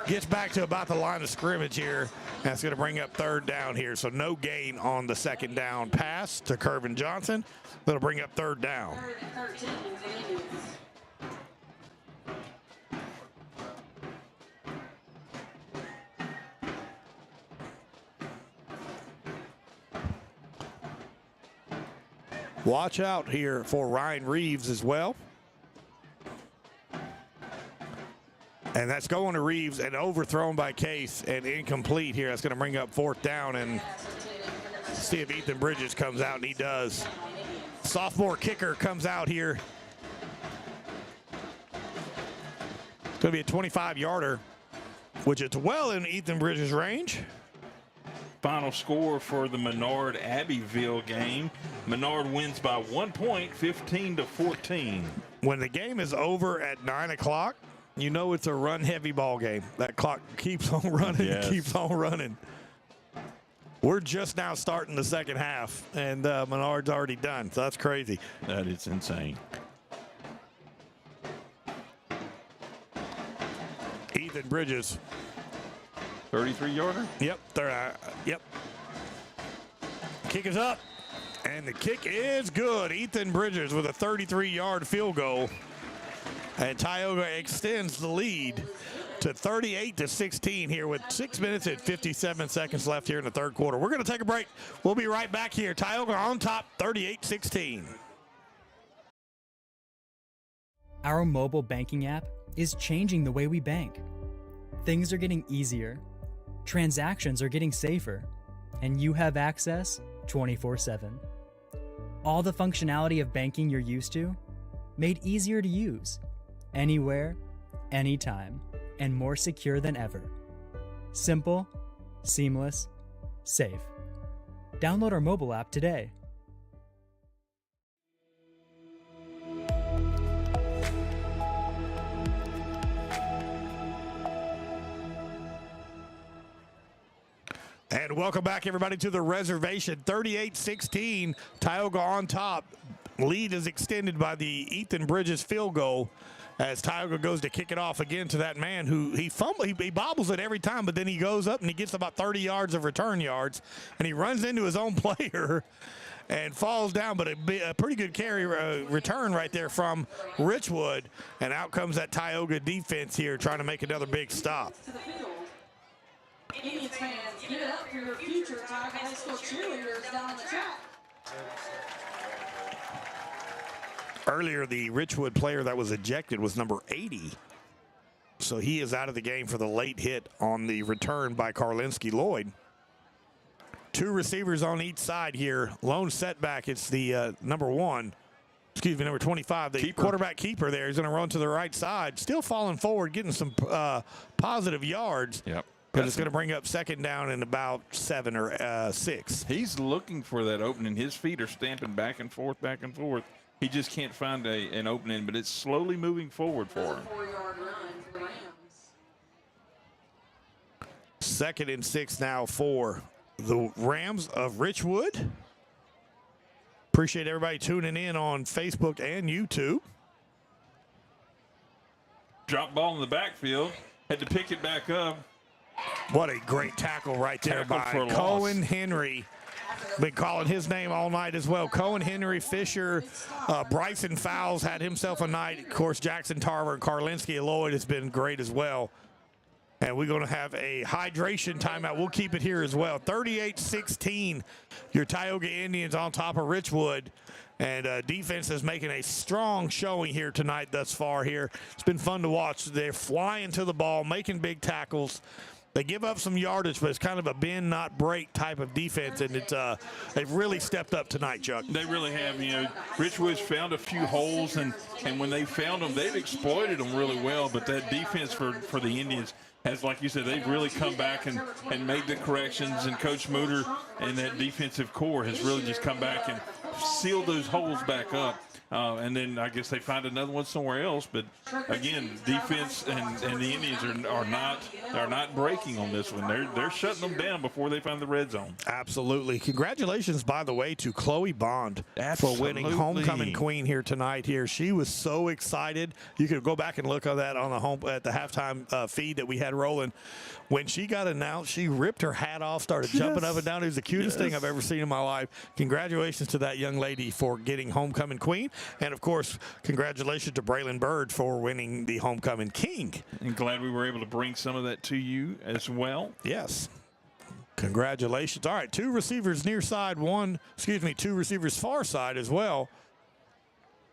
gets back to about the line of scrimmage here. That's going to bring up third down here. So no gain on the second down pass to Curvin Johnson. That'll bring up third down. Watch out here for Ryan Reeves as well. And that's going to Reeves and overthrown by Case and incomplete here. That's going to bring up fourth down, and see if Ethan Bridges comes out, and he does. Sophomore kicker comes out here. It's going to be a 25-yarder, which is well in Ethan Bridges' range. Final score for the Menard Abbeville game. Menard wins by 1 point, 15-14. When the game is over at 9 o'clock, you know it's a run-heavy ball game. That clock keeps on running, Yes. keeps on running. We're just now starting the second half, and Menard's already done, so that's crazy. That is insane. Ethan Bridges. 33-yarder? Yep. Yep. Kick is up, and the kick is good. Ethan Bridges with a 33-yard field goal, and Tioga extends the lead to 38-16 here with 6 minutes and 57 seconds left here in the third quarter. We're going to take a break. We'll be right back here. Tioga on top, 38-16. Our mobile banking app is changing the way we bank. Things are getting easier, transactions are getting safer, and you have access 24/7. All the functionality of banking you're used to, made easier to use, anywhere, anytime, and more secure than ever. Simple, seamless, safe. Download our mobile app today. And welcome back, everybody, to the reservation. 38-16, Tioga on top. Lead is extended by the Ethan Bridges field goal as Tioga goes to kick it off again to that man who he bobbles it every time, but then he goes up and he gets about 30 yards of return yards, and he runs into his own player and falls down, but a pretty good carry return right there from Richwood, and out comes that Tioga defense here trying to make another big stop. Indians fans, give it up for your future Tioga High School cheerleaders down on the track. Earlier, the Richwood player that was ejected was number 80. So he is out of the game for the late hit on the return by Karlinski Lloyd. Two receivers on each side here. Lone setback, it's the number 25, the quarterback keeper there. He's going to run to the right side. Still falling forward, getting some positive yards. Yep. But it's going to bring up second down in about 7 or 6. He's looking for that opening. His feet are stamping back and forth, back and forth. He just can't find an opening, but it's slowly moving forward for him. 4-yard run for the Rams. 2nd and 6 now for the Rams of Richwood. Appreciate everybody tuning in on Facebook and YouTube. Drop ball in the backfield. Had to pick it back up. What a great tackle right there by Cohen Henry. Been calling his name all night as well. Cohen Henry, Fisher, Bryson Fowles had himself a night. Of course, Jackson Tarver and Karlinski Lloyd has been great as well. And we're going to have a hydration timeout. We'll keep it here as well. 38-16, your Tioga Indians on top of Richwood. And defense is making a strong showing here tonight thus far here. It's been fun to watch. They're flying to the ball, making big tackles. They give up some yardage, but it's kind of a bend, not break type of defense, and they've really stepped up tonight, Chuck. They really have. You know, Richwood's found a few holes, and when they found them, they've exploited them really well. But that defense for the Indians has, like you said, they've really come back and made the corrections, and Coach Mooter and that defensive core has really just come back and sealed those holes back up. And then I guess they find another one somewhere else. But again, defense and the Indians are not breaking on this one. They're shutting them down before they find the red zone. Absolutely. Congratulations, by the way, to Chloe Bond for winning homecoming queen here tonight. She was so excited. You could go back and look at that on the halftime feed that we had rolling. When she got announced, she ripped her hat off, started jumping up and down. It was the cutest thing I've ever seen in my life. Congratulations to that young lady for getting homecoming queen. And, of course, congratulations to Braylon Bird for winning the homecoming king. And glad we were able to bring some of that to you as well. Yes. Congratulations. All right, two receivers near side, two receivers far side as well.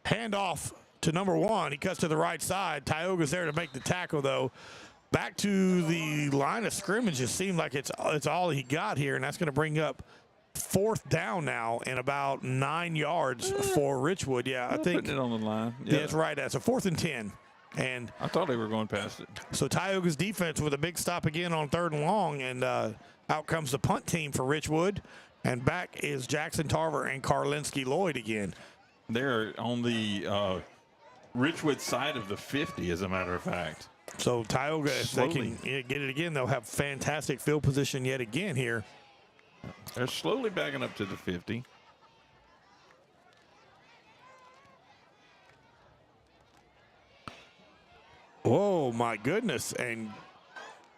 Handoff to number 1. He cuts to the right side. Tioga's there to make the tackle, though. Back to the line of scrimmage. It seemed like it's all he got here, and that's going to bring up 4th down now and about 9 yards for Richwood. Yeah, I think putting it on the line. Yeah, that's right. That's a 4th and 10. And I thought they were going past it. So Tioga's defense with a big stop again on 3rd and long, and out comes the punt team for Richwood, and back is Jackson Tarver and Karlinski Lloyd again. They're on the Richwood side of the 50, as a matter of fact. So Tioga, if they can get it again, they'll have fantastic field position yet again here. They're slowly backing up to the 50. Oh, my goodness. And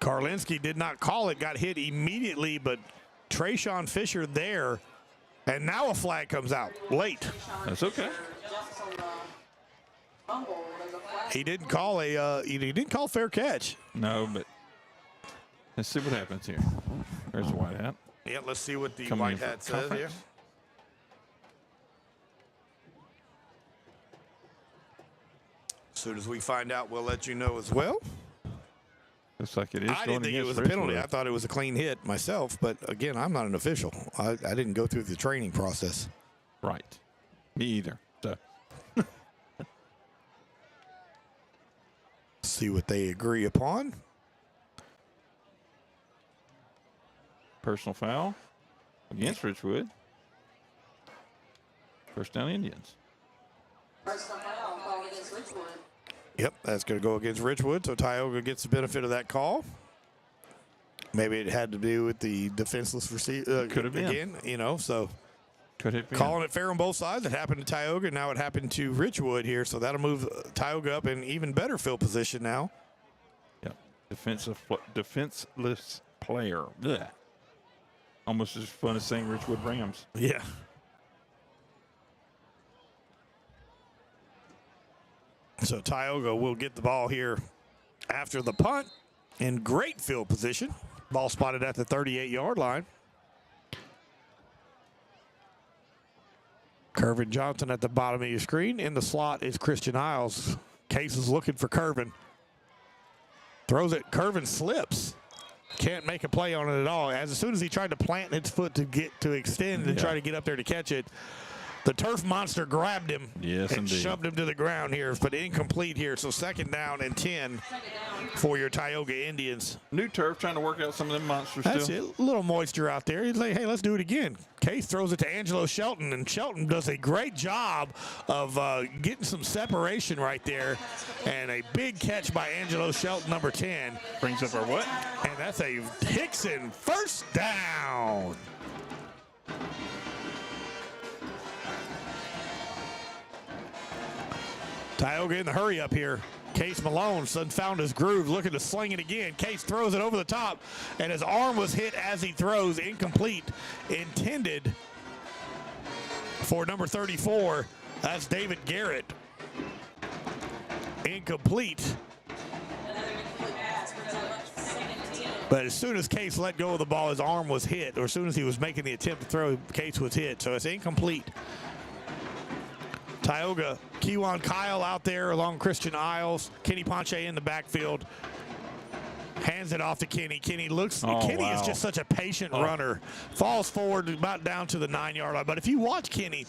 Karlinski did not call it, got hit immediately, but Trayshawn Fisher there. And now a flag comes out late. That's okay. He didn't call fair catch. No, but let's see what happens here. There's the white hat. Yeah, let's see what the Coming white in for hat says here. conference. As soon as we find out, we'll let you know as well. Looks like it is. I didn't think it was a penalty. I thought it was a clean hit myself. But, again, I'm not an official. I didn't go through the training process. Right. Me either. So. See what they agree upon. Personal foul against Richwood. First down, Indians. Personal foul called against Richwood. Yep, that's going to go against Richwood, so Tioga gets the benefit of that call. Maybe it had to do with the defenseless receiver. Could have been. Again, you know, so could have been. Calling it fair on both sides. It happened to Tioga, now it happened to Richwood here, so that'll move Tioga up in even better field position now. Yep, defenseless player. Blech. Almost as fun as saying Richwood Rams. Yeah. So Tioga will get the ball here after the punt in great field position. Ball spotted at the 38-yard line. Kervin Johnson at the bottom of your screen. In the slot is Christian Isles. Case is looking for Kervin. Throws it. Kervin slips. Can't make a play on it at all. As soon as he tried to plant his foot to extend and try to get up there to catch it, the turf monster grabbed him and shoved him to the ground here, but incomplete here. So 2nd down and 10 for your Tioga Indians. New turf, trying to work out some of them monsters That's still. it. A little moisture out there. He's like, hey, let's do it again. Case throws it to Angelo Shelton, and Shelton does a great job of getting some separation right there. And a big catch by Angelo Shelton, number 10. Brings up our what? And that's a Hickson first down. Tioga in the hurry up here. Case Malone found his groove, looking to sling it again. Case throws it over the top, and his arm was hit as he throws, incomplete. Intended for number 34. That's David Garrett. Incomplete. But as soon as Case let go of the ball, his arm was hit, or as soon as he was making the attempt to throw, Case was hit. So it's incomplete. Tioga, Kewan Kyle out there along Christian Isles. Kenny Ponch in the backfield. Hands it off to Kenny. Kenny is just such a patient runner. Falls forward about down to the 9-yard line. But if you watch Kenny,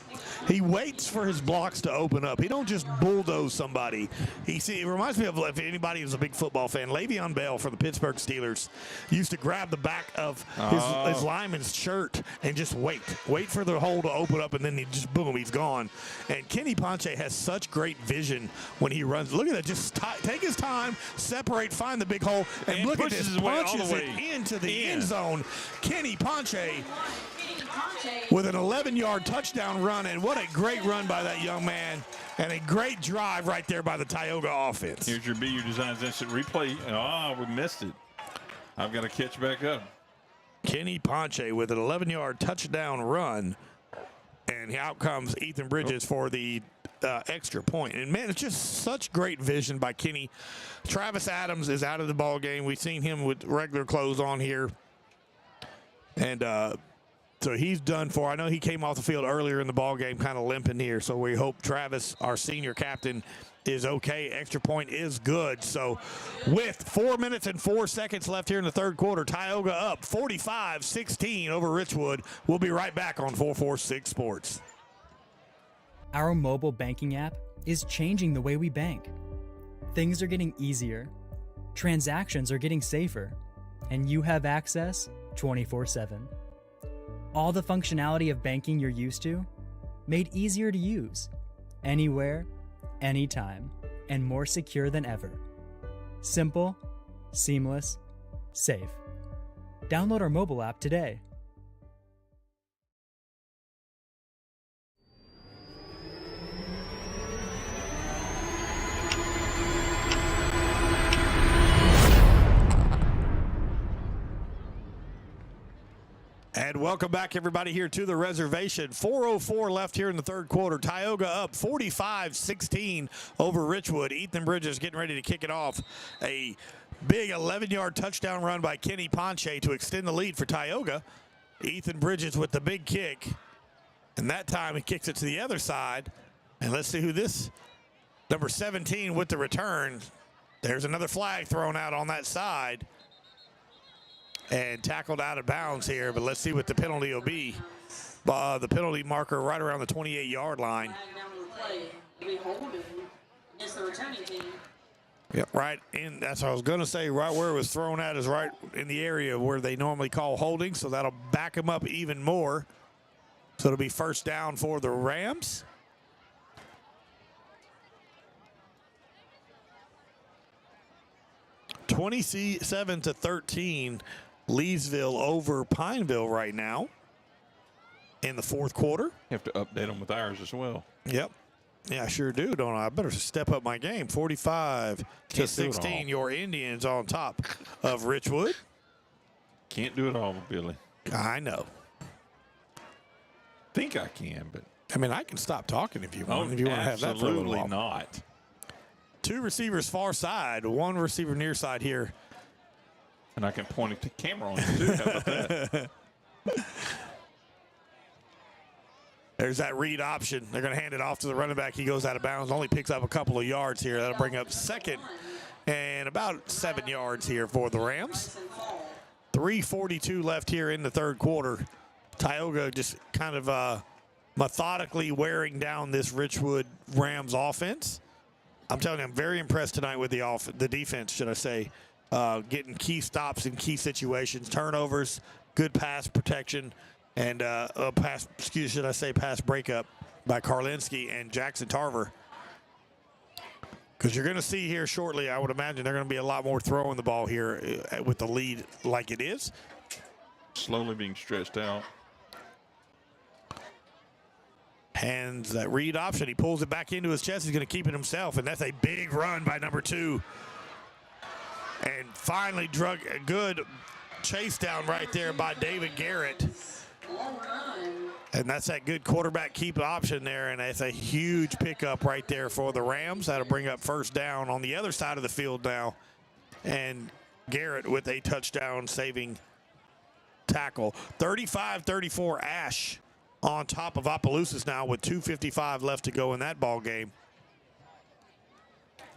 he waits for his blocks to open up. He don't just bulldoze somebody. It reminds me of, if anybody who's a big football fan, Le'Veon Bell for the Pittsburgh Steelers used to grab the back of his lineman's shirt and just wait for the hole to open up, and then he just, boom, he's gone. And Kenny Ponch has such great vision when he runs. Look at that, just take his time, separate, find the big hole, and look at this, punches it into the end zone. Kenny Ponch with an 11-yard touchdown run, and what a great run by that young man, and a great drive right there by the Tioga offense. Here's your BU Designs Instant Replay. We missed it. I've got to catch back up. Kenny Ponch with an 11-yard touchdown run, and out comes Ethan Bridges for the extra point. And, man, it's just such great vision by Kenny. Travis Adams is out of the ball game. We've seen him with regular clothes on here. And so he's done for. I know he came off the field earlier in the ball game kind of limping here. So we hope Travis, our senior captain, is okay. Extra point is good. So with 4 minutes and 4 seconds left here in the third quarter, Tioga up 45-16 over Richwood. We'll be right back on 446 Sports. Our mobile banking app is changing the way we bank. Things are getting easier, transactions are getting safer, and you have access 24/7. All the functionality of banking you're used to, made easier to use, anywhere, anytime, and more secure than ever. Simple, seamless, safe. Download our mobile app today. And And welcome back, everybody, here to the reservation. 4:04 left here in the third quarter. Tioga up 45-16 over Richwood. Ethan Bridges getting ready to kick it off. A big 11-yard touchdown run by Kenny Ponch to extend the lead for Tioga. Ethan Bridges with the big kick. And that time he kicks it to the other side. And let's see who this, number 17 with the return. There's another flag thrown out on that side. And tackled out of bounds here, but let's see what the penalty will be. The penalty marker right around the 28-yard line. Yeah, right in. That's what I was going to say. Right where it was thrown at is right in the area where they normally call holding, so that'll back them up even more. So it'll be first down for the Rams. (27-13). Leesville over Pineville right now in the fourth quarter. You have to update them with ours as well. Yep. Yeah, I sure do, don't I? I better step up my game. 45-16, your Indians on top of Richwood. Can't do it all, Billy. I know. Think I can, but. I mean, I can stop talking if you want. If you want to have that for a little while. Absolutely not. Two receivers far side, one receiver near side here. And I can point it to camera on you, too. How about that? There's that read option. They're going to hand it off to the running back. He goes out of bounds, only picks up a couple of yards here. That'll bring up second and about 7 yards here for the Rams. 3:42 left here in the third quarter. Tioga just kind of methodically wearing down this Richwood Rams offense. I'm telling you, I'm very impressed tonight with the defense, should I say. Getting key stops in key situations, turnovers, good pass protection, and pass breakup by Karlinski and Jackson Tarver. Because you're going to see here shortly, I would imagine they're going to be a lot more throwing the ball here with the lead like it is. Slowly being stretched out. Hands that read option. He pulls it back into his chest. He's going to keep it himself, and that's a big run by number 2. And finally drug a good chase down right there by David Garrett. And that's that good quarterback keep option there, and that's a huge pickup right there for the Rams. That'll bring up first down on the other side of the field now. And Garrett with a touchdown saving tackle. 35-34 Ash on top of Opelousas now with 2:55 left to go in that ball game.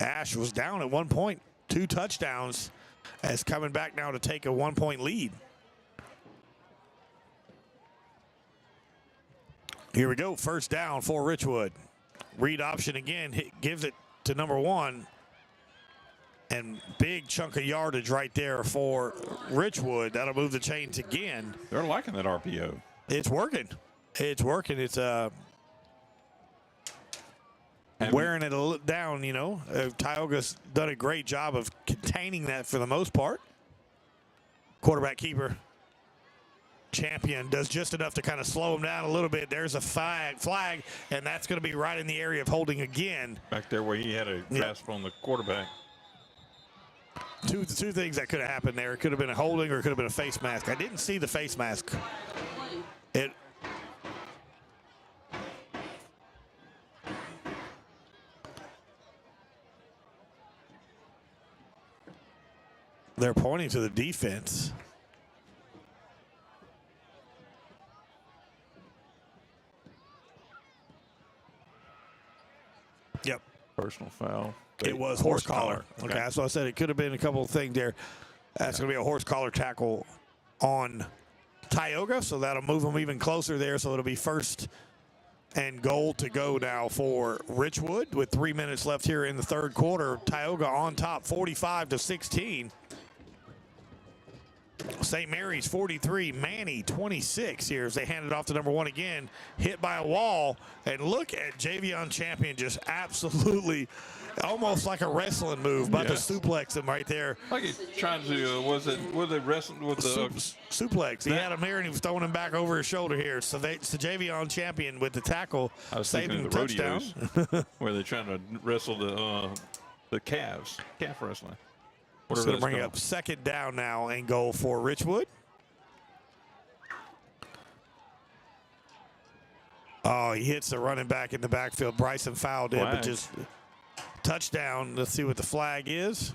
Ash was down at one point. 2 touchdowns as coming back now to take a 1-point lead. Here we go. First down for Richwood. Read option again. Gives it to number 1. And big chunk of yardage right there for Richwood. That'll move the chains again. They're liking that RPO. It's working. It's working. It's wearing it down, you know. Tioga's done a great job of containing that for the most part. Quarterback keeper Champion does just enough to kind of slow him down a little bit. There's a flag, and that's going to be right in the area of holding again. Back there where he had a grasp on the quarterback. Two things that could have happened there. It could have been a holding or it could have been a face mask. I didn't see the face mask. They're pointing to the defense. Yep. Personal foul. It was horse collar. Okay, that's what I said. It could have been a couple of things there. That's going to be a horse collar tackle on Tioga, so that'll move them even closer there. So it'll be first and goal to go now for Richwood with 3 minutes left here in the third quarter. Tioga on top, 45-16. St. Mary's 43, Manny 26 here as they hand it off to number 1 again. Hit by a wall, and look at Javion Champion just absolutely almost like a wrestling move, about to suplex him right there. Like he's trying to, was it wrestling with the suplex? He had him there and he was throwing him back over his shoulder here. So Javion Champion with the tackle, saving the touchdown. Where they're trying to wrestle the calves, calf wrestling. It's going to bring up second down now and goal for Richwood. Oh, he hits the running back in the backfield. Bryson fouled it, but just touchdown. Let's see what the flag is.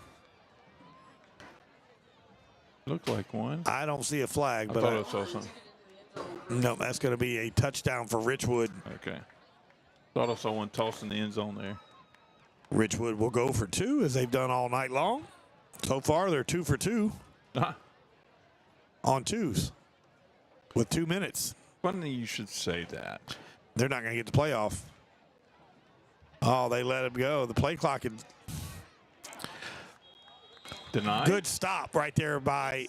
Looked like one. I don't see a flag, I but thought I saw something. No, that's going to be a touchdown for Richwood. Okay. Thought I saw one tossed in the end zone there. Richwood will go for 2 as they've done all night long. So far, they're 2 for 2 on 2s with 2 minutes. Funny you should say that. They're not going to get the playoff. Oh, they let him go. The play clock is denied. Good stop right there by.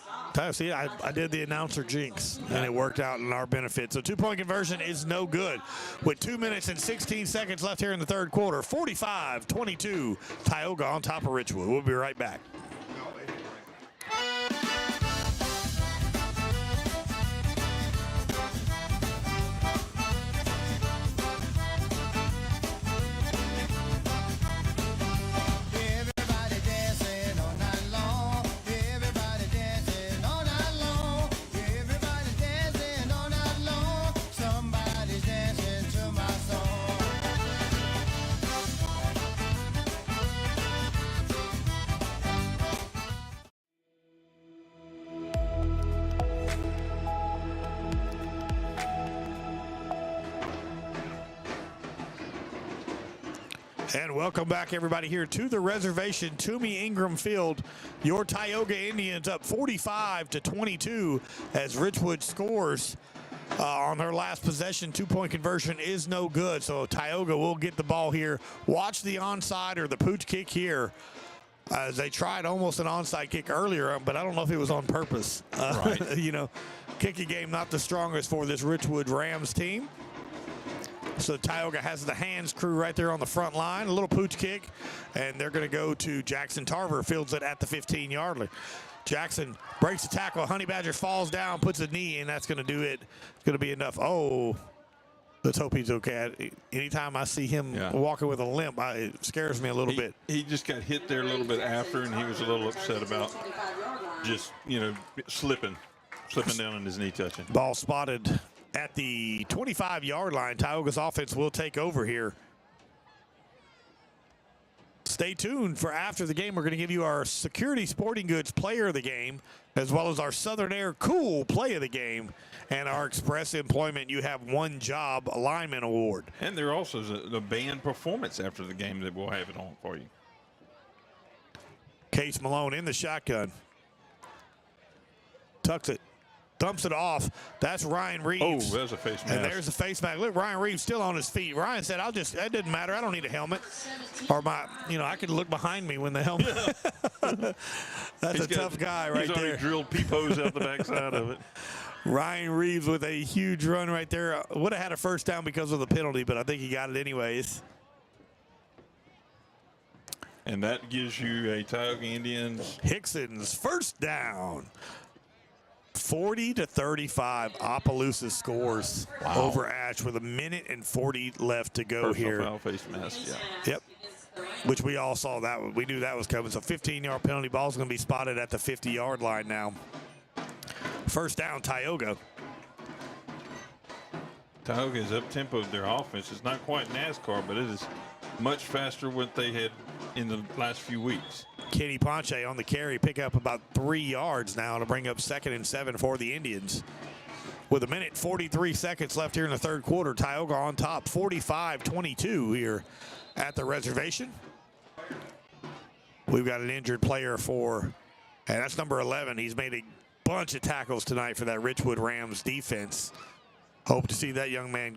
See, I did the announcer jinx, and it worked out in our benefit. So 2-point conversion is no good. With 2 minutes and 16 seconds left here in the third quarter, 45-22, Tioga on top of Richwood. We'll be right back. And welcome back, everybody, here to the reservation, Tumey-Ingram Field. Your Tioga Indians up 45-22 as Richwood scores on their last possession. 2-point conversion is no good, so Tioga will get the ball here. Watch the onside or the pooch kick here. As they tried almost an onside kick earlier, but I don't know if it was on purpose. Right. You know, kicking game not the strongest for this Richwood Rams team. So Tioga has the hands crew right there on the front line. A little pooch kick, and they're going to go to Jackson Tarver. Fields it at the 15-yard line. Jackson breaks the tackle. Honey Badger falls down, puts a knee, and that's going to do it. It's going to be enough. Oh, let's hope he's okay. Anytime I see him walking with a limp, it scares me a little bit. He just got hit there a little bit after, and he was a little upset about just, slipping down on his knee touching. Ball spotted at the 25-yard line. Tioga's offense will take over here. Stay tuned for after the game. We're going to give you our Security Sporting Goods Player of the Game, as well as our Southern Air Cool Play of the Game, and our Express Employment You Have One Job Alignment Award. And there also is a band performance after the game that we'll have it on for you. Case Malone in the shotgun. Tucks it. Dumps it off. That's Ryan Reeves. Oh, there's a face mask. And there's a face mask. Look, Ryan Reeves still on his feet. Ryan said, that didn't matter. I don't need a helmet. Or I could look behind me when the helmet. That's a tough guy right there. He's already drilled peepholes out the backside of it. Ryan Reeves with a huge run right there. Would have had a first down because of the penalty, but I think he got it anyways. And that gives you a Tioga Indians. Hickson's first down. 40-35, Opelousas scores over Ash with 1:40 left to go here. Personal foul, face mask, Yep. Which we all saw that. We knew that was coming. So 15-yard penalty ball's going to be spotted at the 50-yard line now. First down, Tioga. Tioga is up-tempoed their offense. It's not quite NASCAR, but it is much faster than what they had in the last few weeks. Kenny Ponch on the carry, pick up about 3 yards now to bring up 2nd and 7 for the Indians. With 1:43 seconds left here in the third quarter, Tioga on top, 45-22 here at the reservation. We've got an injured player and that's number 11. He's made a bunch of tackles tonight for that Richwood Rams defense. Hope to see that young man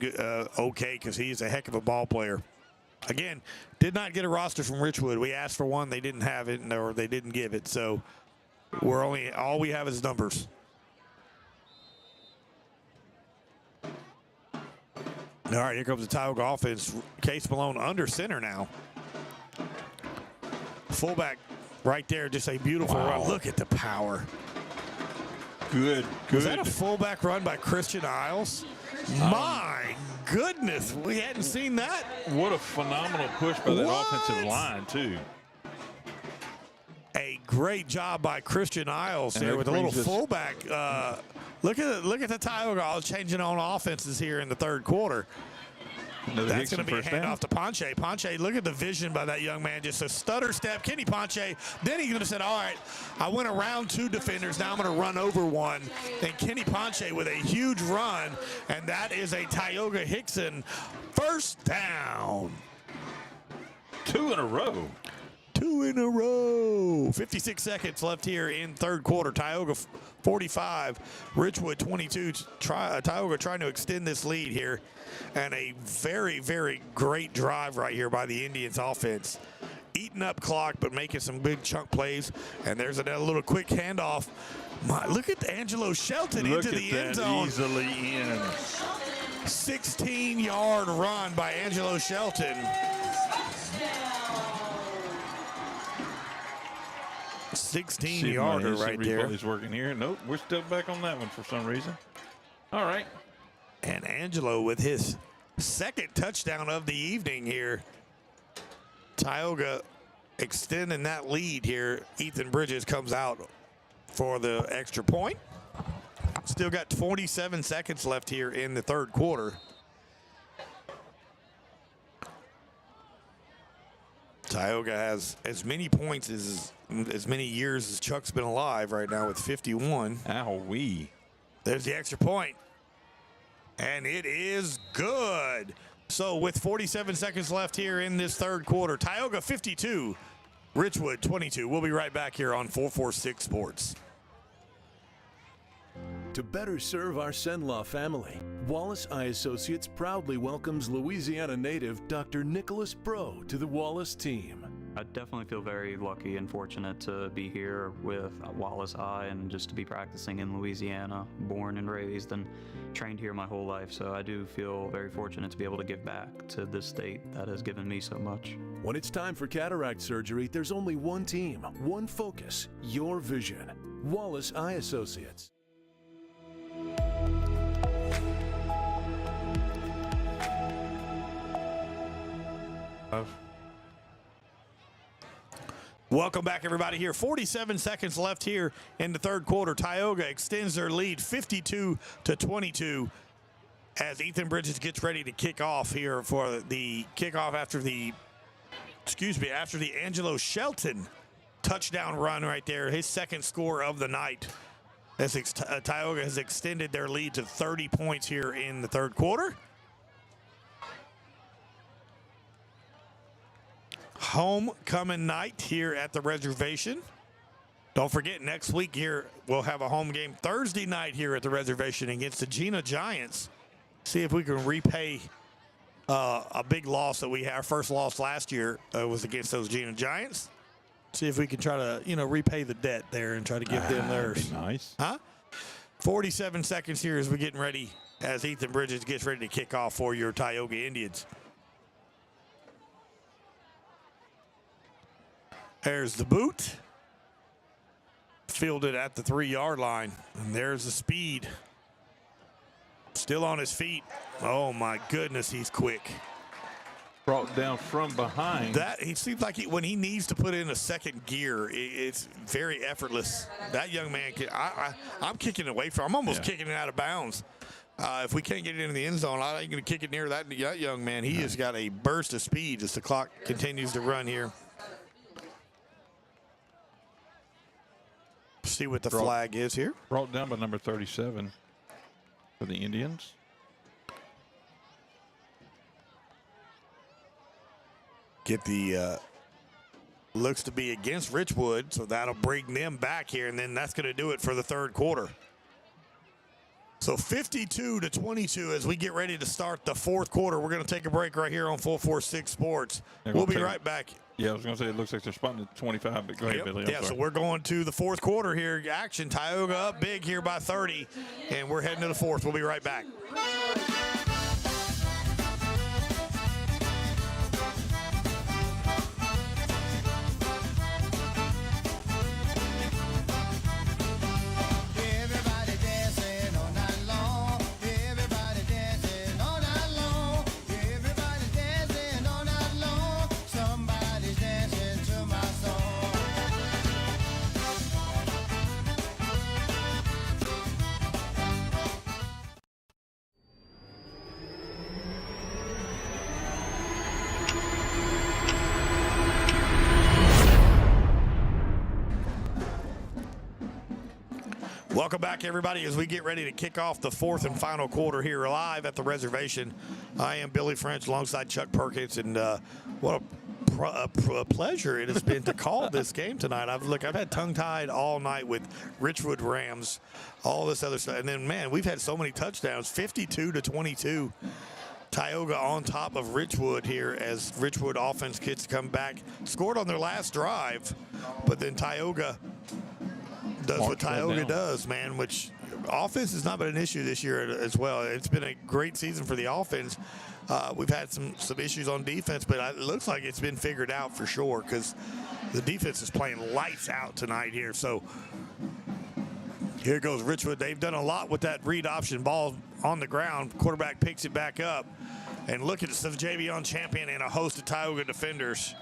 okay, because he's a heck of a ball player. Again, did not get a roster from Richwood. We asked for one, they didn't have it, or they didn't give it. So all we have is numbers. All right, here comes the Tioga offense. Case Malone under center now. Fullback right there, just a beautiful run. Look at the power. Good. Was that a fullback run by Christian Isles? My goodness, we hadn't seen that. What a phenomenal push by that offensive line, too. A great job by Christian Isles there with a little fullback. Look at the Tioga changing on offenses here in the third quarter. That's going to be a handoff to Ponch. Ponch, look at the vision by that young man. Just a stutter step. Kenny Ponch. Then he's going to say, all right, I went around 2 defenders. Now I'm going to run over one. And Kenny Ponch with a huge run. And that is a Tioga Hickson first down. 2 in a row. 2 in a row. 56 seconds left here in third quarter. Tioga 45, Richwood 22. Tioga trying to extend this lead here. And a very, very great drive right here by the Indians offense. Eating up clock, but making some big chunk plays. And there's a little quick handoff. Look at Angelo Shelton into the end zone. Easily in. 16-yard run by Angelo Shelton. 16-yarder right there. He's working here. Nope, we're still back on that one for some reason. All right. And Angelo with his second touchdown of the evening here. Tioga extending that lead here. Ethan Bridges comes out for the extra point. Still got 27 seconds left here in the third quarter. Tioga has as many points as many years as Chuck's been alive right now with 51. Ow-wee. There's the extra point. And it is good. So with 47 seconds left here in this third quarter, Tioga 52, Richwood 22. We'll be right back here on 446 Sports. To better serve our Cenla family, Wallace Eye Associates proudly welcomes Louisiana native Dr. Nicholas Bro to the Wallace team. I definitely feel very lucky and fortunate to be here with Wallace Eye and just to be practicing in Louisiana, born and raised and trained here my whole life. So I do feel very fortunate to be able to give back to this state that has given me so much. When it's time for cataract surgery, there's only one team, one focus, your vision. Wallace Eye Associates. Welcome back, everybody. Here, 47 seconds left here in the third quarter. Tioga extends their lead 52-22 as Ethan Bridges gets ready to kick off here for the kickoff after the Angelo Shelton touchdown run right there, his second score of the night. As Tioga has extended their lead to 30 points here in the third quarter. Homecoming night here at the reservation. Don't forget, next week here we'll have a home game Thursday night here at the reservation against the Gina Giants. See if we can repay a big loss that we had. Our first loss last year was against those Gina Giants. See if we can try to, repay the debt there and try to give them theirs. Nice. Huh? 47 seconds here as we're getting ready, as Ethan Bridges gets ready to kick off for your Tioga Indians. There's the boot. Fielded at the 3-yard line. And there's the speed. Still on his feet. Oh, my goodness, he's quick. Brought down from behind. That he seems like when he needs to put in a second gear, it's very effortless. That young man, I'm kicking it away from. I'm almost kicking it out of bounds. If we can't get it into the end zone, I ain't going to kick it near that young man. He has got a burst of speed as the clock continues to run here. See what the flag is here. Brought down by number 37 for the Indians. Get the looks to be against Richwood, so that'll bring them back here, and then that's going to do it for the third quarter. So 52-22 as we get ready to start the fourth quarter. We're going to take a break right here on 446 Sports. We'll be right back. Yeah, I was going to say it looks like they're spotting at 25, but go ahead, Billy. Yeah, so we're going to the fourth quarter here. Action, Tioga up big here by 30, and we're heading to the fourth. We'll be right back. Welcome back, everybody, as we get ready to kick off the fourth and final quarter here live at the reservation. I am Billy French alongside Chuck Perkins, and what a pleasure it has been to call this game tonight. I've had tongue-tied all night with Richwood Rams, all this other stuff, and then, man, we've had so many touchdowns, 52-22. Tioga on top of Richwood here as Richwood offense gets to come back. Scored on their last drive, but then Tioga does what Tioga does, man, which offense has not been an issue this year as well. It's been a great season for the offense. We've had some issues on defense, but it looks like it's been figured out for sure because the defense is playing lights out tonight here. So here goes Richwood. They've done a lot with that read option ball on the ground. Quarterback picks it back up. And look at the Javion Champion and a host of Tioga defenders.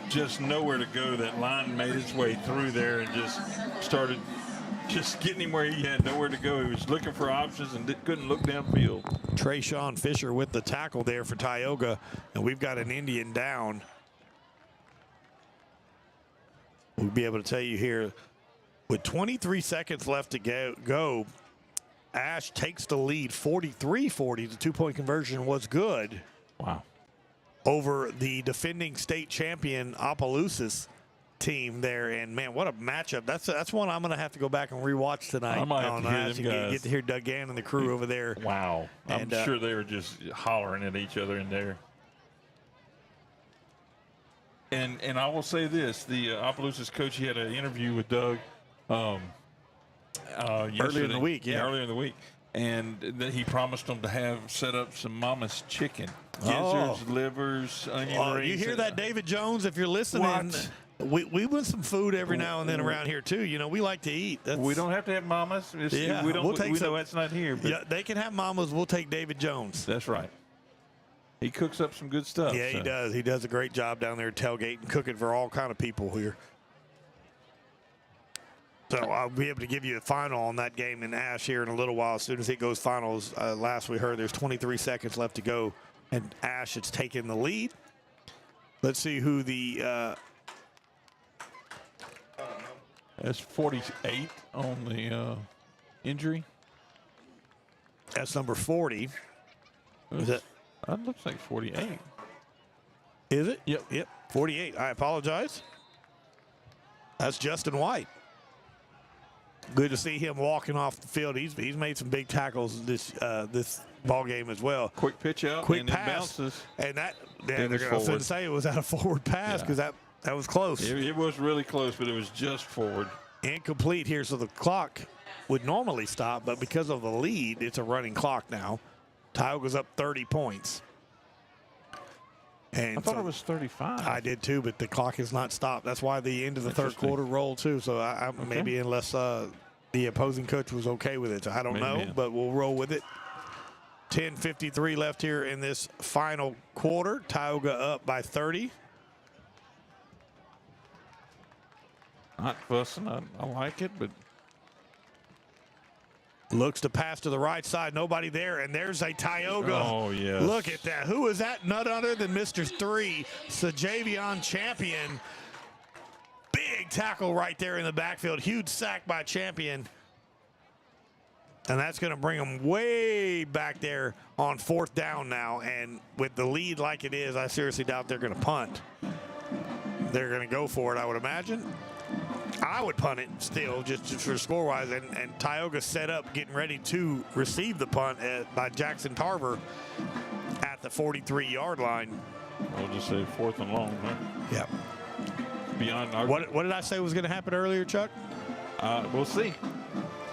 Just nowhere to go. That line made its way through there and just started getting him where he had nowhere to go. He was looking for options and couldn't look downfield. Trayshawn Fisher with the tackle there for Tioga, and we've got an Indian down. We'll be able to tell you here, with 23 seconds left to go, Ash takes the lead 43-40. The two-point conversion was good. Wow. Over the defending state champion Opelousas team there, and man, what a matchup! That's one I'm going to have to go back and rewatch tonight. I might have to hear them guys. Get to hear Doug Gann and the crew over there. Wow, I'm sure they were just hollering at each other in there. And I will say this: the Opelousas coach, he had an interview with Doug earlier in the week. Yeah, earlier in the week. And he promised them to have set up some mama's chicken. Gizzards, livers, onion rings. You hear that, David Jones? If you're listening, we want some food every now and then around here, too. You know, we like to eat. We don't have to have mamas. Yeah, we know that's not here. But yeah, they can have mamas. We'll take David Jones. That's right. He cooks up some good stuff. Yeah, he does. He does a great job down there at Tailgate and cooking for all kind of people here. So I'll be able to give you a final on that game in Ash here in a little while. As soon as it goes finals, last we heard there's 23 seconds left to go, and Ash has taken the lead. Let's see who the that's 48 on the injury. That's number 40. That looks like 48. Is it? Yep. 48. I apologize. That's Justin White. Good to see him walking off the field. He's made some big tackles this ball game as well. Quick pitch out, quick and pass, it bounces. And that they're going to say it was out of forward pass because that was close. It was really close, but it was just forward. Incomplete here, so the clock would normally stop, but because of the lead, it's a running clock now. Tioga's up 30 points. And I thought it was 35. I did too, but the clock has not stopped. That's why the end of the third quarter rolled too. So maybe unless the opposing coach was okay with it. So I don't know, but we'll roll with it. 10:53 left here in this final quarter. Tioga up by 30. Not fussing. I like it, but looks to pass to the right side. Nobody there, and there's a Tioga. Oh, yes. Look at that. Who is that? None other than Mr. 3, Javion Champion. Big tackle right there in the backfield. Huge sack by Champion. And that's going to bring them way back there on fourth down now. And with the lead like it is, I seriously doubt they're going to punt. They're going to go for it, I would imagine. I would punt it still, just for score-wise, and Tioga set up, getting ready to receive the punt by Jackson Tarver at the 43-yard line. We'll just say fourth and long, huh? Yeah. Beyond our what did I say was going to happen earlier, Chuck? We'll see.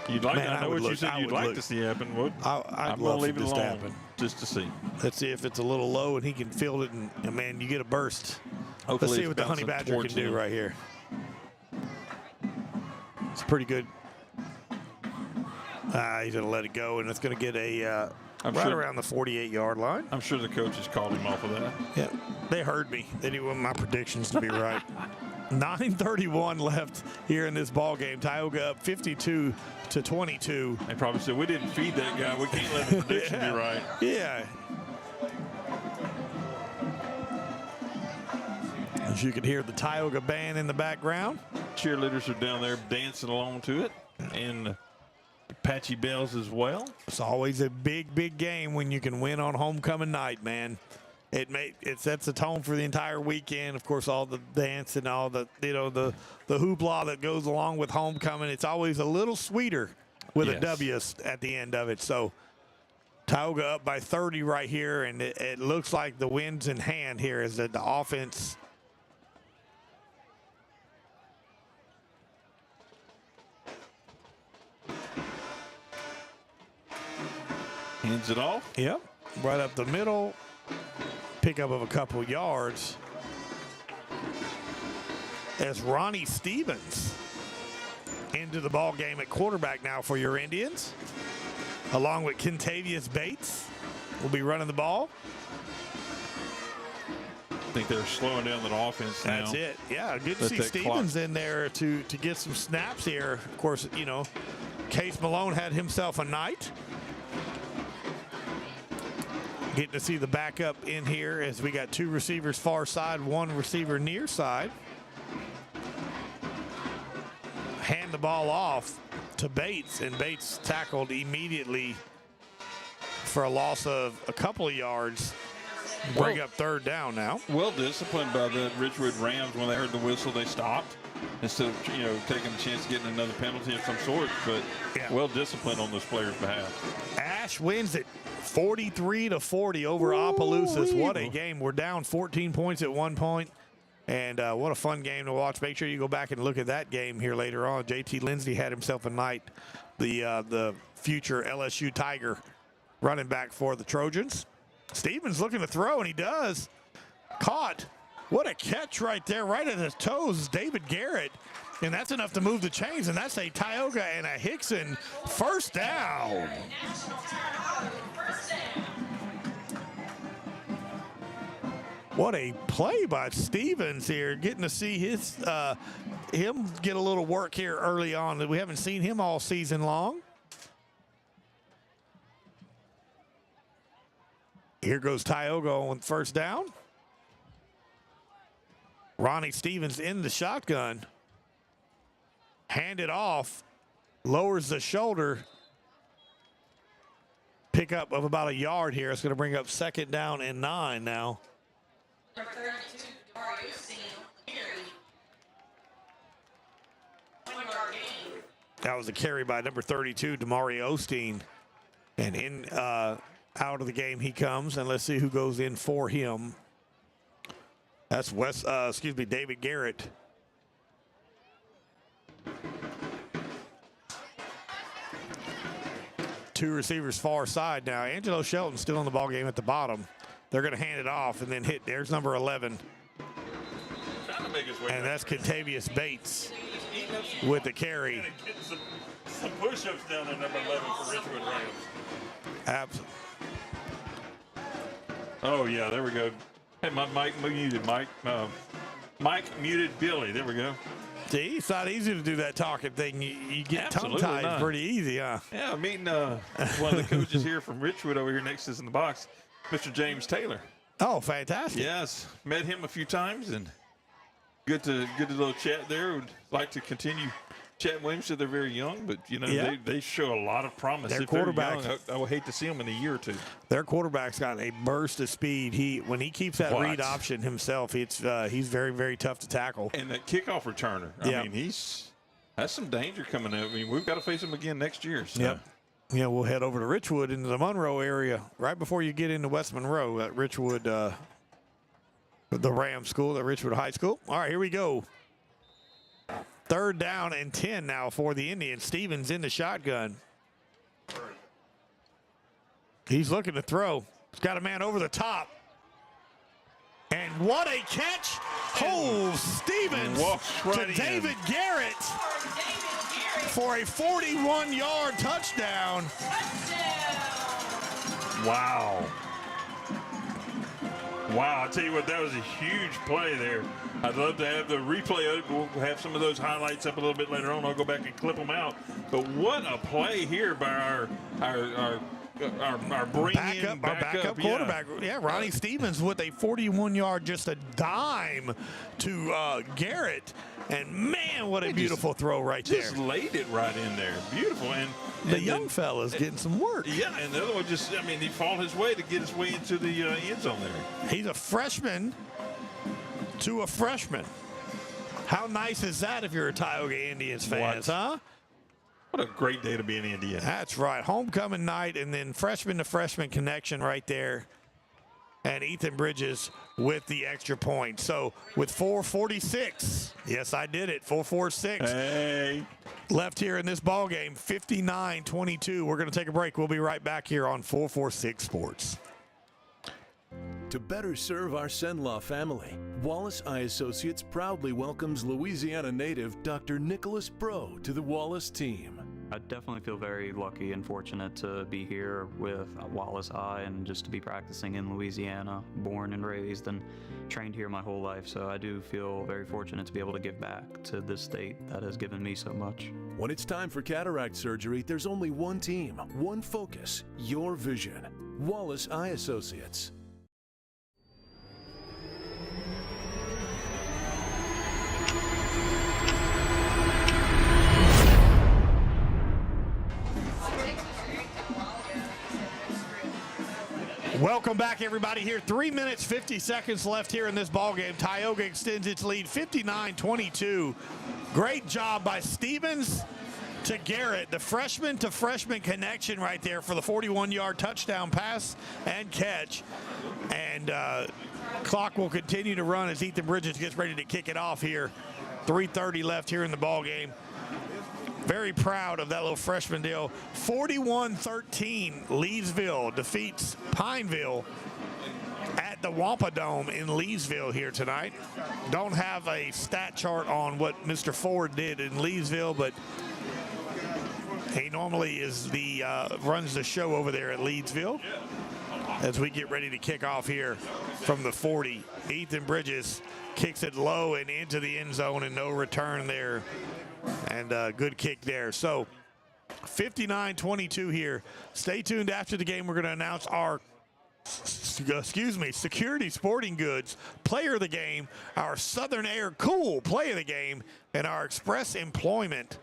You'd like I know what you said you'd like to see happen. I'm going to leave it alone just to see. Let's see if it's a little low and he can field it, and man, you get a burst. Hopefully let's see what the Honey Badger can do right here. It's pretty good. He's going to let it go, and it's going to get a around the 48-yard line. I'm sure the coaches called him off of that. Yeah, they heard me. They didn't want my predictions to be right. 9:31 left here in this ball game. Tioga up 52-22. They probably said, we didn't feed that guy. We can't let the prediction be right. Yeah. As you can hear the Tioga band in the background. Cheerleaders are down there dancing along to it. And Apache Bells as well. It's always a big game when you can win on homecoming night, man. It sets the tone for the entire weekend. Of course, all the dance and all the the hoopla that goes along with homecoming. It's always a little sweeter with a W at the end of it. So Tioga up by 30 right here, and it looks like the wind's in hand here as the offense. Hands it off. Yep, right up the middle. Pickup of a couple yards as Ronnie Stevens into the ball game at quarterback now for your Indians, along with Kentavious Bates will be running the ball. I think they're slowing down that offense now. That's it. Yeah, good to see Stevens in there to get some snaps here. Of course, Case Malone had himself a night. Getting to see the backup in here as we got 2 receivers far side, 1 receiver near side. Hand the ball off to Bates, and Bates tackled immediately for a loss of a couple of yards. Bring up 3rd down now. Well disciplined by the Richwood Rams. When they heard the whistle, they stopped instead of taking the chance of getting another penalty of some sort. But well disciplined on this player's behalf. Ash wins it 43-40 over Opelousas. What a game. We're down 14 points at one point. And what a fun game to watch. Make sure you go back and look at that game here later on. JT Lindsay had himself a night. The future LSU Tiger running back for the Trojans. Stevens looking to throw, and he does. Caught. What a catch right there, right at his toes, David Garrett. And that's enough to move the chains, and that's a Tioga and a Hickson first down. What a play by Stevens here. Getting to see him get a little work here early on. We haven't seen him all season long. Here goes Tioga on first down. Ronnie Stevens in the shotgun. Hand it off. Lowers the shoulder. Pickup of about a yard here. It's going to bring up 2nd down and 9 now. That was a carry by number 32, Damari Osteen. And out of the game he comes, and let's see who goes in for him. That's David Garrett. Two receivers far side now. Angelo Shelton still in the ball game at the bottom. They're going to hand it off and then hit. There's number 11. And that's Kentavious Bates with the carry. Some push-ups down there, number 11 for Richwood Rams. Absolutely. Oh, yeah, there we go. Hey, my mic muted, Mike. Mike muted Billy. There we go. See, it's not easy to do that talking thing. You get tongue-tied pretty easy, huh? Yeah, I'm meeting one of the coaches here from Richwood over here next to us in the box, Mr. James Taylor. Oh, fantastic. Yes, met him a few times, and good to get a little chat there. Would like to continue chatting with him. So they're very young, but, they show a lot of promise. Their if they're quarterback, young, I would hate to see them in a year or two. Their quarterback's got a burst of speed. When he keeps that read option himself, he's very, very tough to tackle. And that kickoff returner, I mean, that's some danger coming up. I mean, we've got to face him again next year. So. Yep. Yeah, we'll head over to Richwood into the Monroe area right before you get into West Monroe at Richwood, the Ram School at Richwood High School. All right, here we go. 3rd down and 10 now for the Indians. Stevens in the shotgun. He's looking to throw. He's got a man over the top. And what a catch. Stevens to David Garrett for a 41-yard touchdown. Wow. Wow, I'll tell you what, that was a huge play there. I'd love to have the replay of it. We'll have some of those highlights up a little bit later on. I'll go back and clip them out. But what a play here by our our backup quarterback. Yeah, Ronnie Stevens with a 41-yard, just a dime to Garrett. And, man, what a beautiful throw right there. Just laid it right in there. Beautiful. And the young fella's getting some work. Yeah, and the other one just, I mean, he fought his way to get his way into the end zone there. He's a freshman to a freshman. How nice is that if you're a Tioga Indians fans, huh? What a great day to be an Indian. That's right. Homecoming night, and then freshman to freshman connection right there. And Ethan Bridges with the extra point. So with 4:46, yes, I did it. 4:46. Hey. Left here in this ball game, 59-22. We're going to take a break. We'll be right back here on 446 Sports. To better serve our Cenla family, Wallace Eye Associates proudly welcomes Louisiana native Dr. Nicholas Bro to the Wallace team. I definitely feel very lucky and fortunate to be here with Wallace Eye and just to be practicing in Louisiana, born and raised and trained here my whole life. So I do feel very fortunate to be able to give back to this state that has given me so much. When it's time for cataract surgery, there's only one team, one focus, your vision. Wallace Eye Associates. Welcome back, everybody. Here, 3 minutes, 50 seconds left here in this ball game. Tioga extends its lead 59-22. Great job by Stevens to Garrett. The freshman to freshman connection right there for the 41-yard touchdown pass and catch. And clock will continue to run as Ethan Bridges gets ready to kick it off here. 3:30 left here in the ball game. Very proud of that little freshman deal. 41-13, Leesville defeats Pineville at the Wampa Dome in Leesville here tonight. Don't have a stat chart on what Mr. Ford did in Leesville, but he normally is the runs the show over there at Leesville. As we get ready to kick off here from the 40, Ethan Bridges kicks it low and into the end zone, and no return there. And good kick there. So 59-22 here. Stay tuned after the game. We're going to announce our, Security Sporting Goods Player of the Game, our Southern Air Cool Play of the Game, and our Express Employment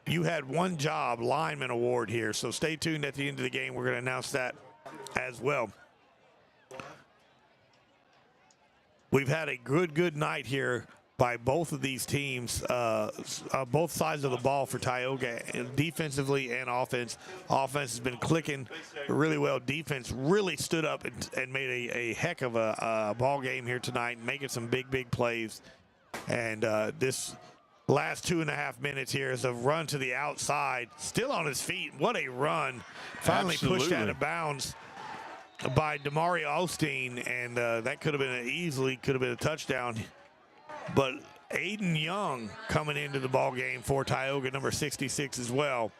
You Had One Job Lineman Award here. So stay tuned at the end of the game. We're going to announce that as well. We've had a good night here by both of these teams, both sides of the ball for Tioga, defensively and offense. Offense has been clicking really well. Defense really stood up and made a heck of a ball game here tonight, making some big plays. And this last 2.5 minutes here is a run to the outside, still on his feet. What a run. Finally pushed out of bounds by Damari Osteen, and that could have been a touchdown. But Aiden Young coming into the ball game for Tioga, number 66 as well.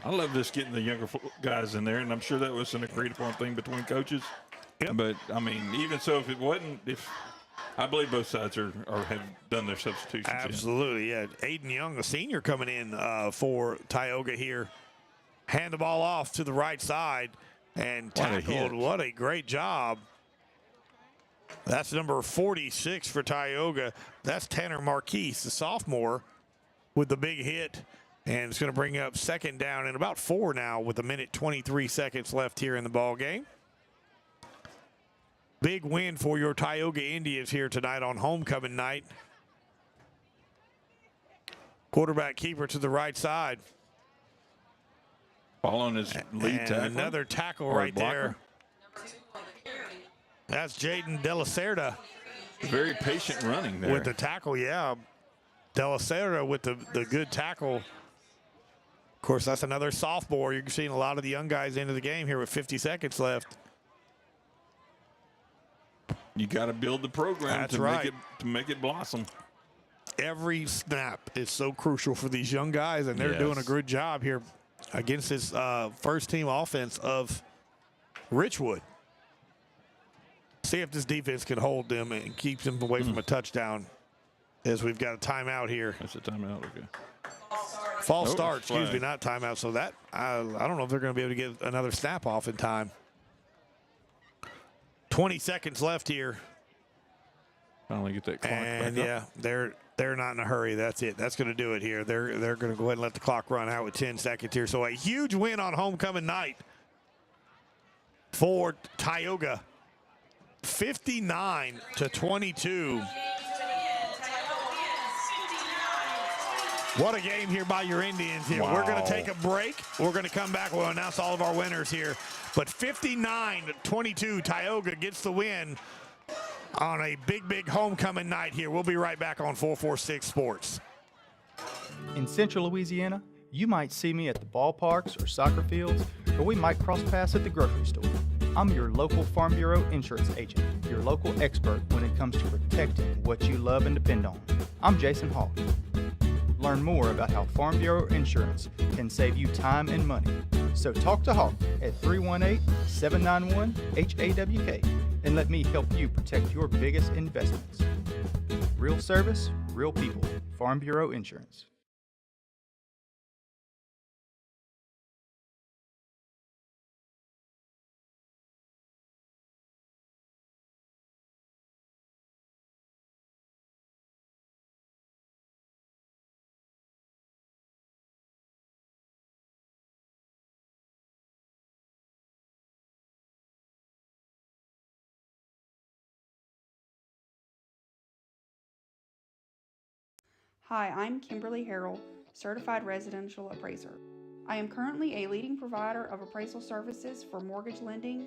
I love this getting the younger guys in there, and I'm sure that was an agreed upon thing between coaches. Yep. But I mean, even so, if it wasn't, I believe both sides have done their substitutions. Absolutely, yeah. Aiden Young, a senior, coming in for Tioga here. Hand the ball off to the right side and tackled. What a great job. That's number 46 for Tioga. That's Tanner Marquise, the sophomore, with the big hit. And it's going to bring up second down and about 4 now with 1:23 seconds left here in the ball game. Big win for your Tioga Indians here tonight on homecoming night. Quarterback keeper to the right side. Ball on his lead tackle. Another tackle right there. That's Jaden De La Cerda. Very patient running there. With the tackle, yeah. De La Cerda with the good tackle. Of course, that's another sophomore. You're seeing a lot of the young guys into the game here with 50 seconds left. You got to build the program to make it blossom. Every snap is so crucial for these young guys, and they're doing a good job here against this first-team offense of Richwood. See if this defense can hold them and keep them away from a touchdown, as we've got a timeout here. That's a timeout, okay. False start, excuse me, not timeout. So that, I don't know if they're going to be able to get another snap off in time. 20 seconds left here. Finally get that clock back up. Yeah, they're not in a hurry. That's it. That's going to do it here. They're going to go ahead and let the clock run out with 10 seconds here. So a huge win on homecoming night for Tioga, 59-22. What a game here by your Indians here. Wow. We're going to take a break. We're going to come back. We'll announce all of our winners here. But 59-22, Tioga gets the win on a big homecoming night here. We'll be right back on 446 Sports. In Central Louisiana, you might see me at the ballparks or soccer fields, or we might cross paths at the grocery store. I'm your local Farm Bureau insurance agent, your local expert when it comes to protecting what you love and depend on. I'm Jason Hawk. Learn more about how Farm Bureau Insurance can save you time and money. So talk to Hawk at 318-791-HAWK and let me help you protect your biggest investments. Real service, real people. Farm Bureau Insurance. Hi, I'm Kimberly Harrell, Certified Residential Appraiser. I am currently a leading provider of appraisal services for mortgage lending,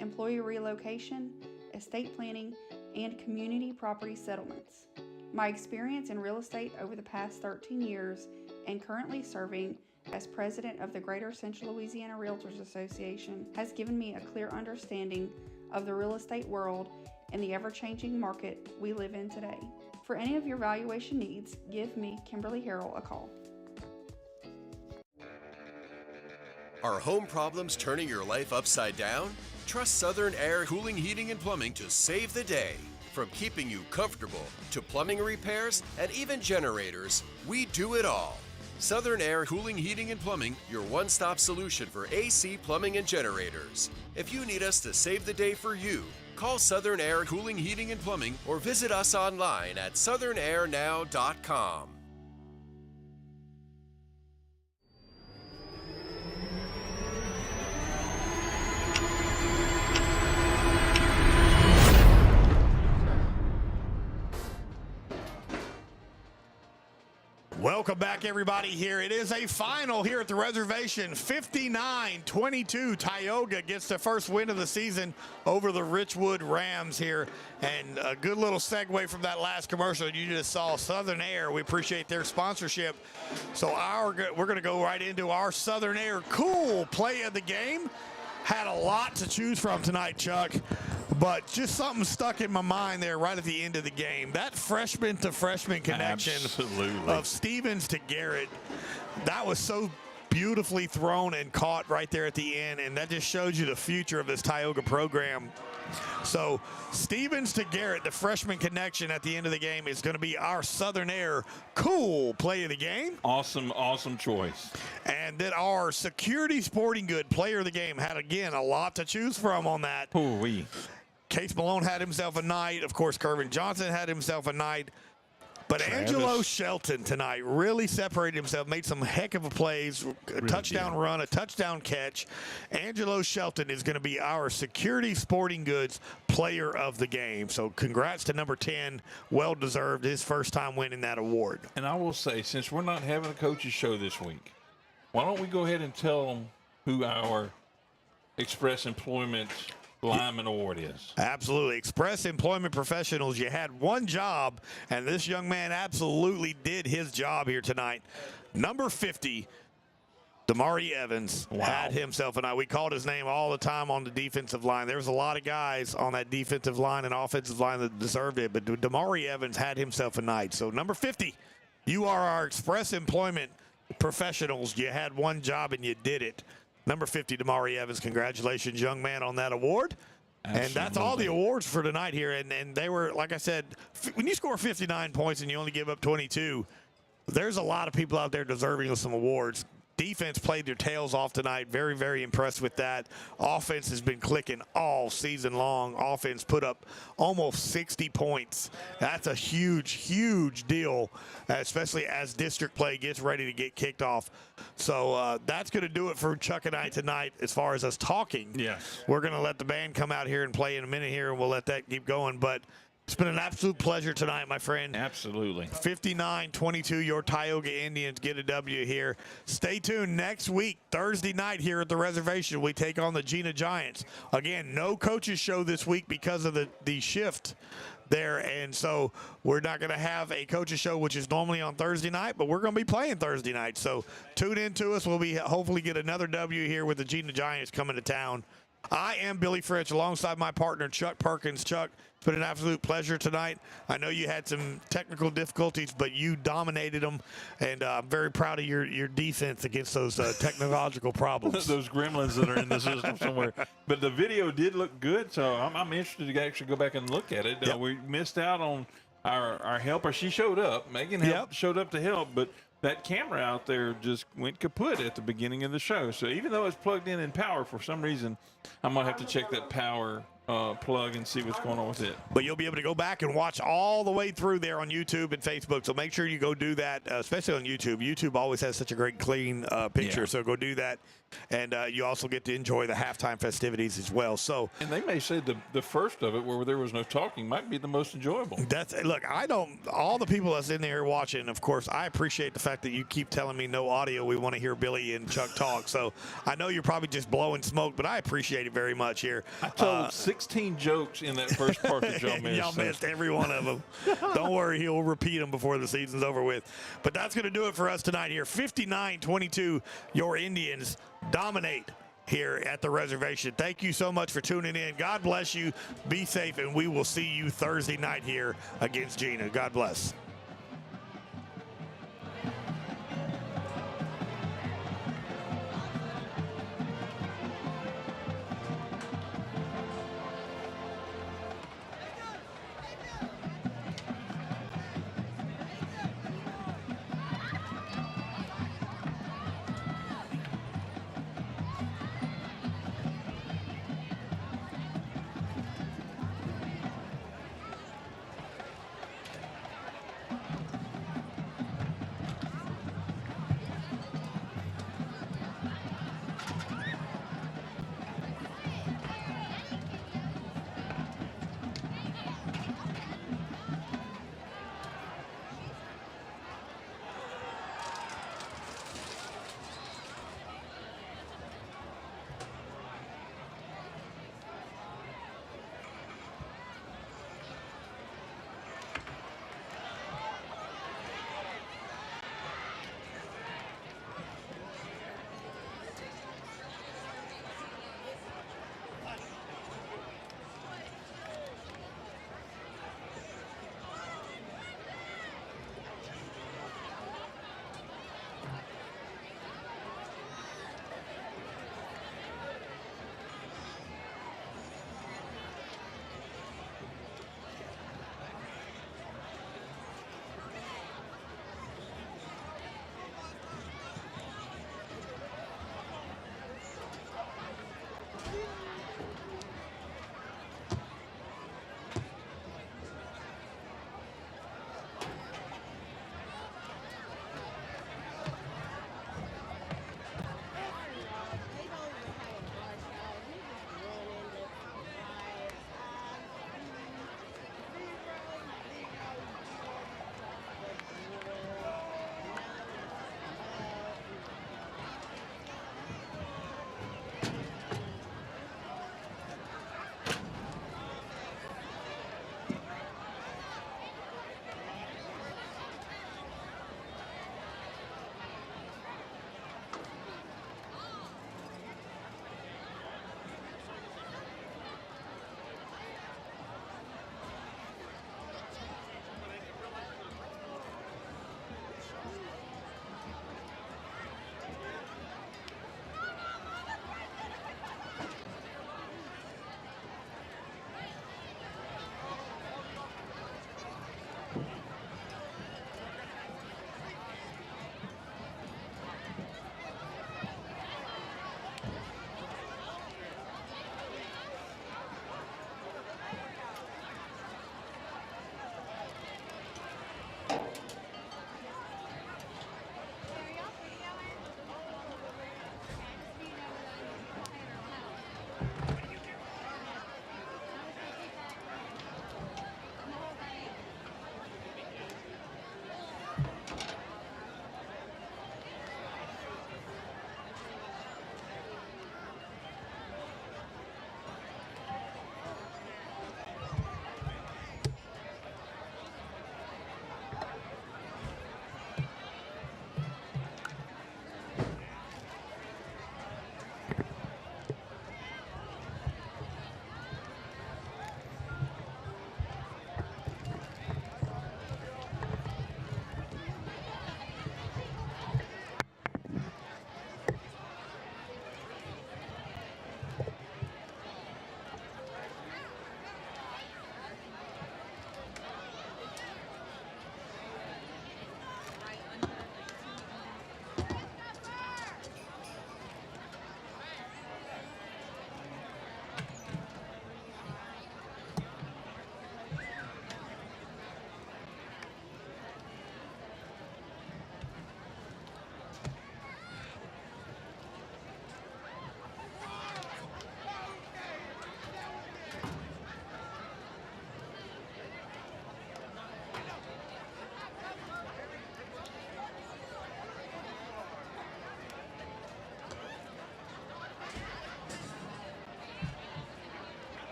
employee relocation, estate planning, and community property settlements. My experience in real estate over the past 13 years and currently serving as president of the Greater Central Louisiana Realtors Association has given me a clear understanding of the real estate world and the ever-changing market we live in today. For any of your valuation needs, give me, Kimberly Harrell, a call. Are home problems turning your life upside down? Trust Southern Air Cooling, Heating, and Plumbing to save the day. From keeping you comfortable to plumbing repairs and even generators, we do it all. Southern Air Cooling, Heating, and Plumbing, your one-stop solution for AC, plumbing, and generators. If you need us to save the day for you, call Southern Air Cooling, Heating, and Plumbing or visit us online at southernairnow.com. Welcome back, everybody, here. It is a final here at the reservation. 59-22. Tioga gets the first win of the season over the Richwood Rams here. And a good little segue from that last commercial you just saw, Southern Air. We appreciate their sponsorship. So we're going to go right into our Southern Air cool play of the game. Had a lot to choose from tonight, Chuck, but just something stuck in my mind there right at the end of the game. That freshman to freshman connection of Stevens to Garrett, that was so beautifully thrown and caught right there at the end, and that just shows you the future of this Tioga program. So Stevens to Garrett, the freshman connection at the end of the game, is going to be our Southern Air cool play of the game. Awesome choice. And then our Security Sporting Good player of the game had, again, a lot to choose from on that. Ooh-wee. Case Malone had himself a night. Of course, Kervin Johnson had himself a night. But Angelo Shelton tonight really separated himself, made some heck of a plays, a touchdown run, a touchdown catch. Angelo Shelton is going to be our Security Sporting Goods player of the game. So congrats to number 10. Well-deserved, his first time winning that award. And I will say, since we're not having a coaches show this week, why don't we go ahead and tell them who our Express Employment Lineman Award is? Absolutely. Express Employment Professionals, you had one job, and this young man absolutely did his job here tonight. Number 50, Damari Evans, had himself a night. We called his name all the time on the defensive line. There was a lot of guys on that defensive line and offensive line that deserved it, but Damari Evans had himself a night. So number 50, you are our Express Employment Professionals. You had one job and you did it. Number 50, Damari Evans. Congratulations, young man, on that award. Absolutely. And that's all the awards for tonight here. And they were, like I said, when you score 59 points and you only give up 22, there's a lot of people out there deserving of some awards. Defense played their tails off tonight. Very, very impressed with that. Offense has been clicking all season long. Offense put up almost 60 points. That's a huge, huge deal, especially as district play gets ready to get kicked off. So that's going to do it for Chuck and I tonight as far as us talking. Yes. We're going to let the band come out here and play in a minute here, and we'll let that keep going. But it's been an absolute pleasure tonight, my friend. Absolutely. 59-22, your Tioga Indians get a W here. Stay tuned next week, Thursday night here at the reservation. We take on the Gina Giants. Again, no coaches show this week because of the shift there, and so we're not going to have a coaches show, which is normally on Thursday night, but we're going to be playing Thursday night. So tune in to us. We'll be hopefully get another W here with the Gina Giants coming to town. I am Billy Fritz alongside my partner, Chuck Perkins. Chuck, it's been an absolute pleasure tonight. I know you had some technical difficulties, but you dominated them, and I'm very proud of your defense against those technological problems. Those gremlins that are in the system somewhere. But the video did look good, so I'm interested to actually go back and look at it. Yep. We missed out on our helper. She showed up. Megan showed up to help, but that camera out there just went kaput at the beginning of the show. So even though it's plugged in power, for some reason, I'm going to have to check that power plug and see what's going on with it. But you'll be able to go back and watch all the way through there on YouTube and Facebook. So make sure you go do that, especially on YouTube. YouTube always has such a great clean picture. So go do that. And you also get to enjoy the halftime festivities as well. So, and they may say the first of it, where there was no talking, might be the most enjoyable. Look, all the people that's in there watching, of course, I appreciate the fact that you keep telling me no audio. We want to hear Billy and Chuck talk. So I know you're probably just blowing smoke, but I appreciate it very much here. I told 16 jokes in that first part that y'all missed. Y'all missed every one of them. Don't worry, he'll repeat them before the season's over with. But that's going to do it for us tonight here. 59-22, your Indians dominate here at the reservation. Thank you so much for tuning in. God bless you. Be safe, and we will see you Thursday night here against Gina. God bless.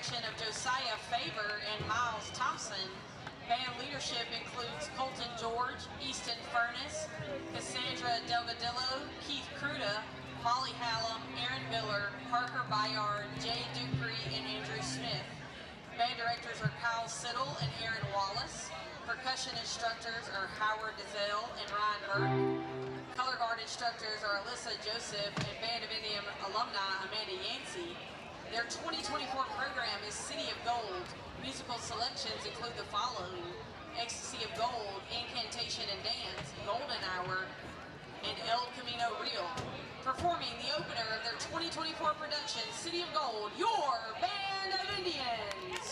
direction of Josiah Faber and Miles Thompson. Band leadership includes Colton George, Easton Furness, Cassandra Delgadillo, Keith Cruda, Molly Hallam, Aaron Miller, Parker Bayard, Jay Dupree, and Andrew Smith. Band directors are Kyle Siddle and Aaron Wallace. Percussion instructors are Howard Dizelle and Ryan Burke. Color guard instructors are Alyssa Joseph and Band of Indian alumni Amanda Yancey. Their 2024 program is City of Gold. Musical selections include the following: Ecstasy of Gold, Incantation and Dance, Golden Hour, and El Camino Real. Performing the opener of their 2024 production, City of Gold, your Band of Indians.